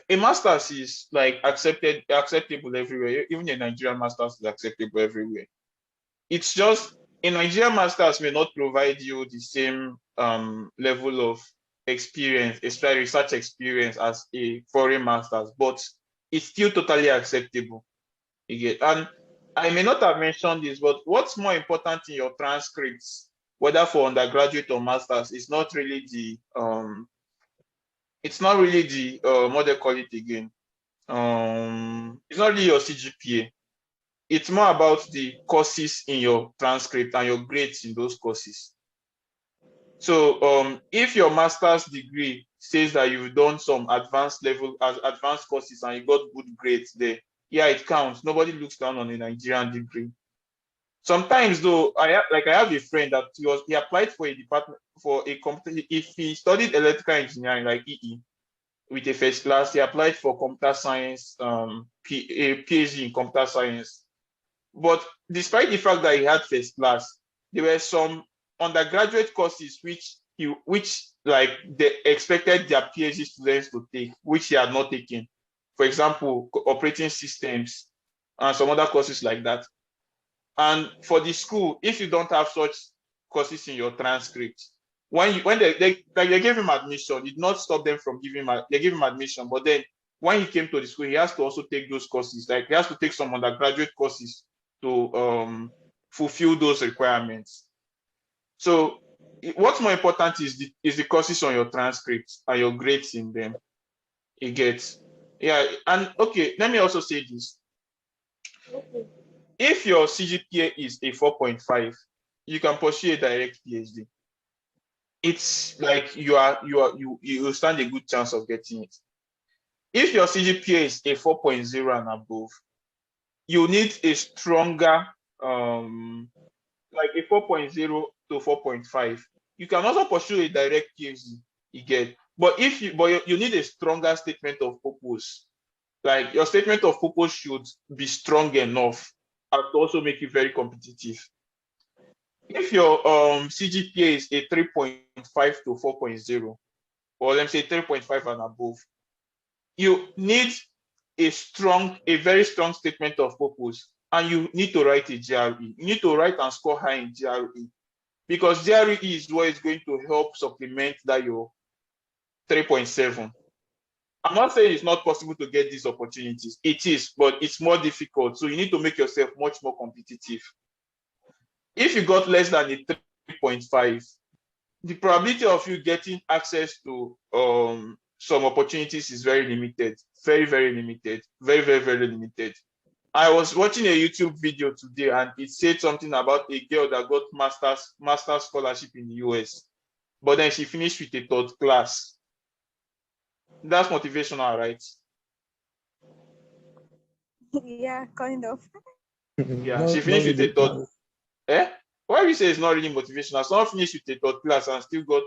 a master's is like acceptable everywhere. Even a Nigerian master's is acceptable everywhere. It's just a Nigerian master's may not provide you the same level of experience, especially research experience, as a foreign master's, but it's still totally acceptable. You get, and I may not have mentioned this, but what's more important in your transcripts, whether for undergraduate or master's, is not really the what they call it again. It's not really your CGPA. It's more about the courses in your transcript and your grades in those courses. So if your master's degree says that you've done some advanced courses and you got good grades there, yeah, it counts. Nobody looks down on a Nigerian degree. Sometimes though, I have a friend that he applied for a department for a company. If he studied electrical engineering like EE with a first class, he applied for computer science, a PhD in computer science. But despite the fact that he had first class, there were some undergraduate courses which they expected their PhD students to take, which he had not taken. For example, operating systems and some other courses like that. And for the school, if you don't have such courses in your transcript, when they gave him admission, it did not stop them from giving him they gave him admission. But then when he came to the school, he has to also take those courses. Like he has to take some undergraduate courses to fulfill those requirements. So what's more important is the courses on your transcript and your grades in them. You get, yeah. And okay, let me also say this. Okay. If your CGPA is a 4.5, you can pursue a direct PhD. It's like you stand a good chance of getting it. If your CGPA is a 4.0 and above, you need a stronger like a 4.0 to 4.5. You can also pursue a direct PhD, you get. But you need a stronger statement of purpose. Like your statement of purpose should be strong enough and to also make you very competitive. If your CGPA is a 3.5 to 4.0, or let me say 3.5 and above, you need a very strong statement of purpose, and you need to write a GRE. You need to write and score high in GRE, because GRE is what is going to help supplement that your 3.7. I'm not saying it's not possible to get these opportunities. It is, but it's more difficult. So you need to make yourself much more competitive. If you got less than a 3.5, the probability of you getting access to some opportunities is very limited. Very, very limited. Very, very, very limited. I was watching a YouTube video today, and it said something about a girl that got master's scholarship in the US, but then she finished with a third class. That's motivational, right? Yeah, kind of. Yeah, she finished with a third. Why we say it's not really motivational? Someone finished with a third class and still got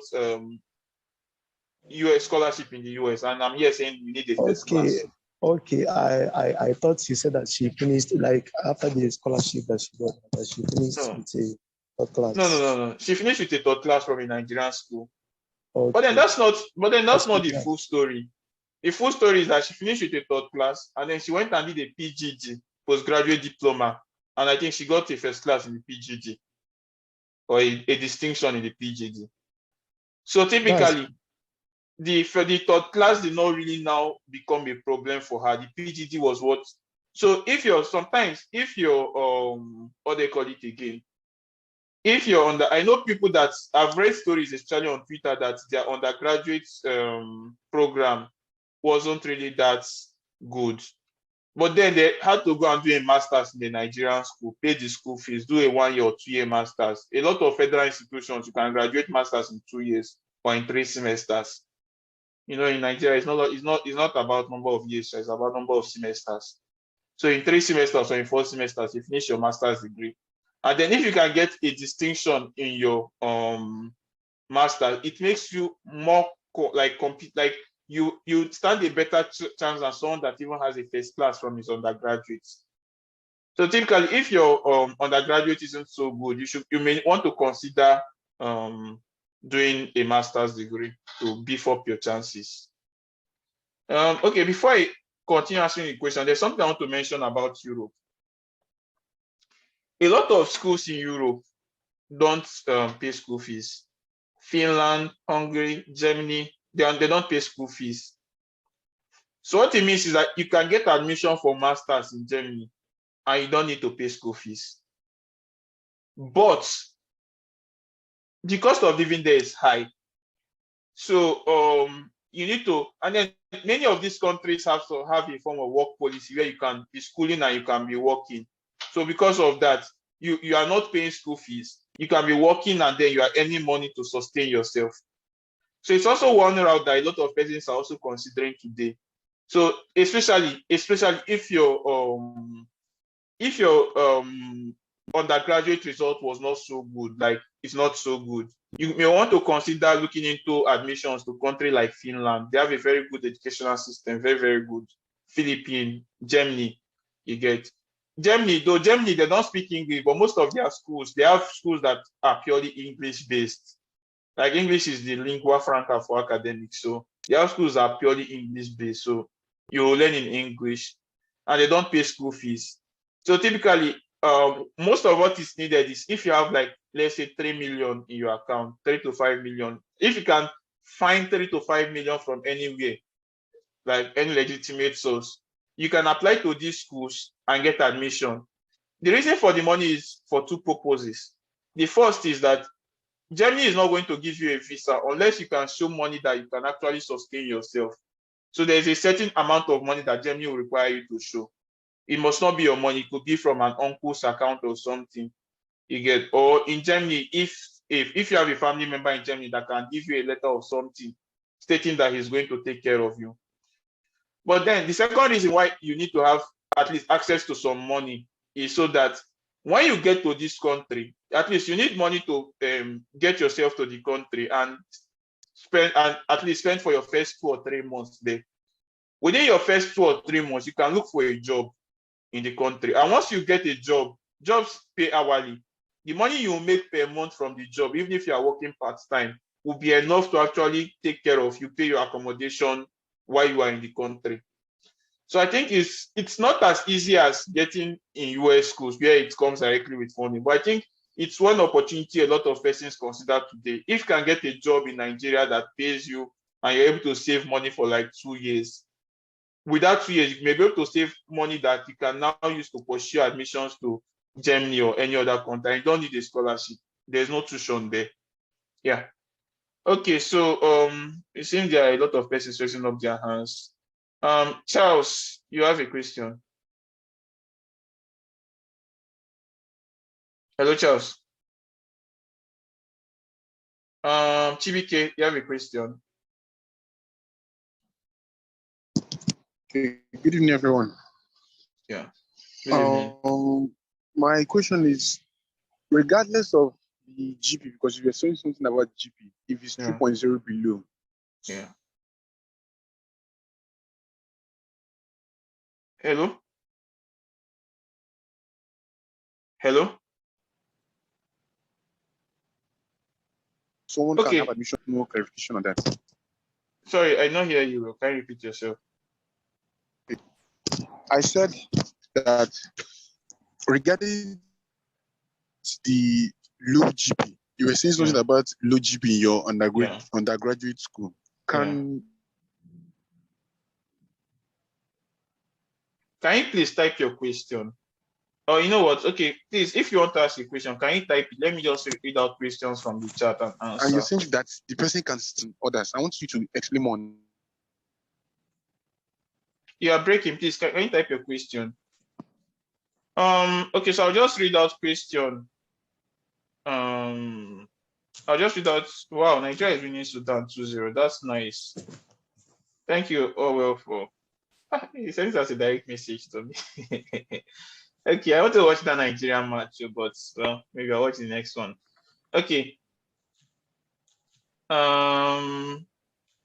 US scholarship in the US, and I'm here saying you need a first class. Okay, I thought you said that she finished like after the scholarship that she got, that she finished with a third class. No. She finished with a third class from a Nigerian school. Okay. But then that's not the full story. The full story is that she finished with a third class, and then she went and did a PGD, postgraduate diploma, and I think she got a first class in the PGD, or a distinction in the PGD. So typically, the third class did not really now become a problem for her. The PGD was what. So if you're what they call it again, if you're on the, I know people that I've read stories, especially on Twitter, that their undergraduate program wasn't really that good. But then they had to go and do a master's in the Nigerian school, pay the school fees, do a 1 year or 2 year master's. A lot of federal institutions, you can graduate masters in 2 years or in 3 semesters. In Nigeria, it's not about number of years, it's about number of semesters. So in 3 semesters or in 4 semesters, you finish your master's degree. And then if you can get a distinction in your master, it makes you more you stand a better chance than someone that even has a first class from his undergraduate. So typically, if your undergraduate isn't so good, you may want to consider doing a master's degree to beef up your chances. Okay, before I continue answering the question, there's something I want to mention about Europe. A lot of schools in Europe don't pay school fees. Finland, Hungary, Germany, they don't pay school fees. So what it means is that you can get admission for masters in Germany and you don't need to pay school fees. But the cost of living there is high. So you need to, and then many of these countries have a form of work policy where you can be schooling and you can be working. So because of that, you are not paying school fees. You can be working and then you are earning money to sustain yourself. So it's also one route that a lot of persons are also considering today. So especially if your undergraduate result was not so good, like it's not so good, you may want to consider looking into admissions to countries like Finland. They have a very good educational system, very, very good. Philippines, Germany, you get. Germany, they don't speak English, but most of their schools, they have schools that are purely English-based. Like English is the lingua franca for academics. So their schools are purely English-based. So you learn in English and they don't pay school fees. So typically, most of what is needed is if you have, like, let's say 3 million in your account, 3 to 5 million. If you can find 3 to 5 million from anywhere, like any legitimate source, you can apply to these schools and get admission. The reason for the money is for 2 purposes. The first is that Germany is not going to give you a visa unless you can show money that you can actually sustain yourself. So there's a certain amount of money that Germany will require you to show. It must not be your money. It could be from an uncle's account or something. You get, or in Germany, if you have a family member in Germany that can give you a letter of something stating that he's going to take care of you. But then the second reason why you need to have at least access to some money is so that when you get to this country, at least you need money to get yourself to the country and at least spend for your first 2 or 3 months there. Within your first 2 or 3 months, you can look for a job in the country. And once you get a job, jobs pay hourly. The money you make per month from the job, even if you are working part-time, will be enough to actually take care of you, pay your accommodation while you are in the country. So I think it's not as easy as getting in US schools where it comes directly with money. But I think it's one opportunity a lot of persons consider today. If you can get a job in Nigeria that pays you and you're able to save money for like 2 years, without 2 years, you may be able to save money that you can now use to pursue admissions to Germany or any other country. You don't need a scholarship. There's no tuition there. Yeah. Okay, so it seems there are a lot of persons raising up their hands. Charles, you have a question. Hello, Charles. Chibike, you have a question. Okay, good evening, everyone. Yeah. Good evening. My question is, regardless of the GP, because you were saying something about GP, if it's 2.0 below. Yeah. Hello? Hello? Someone can have admission, no clarification on that. Sorry, I don't hear you. Can you repeat yourself? I said that regarding the low GP, you were saying something about low GP in your undergraduate school. Can you please type your question? Oh, you know what? Okay, please, if you want to ask a question, can you type it? Let me just read out questions from the chat and answer. And you think that the person can see others? I want you to explain more. You are breaking, please. Can you type your question? Okay, so I'll just read out question. I'll just read out. Wow, Nigeria is winning Sudan 2-0. That's nice. Thank you, Orwell, for. He sends us a direct message to me. Okay, I want to watch the Nigerian match, but well, maybe I'll watch the next one. Okay.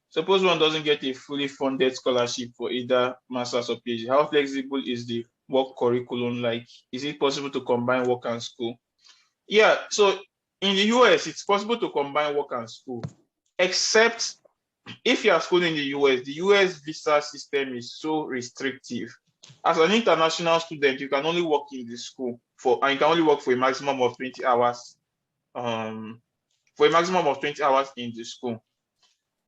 Suppose one doesn't get a fully funded scholarship for either master's or PhD. How flexible is the work curriculum like? Is it possible to combine work and school? Yeah, so in the US, it's possible to combine work and school, except if you are schooling in the US visa system is so restrictive. As an international student, you can only work in the school and you can only work for a maximum of 20 hours. For a maximum of 20 hours in the school.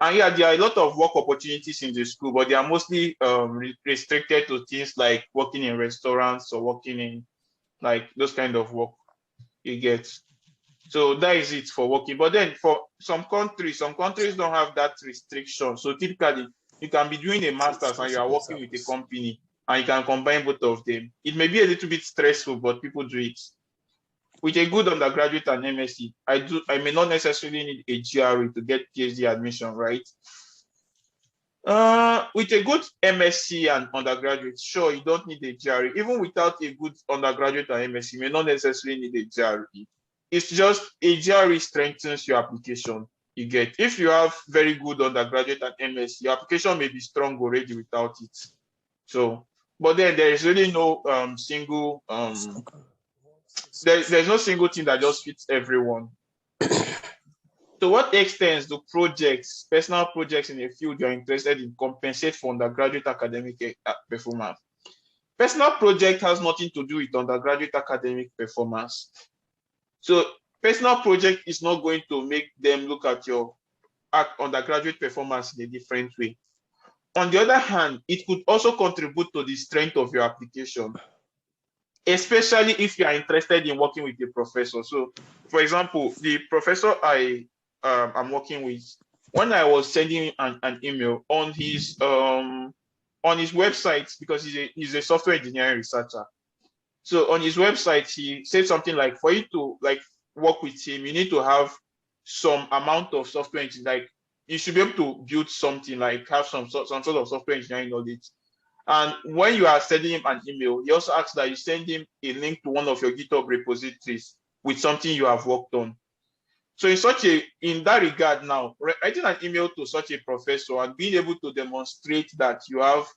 And yeah, there are a lot of work opportunities in the school, but they are mostly restricted to things like working in restaurants or working in like those kind of work you get. So that is it for working. But then for some countries don't have that restriction. So typically you can be doing a master's and you are working with a company and you can combine both of them. It may be a little bit stressful, but people do it. With a good undergraduate and MSc, I may not necessarily need a GRE to get PhD admission, right? With a good MSc and undergraduate, sure, you don't need a GRE. Even without a good undergraduate and MSc, you may not necessarily need a GRE. It's just a GRE strengthens your application. You get, if you have very good undergraduate and MSc, your application may be strong already without it. So, but then there is really no single there's no single thing that just fits everyone. To what extent do projects, personal projects in a field you're interested in, compensate for undergraduate academic performance? Personal project has nothing to do with undergraduate academic performance. So personal project is not going to make them look at your undergraduate performance in a different way. On the other hand, it could also contribute to the strength of your application, especially if you are interested in working with a professor. So, for example, the professor I am working with, when I was sending an email on his website, because he's a software engineering researcher. So on his website, he said something like, for you to like work with him, you need to have some amount of software engineering. Like you should be able to build something, like have some sort of software engineering knowledge. And when you are sending him an email, he also asks that you send him a link to one of your GitHub repositories with something you have worked on. So in that regard now, writing an email to such a professor and being able to demonstrate that you have,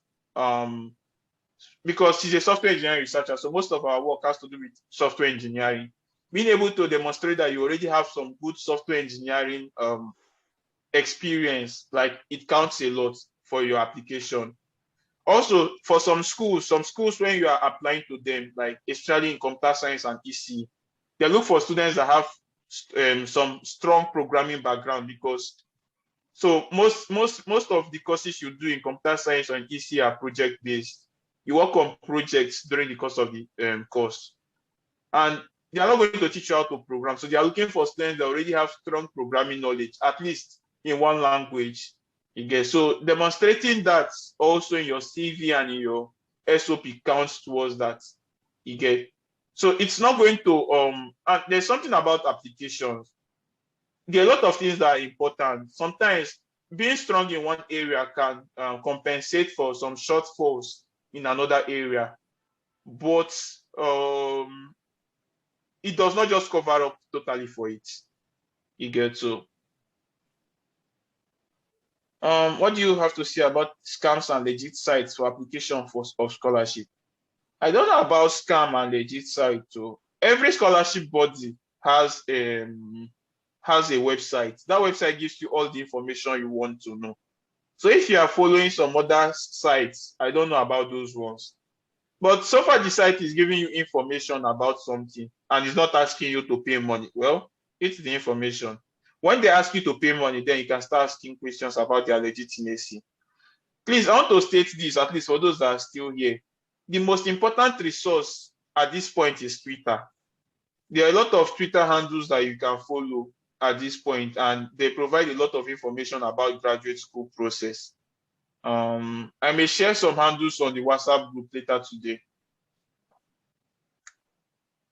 because he's a software engineering researcher, so most of our work has to do with software engineering. Being able to demonstrate that you already have some good software engineering experience, like it counts a lot for your application. Also, for some schools when you are applying to them, like especially in computer science and EC, they look for students that have some strong programming background, because so most of the courses you do in computer science and EC are project based. You work on projects during the course of the course, and they are not going to teach you how to program. So they are looking for students that already have strong programming knowledge, at least in one language. You get, so demonstrating that also in your CV and in your SOP counts towards that. You get, so it's not going to and there's something about applications. There are a lot of things that are important. Sometimes being strong in one area can compensate for some shortfalls in another area, but it does not just cover up totally for it. You get, so what do you have to say about scams and legit sites for application of scholarship? I don't know about scam and legit site. So every scholarship body has a website. That website gives you all the information you want to know. So if you are following some other sites, I don't know about those ones. But so far the site is giving you information about something and it's not asking you to pay money. Well, it's the information. When they ask you to pay money, then you can start asking questions about their legitimacy. Please, I want to state this, at least for those that are still here. The most important resource at this point is Twitter. There are a lot of Twitter handles that you can follow at this point, and they provide a lot of information about graduate school process. I may share some handles on the WhatsApp group later today.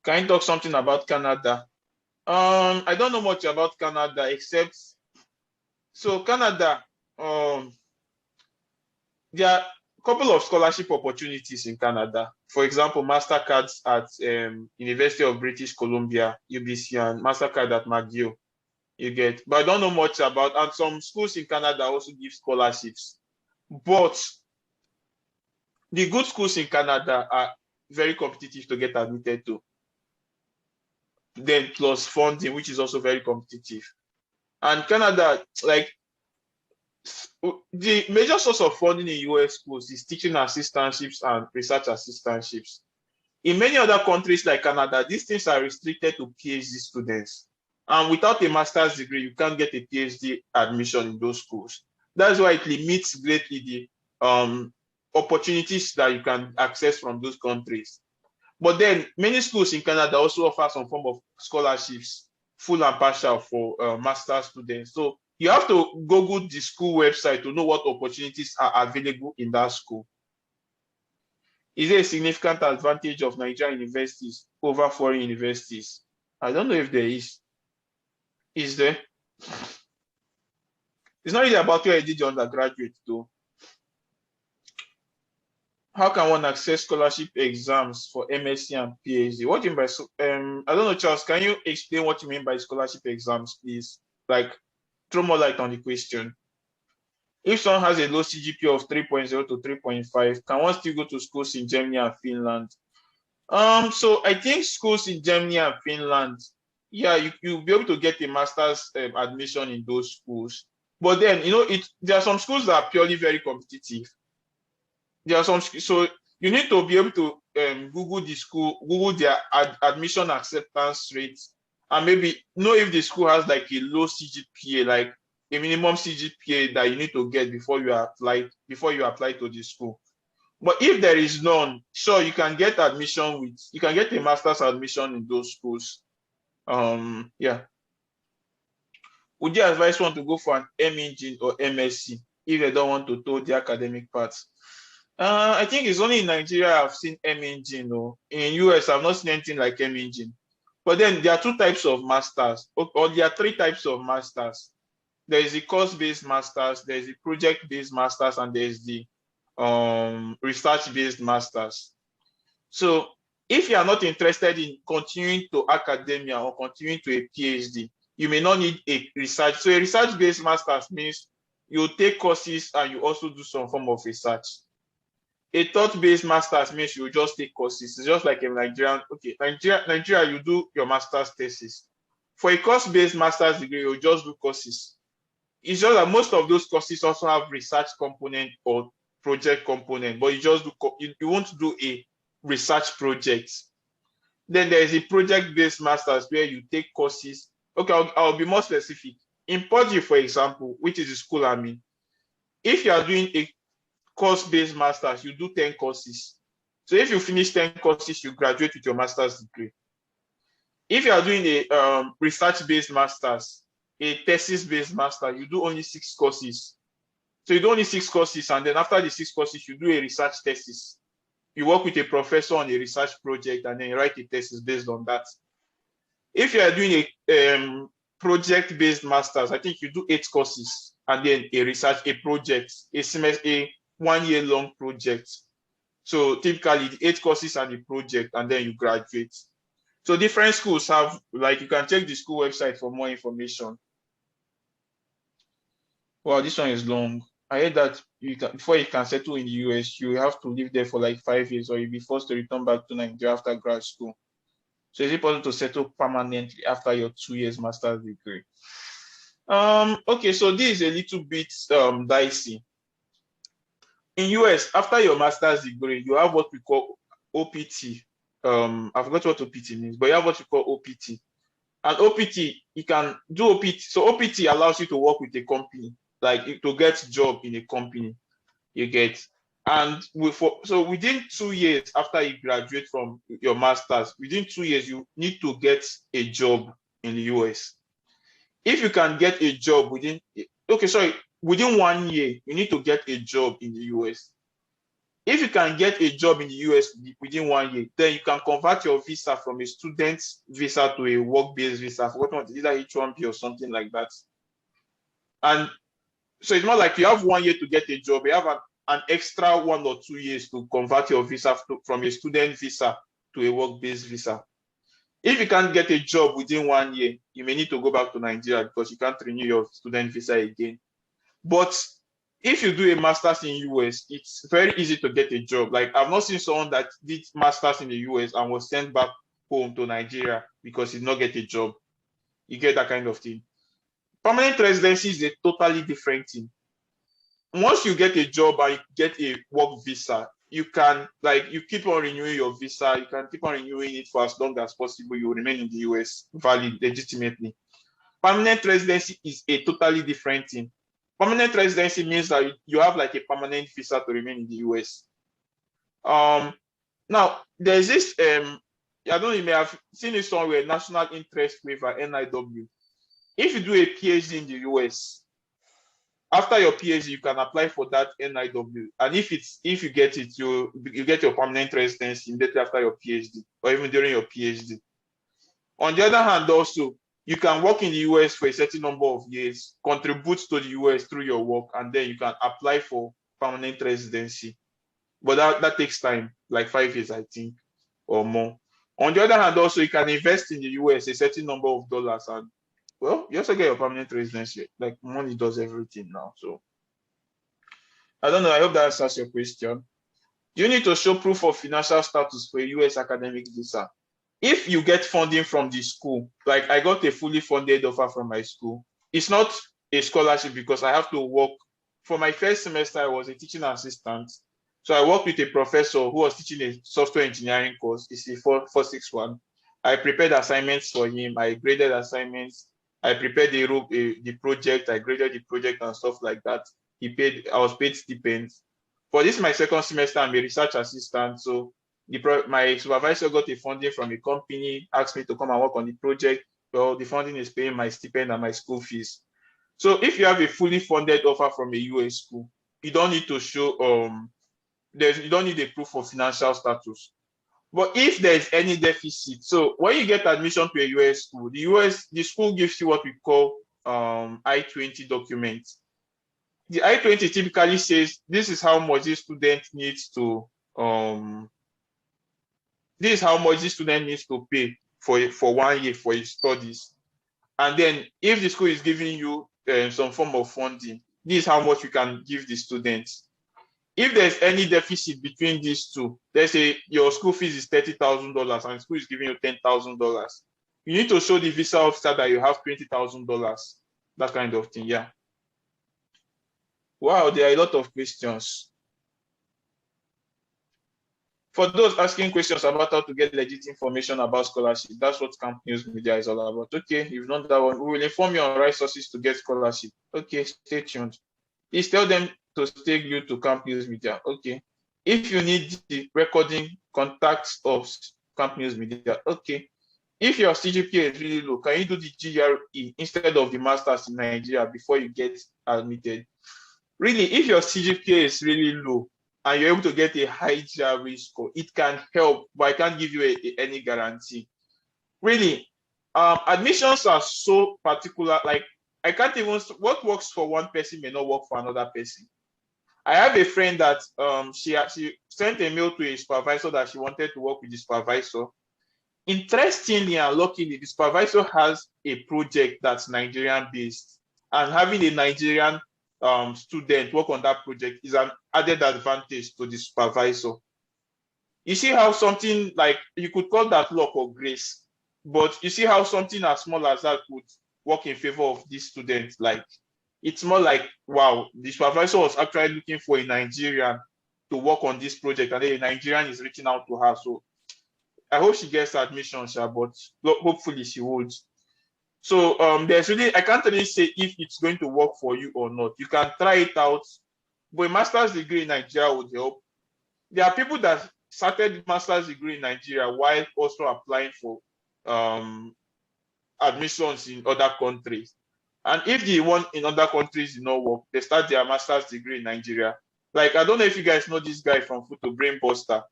Can you talk something about Canada? I don't know much about Canada except, so Canada, there are a couple of scholarship opportunities in Canada. For example, MasterCards at University of British Columbia, UBC, and MasterCard at McGill. You get, but I don't know much about, and some schools in Canada also give scholarships. But the good schools in Canada are very competitive to get admitted to. Then plus funding, which is also very competitive. And Canada, like, the major source of funding in US schools is teaching assistantships and research assistantships. In many other countries like Canada, these things are restricted to PhD students. And without a master's degree, you can't get a PhD admission in those schools. That's why it limits greatly the opportunities that you can access from those countries. But then many schools in Canada also offer some form of scholarships, full and partial, for master's students. So you have to Google the school website to know what opportunities are available in that school. Is there a significant advantage of Nigerian universities over foreign universities? I don't know if there is. Is there? It's not really about where I did your undergraduate, though. How can one access scholarship exams for MSc and PhD? What do you mean by, I don't know, Charles, can you explain what you mean by scholarship exams, please? Like, throw more light on the question. If someone has a low CGPA of 3.0 to 3.5, can one still go to schools in Germany and Finland? So I think schools in Germany and Finland, yeah, you'll be able to get a master's admission in those schools. But then, you know, there are some schools that are purely very competitive. There are some, so you need to be able to Google the school, Google their admission acceptance rates, and maybe know if the school has like a low CGPA, like a minimum CGPA that you need to get before you apply to the school. But if there is none, sure, you can get admission you can get a master's admission in those schools. Yeah. Would you advise one to go for an M-Engine or MSc if they don't want to toe the academic path? I think it's only in Nigeria I've seen M-Engine, or in US I've not seen anything like M-Engine. But then there are two types of masters, or there are three types of masters. There is the course-based masters, there is the project-based masters, and there is the research-based masters. So if you are not interested in continuing to academia or continuing to a PhD, you may not need a research. So a research-based masters means you take courses and you also do some form of research. A thought-based master's means you just take courses. It's just like a Nigerian, okay, Nigeria, you do your master's thesis. For a course-based master's degree, you just do courses. It's just that most of those courses also have research component or project component, but you just do, you won't do a research project. Then there is a project-based master's where you take courses. Okay, I'll be more specific. In Purdue, for example, which is the school I'm in, if you are doing a course-based master's, you do 10 courses. So if you finish 10 courses, you graduate with your master's degree. If you are doing a research-based master's, a thesis-based master, you do only 6 courses. So you do only 6 courses, and then after the 6 courses, you do a research thesis. You work with a professor on a research project, and then you write a thesis based on that. If you are doing a project-based master's, I think you do 8 courses, and then a project, a semester, a 1 year long project. So typically the 8 courses and the project, and then you graduate. So different schools have, like, you can check the school website for more information. Wow, this one is long. I heard that before you can settle in the US, you have to live there for like 5 years, or you'll be forced to return back to Nigeria after grad school. So is it possible to settle permanently after your 2 years master's degree? Okay, so this is a little bit dicey. In US, after your master's degree, you have what we call OPT. I forgot what OPT means, but you have what we call OPT. And OPT, you can do OPT. So OPT allows you to work with a company, like to get a job in a company, you get. And so within 2 years after you graduate from your master's, within 2 years, you need to get a job in the US. If you can get a job within 1 year, you need to get a job in the US. If you can get a job in the US within 1 year, then you can convert your visa from a student visa to a work-based visa. For what either H1B or something like that. And so it's not like you have 1 year to get a job. You have an extra 1 or 2 years to convert your visa from a student visa to a work-based visa. If you can't get a job within 1 year, you may need to go back to Nigeria because you can't renew your student visa again. But if you do a master's in US, it's very easy to get a job. Like I've not seen someone that did master's in the US and was sent back home to Nigeria because he did not get a job. You get that kind of thing. Permanent residency is a totally different thing. Once you get a job and you get a work visa, you can, like, you keep on renewing your visa. You can keep on renewing it for as long as possible. You will remain in the US valid, legitimately. Permanent residency is a totally different thing. Permanent residency means that you have like a permanent visa to remain in the US. Now, there's this, I don't know, you may have seen it somewhere, National Interest Waiver, NIW. If you do a PhD in the US, after your PhD, you can apply for that NIW. And if you get it, you get your permanent residency immediately after your PhD, or even during your PhD. On the other hand, also, you can work in the US for a certain number of years, contribute to the US through your work, and then you can apply for permanent residency. But that takes time, like 5 years, I think, or more. On the other hand, also, you can invest in the US a certain number of dollars, and, well, you also get your permanent residency. Like, money does everything now. So, I don't know. I hope that answers your question. You need to show proof of financial status for a US academic visa. If you get funding from the school, like I got a fully funded offer from my school, it's not a scholarship because I have to work. For my first semester, I was a teaching assistant. So I worked with a professor who was teaching a software engineering course. It's a 461. I prepared assignments for him. I graded assignments. I prepared the project. I graded the project and stuff like that. I was paid stipends. For this, my second semester, I'm a research assistant. So my supervisor got a funding from a company, asked me to come and work on the project. Well, the funding is paying my stipend and my school fees. So if you have a fully funded offer from a US school, you don't need to show you don't need a proof of financial status. But if there's any deficit, so when you get admission to a US school, the school gives you what we call I-20 document. The I-20 typically says this is how much this student needs to pay for 1 year for his studies. And then if the school is giving you some form of funding, this is how much you can give the students. If there's any deficit between these two, let's say your school fees is $30,000 and the school is giving you $10,000, you need to show the visa officer that you have $20,000, that kind of thing. Yeah. Wow, there are a lot of questions. For those asking questions about how to get legit information about scholarship, that's what CampNews Media is all about. Okay, you've known that one. We will inform you on right sources to get scholarship. Okay, stay tuned. Please tell them to stay glued to CampNews Media. Okay. If you need the recording, contact us, CampNews Media. Okay. If your CGPA is really low, can you do the GRE instead of the master's in Nigeria before you get admitted? Really, if your CGPA is really low and you're able to get a high GRE score, it can help, but I can't give you any guarantee. Really, admissions are so particular. Like, I can't even, what works for one person may not work for another person. I have a friend that she sent a mail to a supervisor that she wanted to work with the supervisor. Interestingly and luckily, the supervisor has a project that's Nigerian based, and having a Nigerian student work on that project is an added advantage to the supervisor. You see how something like, you could call that luck or grace, but you see how something as small as that would work in favor of this student. Like, it's more like, wow, the supervisor was actually looking for a Nigerian to work on this project, and then a Nigerian is reaching out to her. So I hope she gets admission, but hopefully she would. So there's really, I can't really say if it's going to work for you or not. You can try it out, but a master's degree in Nigeria would help. There are people that started master's degree in Nigeria while also applying for admissions in other countries. And if the one in other countries did not work, they start their master's degree in Nigeria. Like, I don't know if you guys know this guy from Photo, Brain Buster.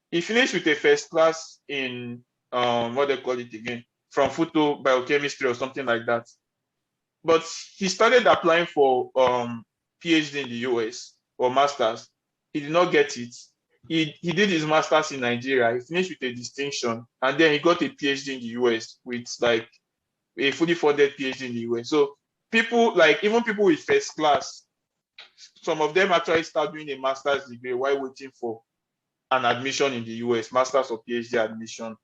He finished with a first class in what they call it again, from photo biochemistry or something like that. But he started applying for PhD in the US or masters. He did not get it. He did his masters in Nigeria. He finished with a distinction, and then he got a PhD in the US with like a fully funded PhD in the US. So people, like even people with first class, some of them actually start doing a master's degree while waiting for an admission in the US, master's or PhD admission.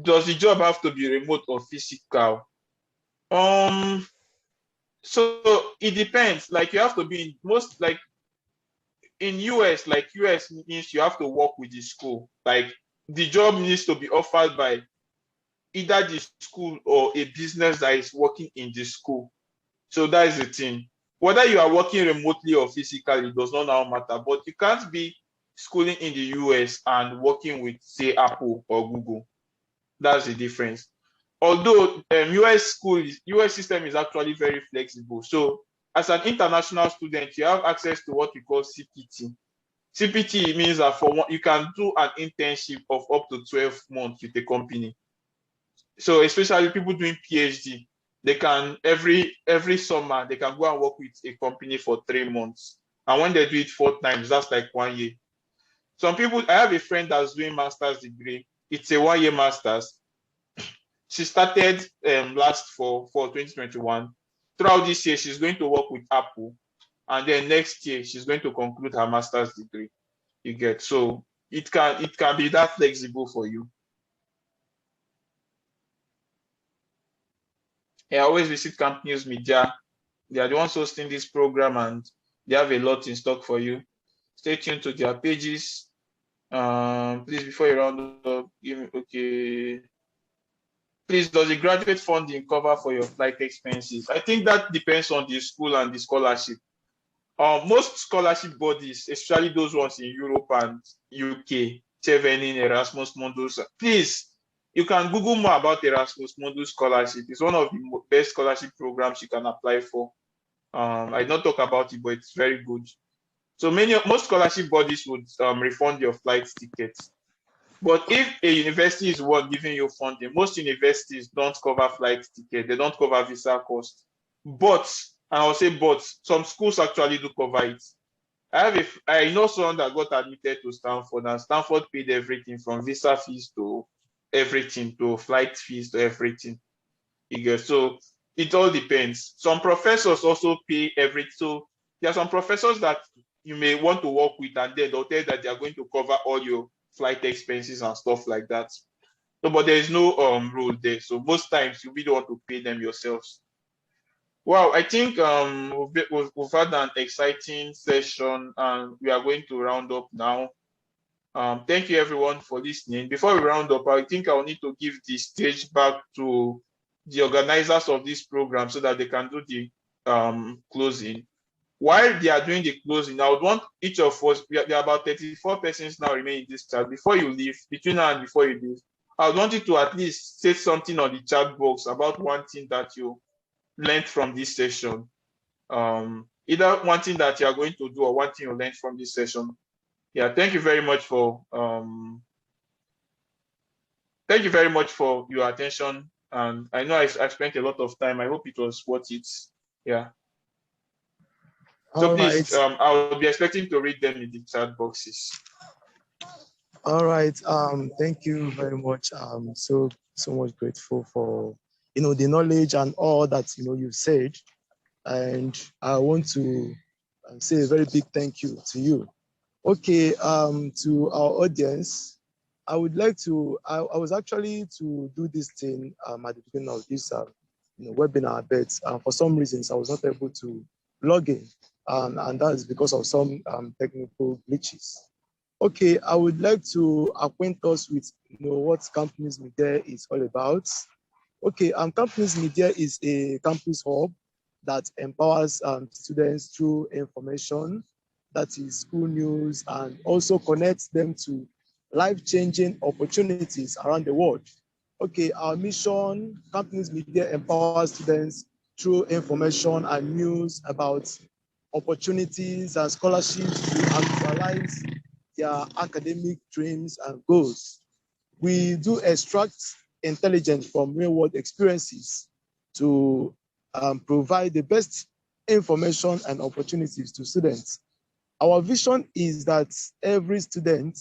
Does the job have to be remote or physical? So it depends. Like, you have to be in most, like in US, like US means you have to work with the school. Like, the job needs to be offered by either the school or a business that is working in the school. So that is the thing. Whether you are working remotely or physically does not now matter, but you can't be schooling in the US and working with, say, Apple or Google. That's the difference. Although US system is actually very flexible. So as an international student, you have access to what we call CPT. CPT means that you can do an internship of up to 12 months with a company. So especially people doing PhD, they can every summer they can go and work with a company for 3 months. And when they do it 4 times, that's like 1 year. Some people, I have a friend that's doing master's degree. It's a 1 year master's. She started last for 2021. Throughout this year, she's going to work with Apple, and then next year she's going to conclude her master's degree. You get, so it can be that flexible for you. I always visit CampNews Media. They are the ones hosting this program, and they have a lot in stock for you. Stay tuned to their pages. Please, before you round up, give me okay. Please, does the graduate funding cover for your flight expenses? I think that depends on the school and the scholarship. Most scholarship bodies, especially those ones in Europe and UK, Chevening, Erasmus Mundus, please, you can Google more about Erasmus Mundus scholarship. It's one of the best scholarship programs you can apply for. I don't talk about it, but it's very good. So most scholarship bodies would refund your flight tickets. But if a university is what giving you funding, most universities don't cover flight ticket, they don't cover visa cost. But, and I'll say but, some schools actually do cover it. I know someone that got admitted to Stanford, and Stanford paid everything from visa fees to everything, to flight fees to everything. So it all depends. Some professors also pay everything. So there are some professors that you may want to work with, and then they'll tell you that they are going to cover all your flight expenses and stuff like that. So, but there is no rule there. So most times you really want to pay them yourselves. Wow, I think we've had an exciting session, and we are going to round up now. Thank you everyone for listening. Before we round up, I think I'll need to give the stage back to the organizers of this program so that they can do the closing. While they are doing the closing, I would want each of us, there are about 34 persons now remaining in this chat. Before you leave, between now and before you leave, I would want you to at least say something on the chat box about one thing that you learned from this session. Either one thing that you are going to do or one thing you learned from this session. Yeah, thank you very much for your attention. And I know I've spent a lot of time. I hope it was worth it. Yeah. So All please, right. I'll be expecting to read them in the chat boxes. All right. Thank you very much. So much grateful for the knowledge and all that you've said. And I want to say a very big thank you to you. Okay, to our audience, I would like to, I was actually to do this thing at the beginning of this webinar, but for some reasons I was not able to log in, and that is because of some technical glitches. Okay, I would like to acquaint us with what CampNews Media is all about. Okay, CampNews Media is a campus hub that empowers students through information, that is school news, and also connects them to life-changing opportunities around the world. Okay, our mission, CampNews Media empowers students through information and news about opportunities and scholarships to actualize their academic dreams and goals. We do extract intelligence from real-world experiences to provide the best information and opportunities to students. Our vision is that every student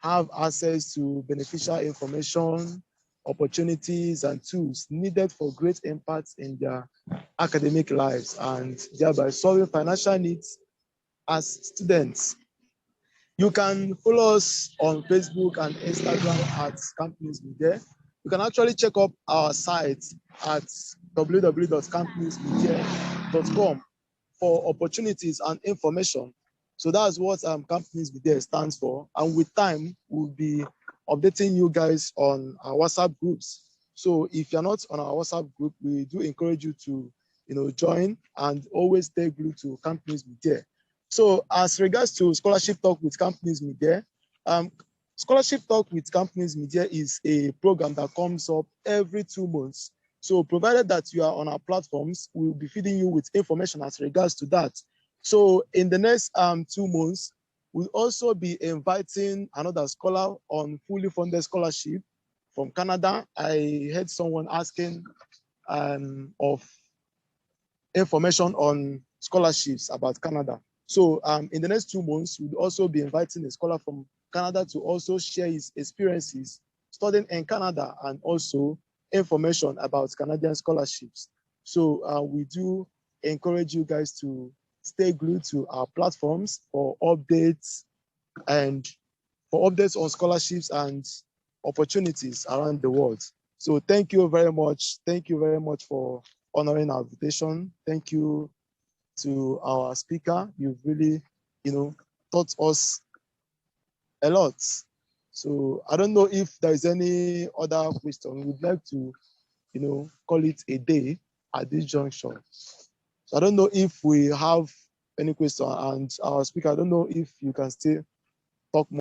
have access to beneficial information, opportunities, and tools needed for great impact in their academic lives, and thereby solving financial needs as students. You can follow us on Facebook and Instagram at CampNews Media. You can actually check up our site at www.campnewsmedia.com for opportunities and information. So that's what CampNews Media stands for. And with time, we'll be updating you guys on our WhatsApp groups. So if you're not on our WhatsApp group, we do encourage you to join and always stay glued to CampNews Media. So as regards to Scholarship Talk with CampNews Media, Scholarship Talk with CampNews Media is a program that comes up every 2 months. So provided that you are on our platforms, we'll be feeding you with information as regards to that. So in the next 2 months, we'll also be inviting another scholar on fully funded scholarship from Canada. I heard someone asking of information on scholarships about Canada. So in the next 2 months, we'll also be inviting a scholar from Canada to also share his experiences studying in Canada and also information about Canadian scholarships. So we do encourage you guys to stay glued to our platforms for updates on scholarships and opportunities around the world. So thank you very much. Thank you very much for honoring our invitation. Thank you to our speaker. You've really, taught us a lot. So I don't know if there is any other question. We'd like to, call it a day at this juncture. So I don't know if we have any question, and our speaker, I don't know if you can still talk more.